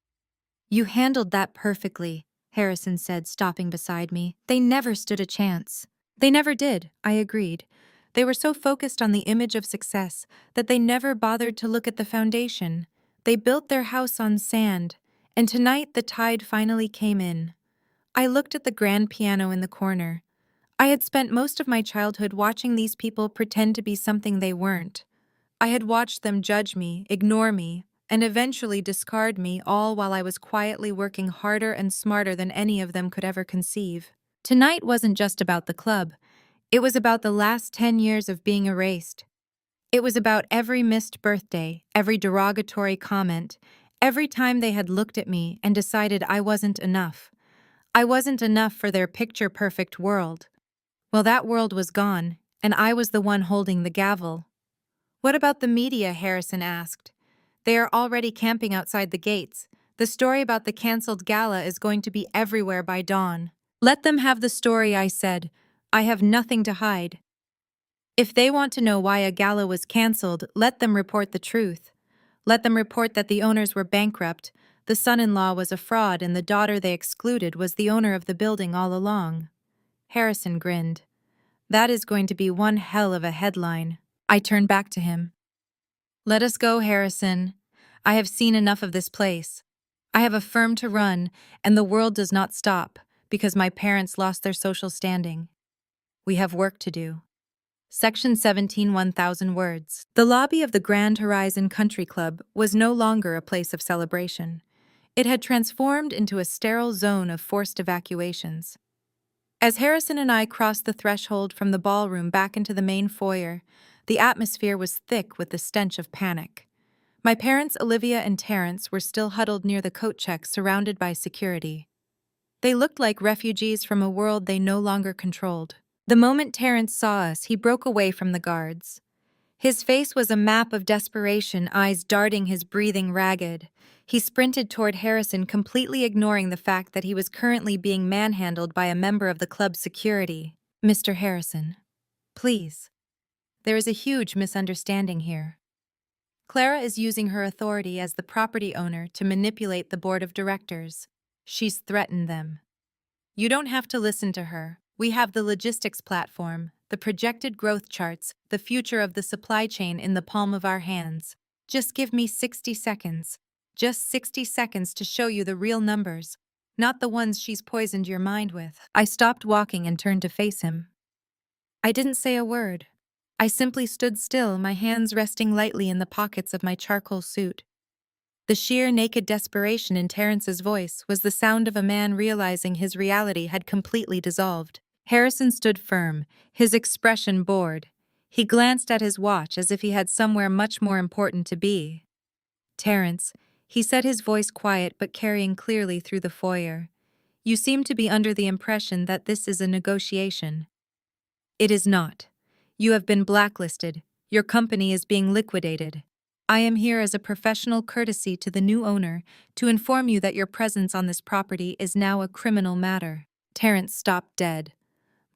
"You handled that perfectly," Harrison said, stopping beside me. "They never stood a chance." "They never did," I agreed. "They were so focused on the image of success that they never bothered to look at the foundation. They built their house on sand, and tonight the tide finally came in." I looked at the grand piano in the corner. I had spent most of my childhood watching these people pretend to be something they weren't. I had watched them judge me, ignore me, and eventually discard me, all while I was quietly working harder and smarter than any of them could ever conceive. Tonight wasn't just about the club. It was about the last 10 years of being erased. It was about every missed birthday, every derogatory comment, every time they had looked at me and decided I wasn't enough. I wasn't enough for their picture-perfect world. Well, that world was gone, and I was the one holding the gavel. "What about the media?" Harrison asked. "They are already camping outside the gates. The story about the canceled gala is going to be everywhere by dawn." "Let them have the story," I said. "I have nothing to hide. If they want to know why a gala was canceled, let them report the truth. Let them report that the owners were bankrupt, the son-in-law was a fraud, and the daughter they excluded was the owner of the building all along." Harrison grinned. "That is going to be one hell of a headline." I turned back to him. "Let us go, Harrison. I have seen enough of this place. I have a firm to run, and the world does not stop because my parents lost their social standing. We have work to do." Section 17, 1,000 words. The lobby of the Grand Horizon Country Club was no longer a place of celebration. It had transformed into a sterile zone of forced evacuations. As Harrison and I crossed the threshold from the ballroom back into the main foyer, the atmosphere was thick with the stench of panic. My parents, Olivia and Terrence, were still huddled near the coat check, surrounded by security. They looked like refugees from a world they no longer controlled. The moment Terrence saw us, he broke away from the guards. His face was a map of desperation, eyes darting, his breathing ragged. He sprinted toward Harrison, completely ignoring the fact that he was currently being manhandled by a member of the club's security. "Mr. Harrison, please. There is a huge misunderstanding here. Clara is using her authority as the property owner to manipulate the board of directors. She's threatened them. You don't have to listen to her. We have the logistics platform, the projected growth charts, the future of the supply chain in the palm of our hands. Just give me 60 seconds. Just 60 seconds to show you the real numbers, not the ones she's poisoned your mind with. I stopped walking and turned to face him. I didn't say a word. I simply stood still, my hands resting lightly in the pockets of my charcoal suit. The sheer naked desperation in Terrence's voice was the sound of a man realizing his reality had completely dissolved. Harrison stood firm, his expression bored. He glanced at his watch as if he had somewhere much more important to be. Terrence, he said, his voice quiet but carrying clearly through the foyer. You seem to be under the impression that this is a negotiation. It is not. You have been blacklisted. Your company is being liquidated. I am here as a professional courtesy to the new owner to inform you that your presence on this property is now a criminal matter. Terrence stopped dead.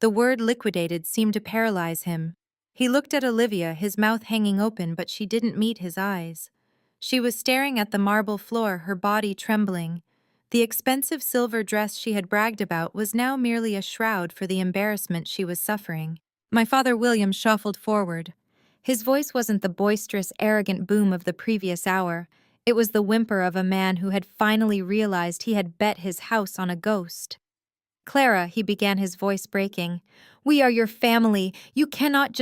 The word liquidated seemed to paralyze him. He looked at Olivia, his mouth hanging open, but she didn't meet his eyes. She was staring at the marble floor, her body trembling. The expensive silver dress she had bragged about was now merely a shroud for the embarrassment she was suffering. My father William shuffled forward. His voice wasn't the boisterous, arrogant boom of the previous hour. It was the whimper of a man who had finally realized he had bet his house on a ghost. Clara, he began, his voice breaking. We are your family. You cannot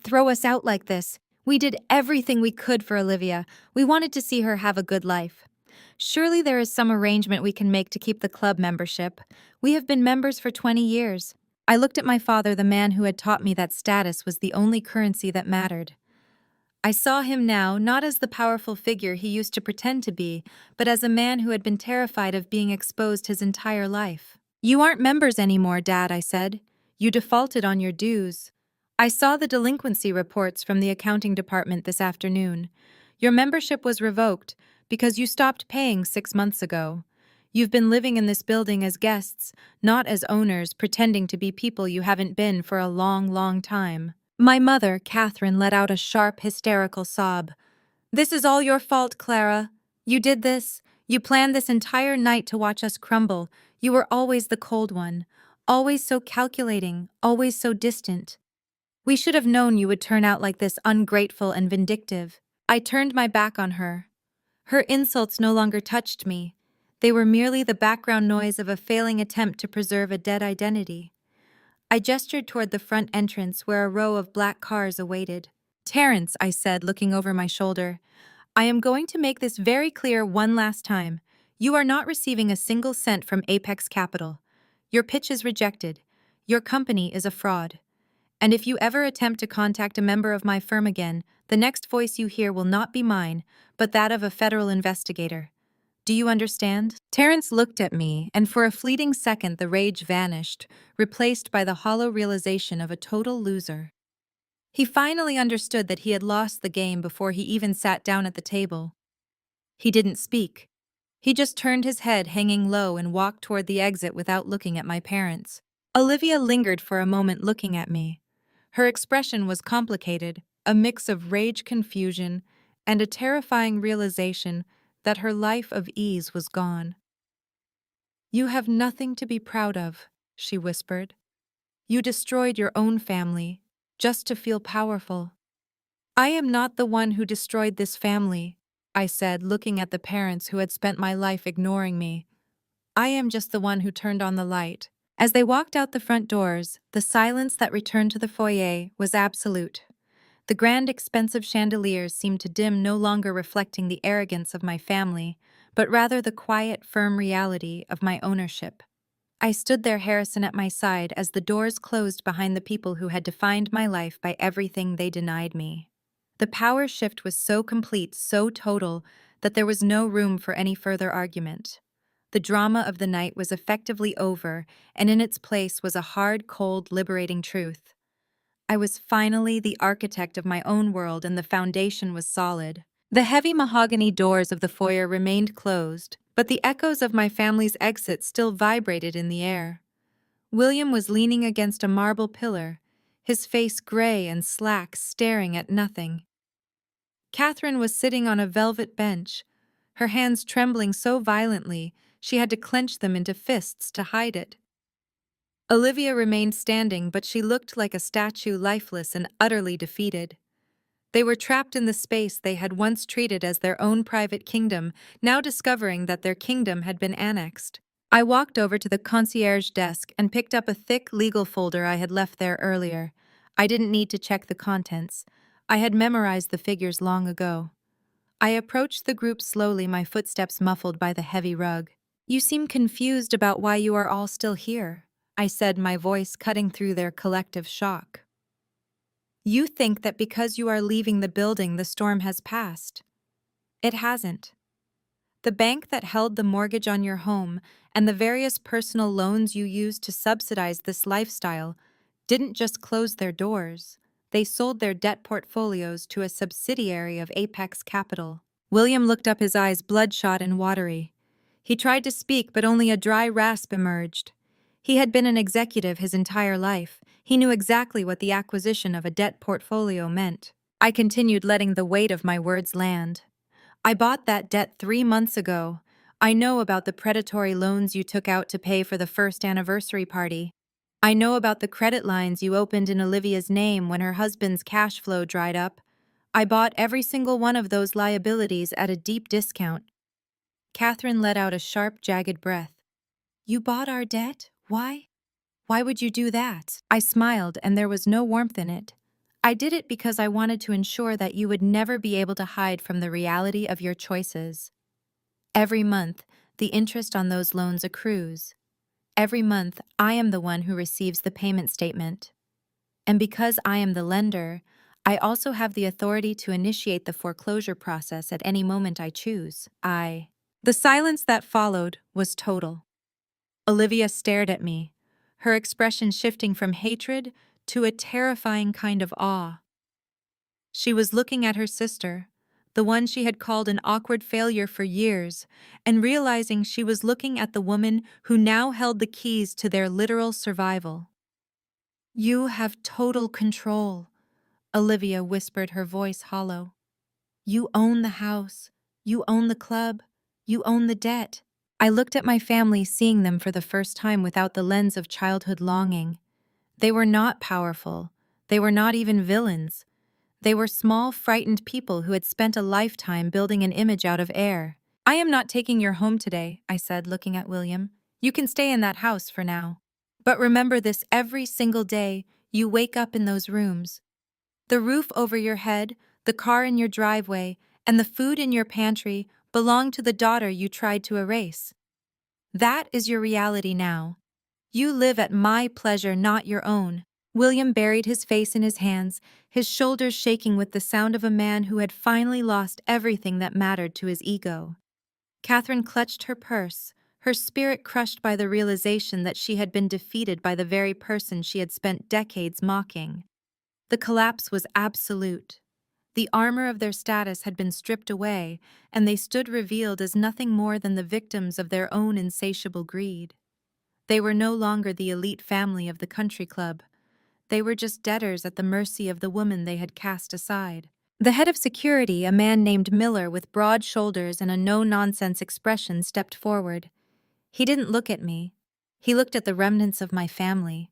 throw us out like this. We did everything we could for Olivia. We wanted to see her have a good life. Surely there is some arrangement we can make to keep the club membership. We have been members for 20 years. I looked at my father, the man who had taught me that status was the only currency that mattered. I saw him now not as the powerful figure he used to pretend to be, but as a man who had been terrified of being exposed his entire life. You aren't members anymore, Dad, I said. You defaulted on your dues. I saw the delinquency reports from the accounting department this afternoon. Your membership was revoked because you stopped paying 6 months ago. You've been living in this building as guests, not as owners, pretending to be people you haven't been for a long, long time. My mother, Catherine, let out a sharp, hysterical sob. This is all your fault, Clara. You did this. You planned this entire night to watch us crumble. You were always the cold one, always so calculating, always so distant. We should have known you would turn out like this, ungrateful and vindictive. I turned my back on her. Her insults no longer touched me. They were merely the background noise of a failing attempt to preserve a dead identity. I gestured toward the front entrance where a row of black cars awaited. Terrence, I said, looking over my shoulder, I am going to make this very clear one last time. You are not receiving a single cent from Apex Capital. Your pitch is rejected. Your company is a fraud. And if you ever attempt to contact a member of my firm again, the next voice you hear will not be mine, but that of a federal investigator. Do you understand? Terrence looked at me, and for a fleeting second the rage vanished, replaced by the hollow realization of a total loser. He finally understood that he had lost the game before he even sat down at the table. He didn't speak. He just turned his head hanging low and walked toward the exit without looking at my parents. Olivia lingered for a moment looking at me. Her expression was complicated, a mix of rage, confusion, and a terrifying realization that her life of ease was gone. You have nothing to be proud of, she whispered. You destroyed your own family, just to feel powerful. I am not the one who destroyed this family, I said, looking at the parents who had spent my life ignoring me. I am just the one who turned on the light. As they walked out the front doors, the silence that returned to the foyer was absolute. The grand, expensive chandeliers seemed to dim, no longer reflecting the arrogance of my family, but rather the quiet, firm reality of my ownership. I stood there, Harrison at my side, as the doors closed behind the people who had defined my life by everything they denied me. The power shift was so complete, so total, that there was no room for any further argument. The drama of the night was effectively over, and in its place was a hard, cold, liberating truth. I was finally the architect of my own world, and the foundation was solid. The heavy mahogany doors of the foyer remained closed, but the echoes of my family's exit still vibrated in the air. William was leaning against a marble pillar, his face gray and slack, staring at nothing. Catherine was sitting on a velvet bench, her hands trembling so violently She had to clench them into fists to hide it. Olivia remained standing, but she looked like a statue, lifeless and utterly defeated. They were trapped in the space they had once treated as their own private kingdom, now discovering that their kingdom had been annexed. I walked over to the concierge desk and picked up a thick legal folder I had left there earlier. I didn't need to check the contents. I had memorized the figures long ago. I approached the group slowly, my footsteps muffled by the heavy rug. "You seem confused about why you are all still here," I said, my voice cutting through their collective shock. "You think that because you are leaving the building, the storm has passed. It hasn't. The bank that held the mortgage on your home and the various personal loans you used to subsidize this lifestyle didn't just close their doors. They sold their debt portfolios to a subsidiary of Apex Capital." William looked up, his eyes bloodshot and watery. He tried to speak, but only a dry rasp emerged. He had been an executive his entire life. He knew exactly what the acquisition of a debt portfolio meant. I continued, letting the weight of my words land. "I bought that debt 3 months ago. I know about the predatory loans you took out to pay for the first anniversary party. I know about the credit lines you opened in Olivia's name when her husband's cash flow dried up. I bought every single one of those liabilities at a deep discount." Catherine let out a sharp, jagged breath. "You bought our debt? Why? Why would you do that?" I smiled, and there was no warmth in it. "I did it because I wanted to ensure that you would never be able to hide from the reality of your choices. Every month, the interest on those loans accrues. Every month, I am the one who receives the payment statement. And because I am the lender, I also have the authority to initiate the foreclosure process at any moment I choose. The silence that followed was total. Olivia stared at me, her expression shifting from hatred to a terrifying kind of awe. She was looking at her sister, the one she had called an awkward failure for years, and realizing she was looking at the woman who now held the keys to their literal survival. "You have total control," Olivia whispered, her voice hollow. "You own the house. You own the club. You own the debt." I looked at my family, seeing them for the first time without the lens of childhood longing. They were not powerful. They were not even villains. They were small, frightened people who had spent a lifetime building an image out of air. "I am not taking your home today," I said, looking at William. "You can stay in that house for now. But remember this: every single day, you wake up in those rooms. The roof over your head, the car in your driveway, and the food in your pantry belong to the daughter you tried to erase. That is your reality now. You live at my pleasure, not your own." William buried his face in his hands, his shoulders shaking with the sound of a man who had finally lost everything that mattered to his ego. Catherine clutched her purse, her spirit crushed by the realization that she had been defeated by the very person she had spent decades mocking. The collapse was absolute. The armor of their status had been stripped away, and they stood revealed as nothing more than the victims of their own insatiable greed. They were no longer the elite family of the country club. They were just debtors at the mercy of the woman they had cast aside. The head of security, a man named Miller with broad shoulders and a no-nonsense expression, stepped forward. He didn't look at me. He looked at the remnants of my family.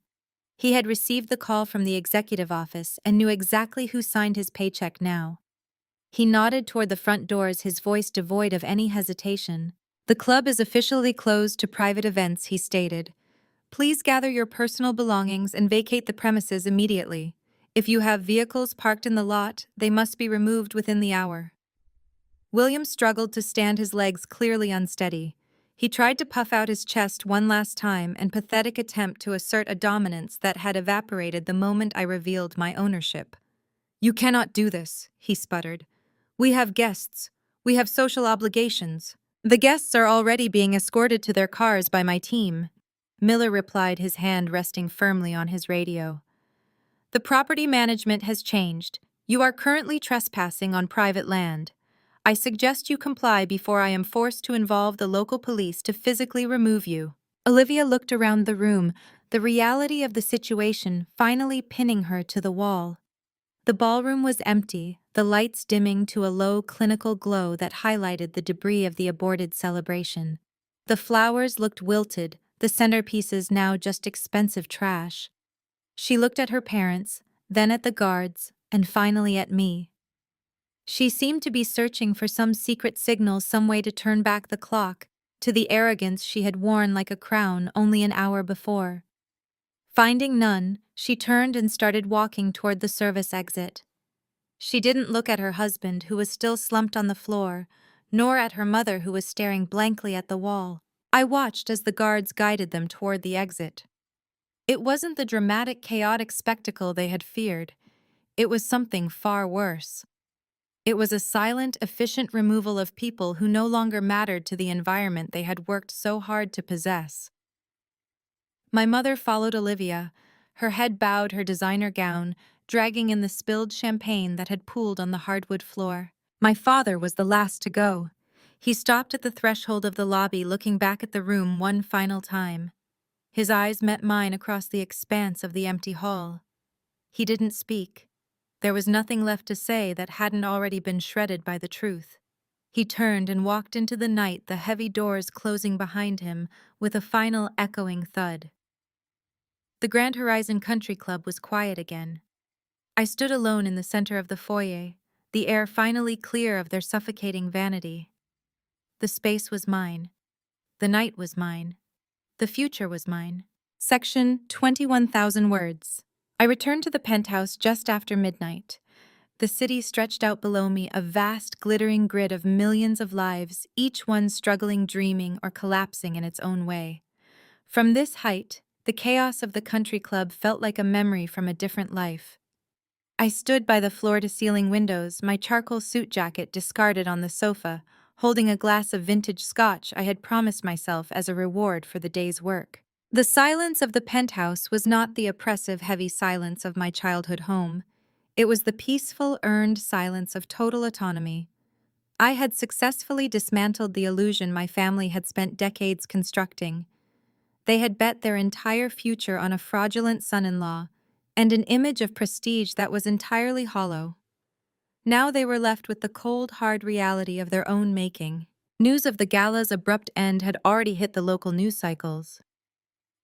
He had received the call from the executive office and knew exactly who signed his paycheck now. He nodded toward the front doors, his voice devoid of any hesitation. "The club is officially closed to private events," he stated. "Please gather your personal belongings and vacate the premises immediately. If you have vehicles parked in the lot, they must be removed within the hour." William struggled to stand, his legs clearly unsteady. He tried to puff out his chest one last time, an pathetic attempt to assert a dominance that had evaporated the moment I revealed my ownership. "You cannot do this," he sputtered. "We have guests. We have social obligations." "The guests are already being escorted to their cars by my team," Miller replied, his hand resting firmly on his radio. "The property management has changed. You are currently trespassing on private land. I suggest you comply before I am forced to involve the local police to physically remove you." Olivia looked around the room, the reality of the situation finally pinning her to the wall. The ballroom was empty, the lights dimming to a low, clinical glow that highlighted the debris of the aborted celebration. The flowers looked wilted, the centerpieces now just expensive trash. She looked at her parents, then at the guards, and finally at me. She seemed to be searching for some secret signal, some way to turn back the clock to the arrogance she had worn like a crown only an hour before. Finding none, she turned and started walking toward the service exit. She didn't look at her husband, who was still slumped on the floor, nor at her mother, who was staring blankly at the wall. I watched as the guards guided them toward the exit. It wasn't the dramatic, chaotic spectacle they had feared. It was something far worse. It was a silent, efficient removal of people who no longer mattered to the environment they had worked so hard to possess. My mother followed Olivia, her head bowed, her designer gown dragging in the spilled champagne that had pooled on the hardwood floor. My father was the last to go. He stopped at the threshold of the lobby, looking back at the room one final time. His eyes met mine across the expanse of the empty hall. He didn't speak. There was nothing left to say that hadn't already been shredded by the truth. He turned and walked into the night, the heavy doors closing behind him with a final echoing thud. The Grand Horizon Country Club was quiet again. I stood alone in the center of the foyer, the air finally clear of their suffocating vanity. The space was mine. The night was mine. The future was mine. Section 21,000 words. I returned to the penthouse just after midnight. The city stretched out below me, a vast, glittering grid of millions of lives, each one struggling, dreaming, or collapsing in its own way. From this height, the chaos of the country club felt like a memory from a different life. I stood by the floor-to-ceiling windows, my charcoal suit jacket discarded on the sofa, holding a glass of vintage scotch I had promised myself as a reward for the day's work. The silence of the penthouse was not the oppressive, heavy silence of my childhood home. It was the peaceful, earned silence of total autonomy. I had successfully dismantled the illusion my family had spent decades constructing. They had bet their entire future on a fraudulent son-in-law and an image of prestige that was entirely hollow. Now they were left with the cold, hard reality of their own making. News of the gala's abrupt end had already hit the local news cycles.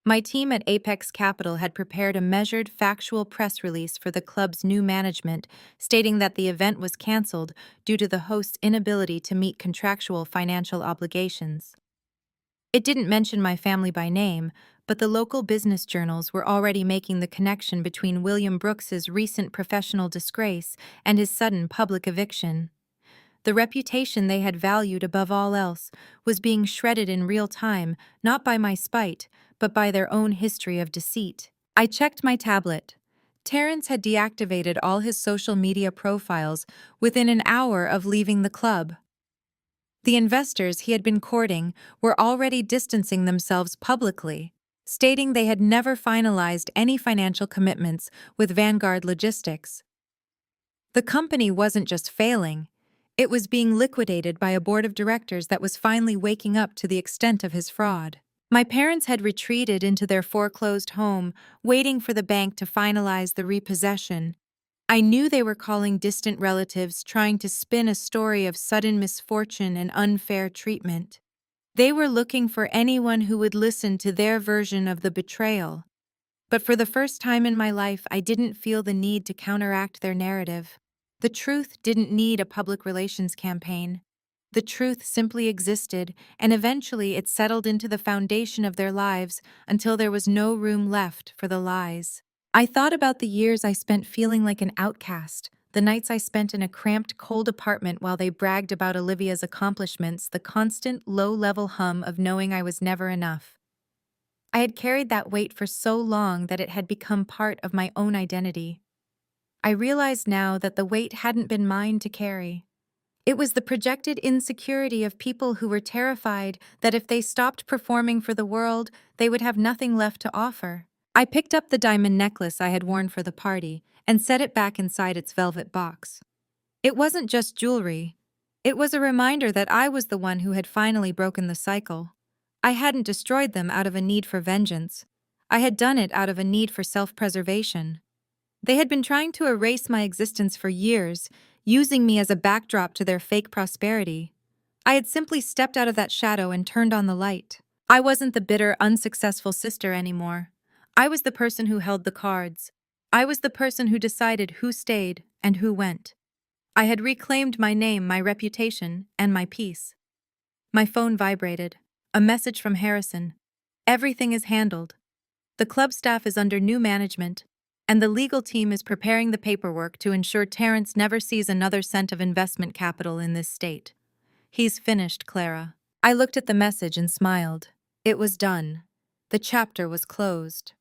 My team at Apex Capital had prepared a measured, factual press release for the club's new management, stating that the event was canceled due to the host's inability to meet contractual financial obligations. It didn't mention my family by name, but the local business journals were already making the connection between William Brooks's recent professional disgrace and his sudden public eviction. The reputation they had valued above all else was being shredded in real time, not by my spite, but by their own history of deceit. I checked my tablet. Terrence had deactivated all his social media profiles within an hour of leaving the club. The investors he had been courting were already distancing themselves publicly, stating they had never finalized any financial commitments with Vanguard Logistics. The company wasn't just failing, it was being liquidated by a board of directors that was finally waking up to the extent of his fraud. My parents had retreated into their foreclosed home, waiting for the bank to finalize the repossession. I knew they were calling distant relatives, trying to spin a story of sudden misfortune and unfair treatment. They were looking for anyone who would listen to their version of the betrayal. But for the first time in my life, I didn't feel the need to counteract their narrative. The truth didn't need a public relations campaign. The truth simply existed, and eventually it settled into the foundation of their lives until there was no room left for the lies. I thought about the years I spent feeling like an outcast, the nights I spent in a cramped, cold apartment while they bragged about Olivia's accomplishments, the constant, low-level hum of knowing I was never enough. I had carried that weight for so long that it had become part of my own identity. I realized now that the weight hadn't been mine to carry. It was the projected insecurity of people who were terrified that if they stopped performing for the world, they would have nothing left to offer. I picked up the diamond necklace I had worn for the party and set it back inside its velvet box. It wasn't just jewelry. It was a reminder that I was the one who had finally broken the cycle. I hadn't destroyed them out of a need for vengeance. I had done it out of a need for self-preservation. They had been trying to erase my existence for years, using me as a backdrop to their fake prosperity. I had simply stepped out of that shadow and turned on the light. I wasn't the bitter, unsuccessful sister anymore. I was the person who held the cards. I was the person who decided who stayed and who went. I had reclaimed my name, my reputation, and my peace. My phone vibrated. A message from Harrison. Everything is handled. The club staff is under new management, and the legal team is preparing the paperwork to ensure Terrence never sees another cent of investment capital in this state. He's finished, Clara. I looked at the message and smiled. It was done. The chapter was closed.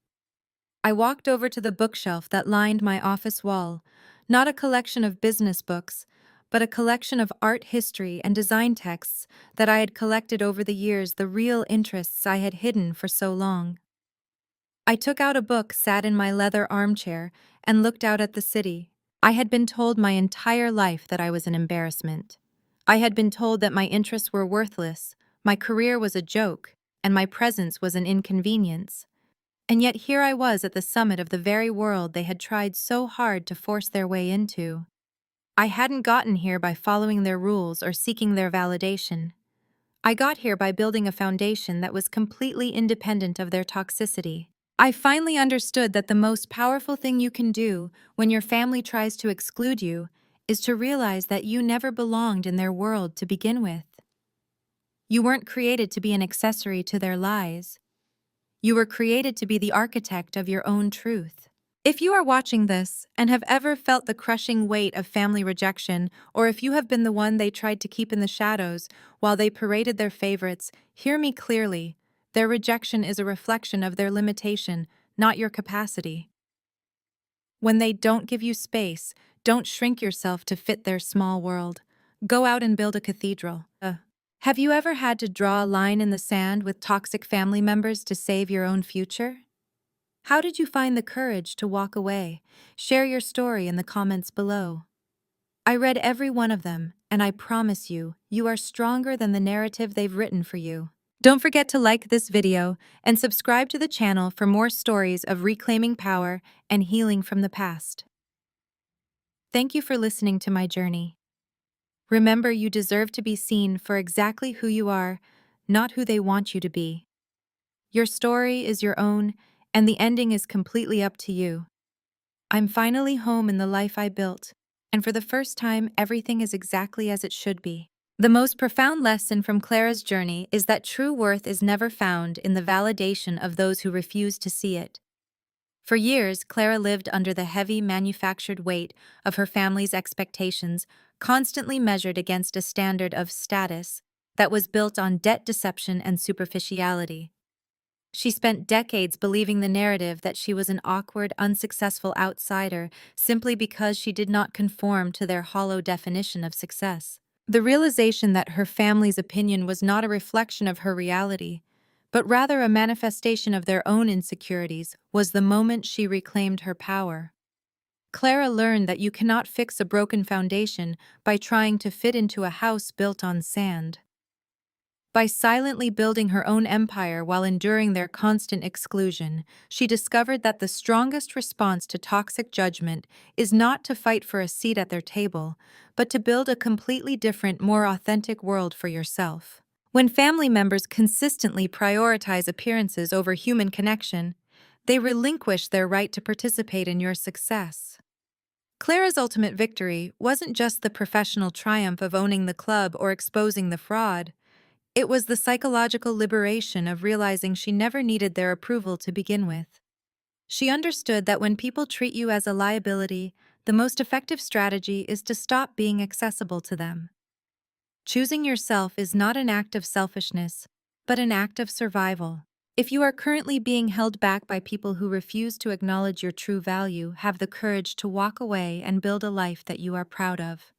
I walked over to the bookshelf that lined my office wall, not a collection of business books, but a collection of art history and design texts that I had collected over the years, the real interests I had hidden for so long. I took out a book, sat in my leather armchair, and looked out at the city. I had been told my entire life that I was an embarrassment. I had been told that my interests were worthless, my career was a joke, and my presence was an inconvenience. And yet here I was at the summit of the very world they had tried so hard to force their way into. I hadn't gotten here by following their rules or seeking their validation. I got here by building a foundation that was completely independent of their toxicity. I finally understood that the most powerful thing you can do when your family tries to exclude you is to realize that you never belonged in their world to begin with. You weren't created to be an accessory to their lies. You were created to be the architect of your own truth. If you are watching this and have ever felt the crushing weight of family rejection, or if you have been the one they tried to keep in the shadows while they paraded their favorites, hear me clearly. Their rejection is a reflection of their limitation, not your capacity. When they don't give you space, don't shrink yourself to fit their small world. Go out and build a cathedral. Have you ever had to draw a line in the sand with toxic family members to save your own future? How did you find the courage to walk away? Share your story in the comments below. I read every one of them, and I promise you, you are stronger than the narrative they've written for you. Don't forget to like this video and subscribe to the channel for more stories of reclaiming power and healing from the past. Thank you for listening to my journey. Remember, you deserve to be seen for exactly who you are, not who they want you to be. Your story is your own, and the ending is completely up to you. I'm finally home in the life I built, and for the first time, everything is exactly as it should be. The most profound lesson from Clara's journey is that true worth is never found in the validation of those who refuse to see it. For years, Clara lived under the heavy manufactured weight of her family's expectations, constantly measured against a standard of status that was built on debt, deception, and superficiality. She spent decades believing the narrative that she was an awkward, unsuccessful outsider simply because she did not conform to their hollow definition of success. The realization that her family's opinion was not a reflection of her reality, but rather a manifestation of their own insecurities, was the moment she reclaimed her power. Clara learned that you cannot fix a broken foundation by trying to fit into a house built on sand. By silently building her own empire while enduring their constant exclusion, she discovered that the strongest response to toxic judgment is not to fight for a seat at their table, but to build a completely different, more authentic world for yourself. When family members consistently prioritize appearances over human connection, they relinquish their right to participate in your success. Clara's ultimate victory wasn't just the professional triumph of owning the club or exposing the fraud. It was the psychological liberation of realizing she never needed their approval to begin with. She understood that when people treat you as a liability, the most effective strategy is to stop being accessible to them. Choosing yourself is not an act of selfishness, but an act of survival. If you are currently being held back by people who refuse to acknowledge your true value, have the courage to walk away and build a life that you are proud of.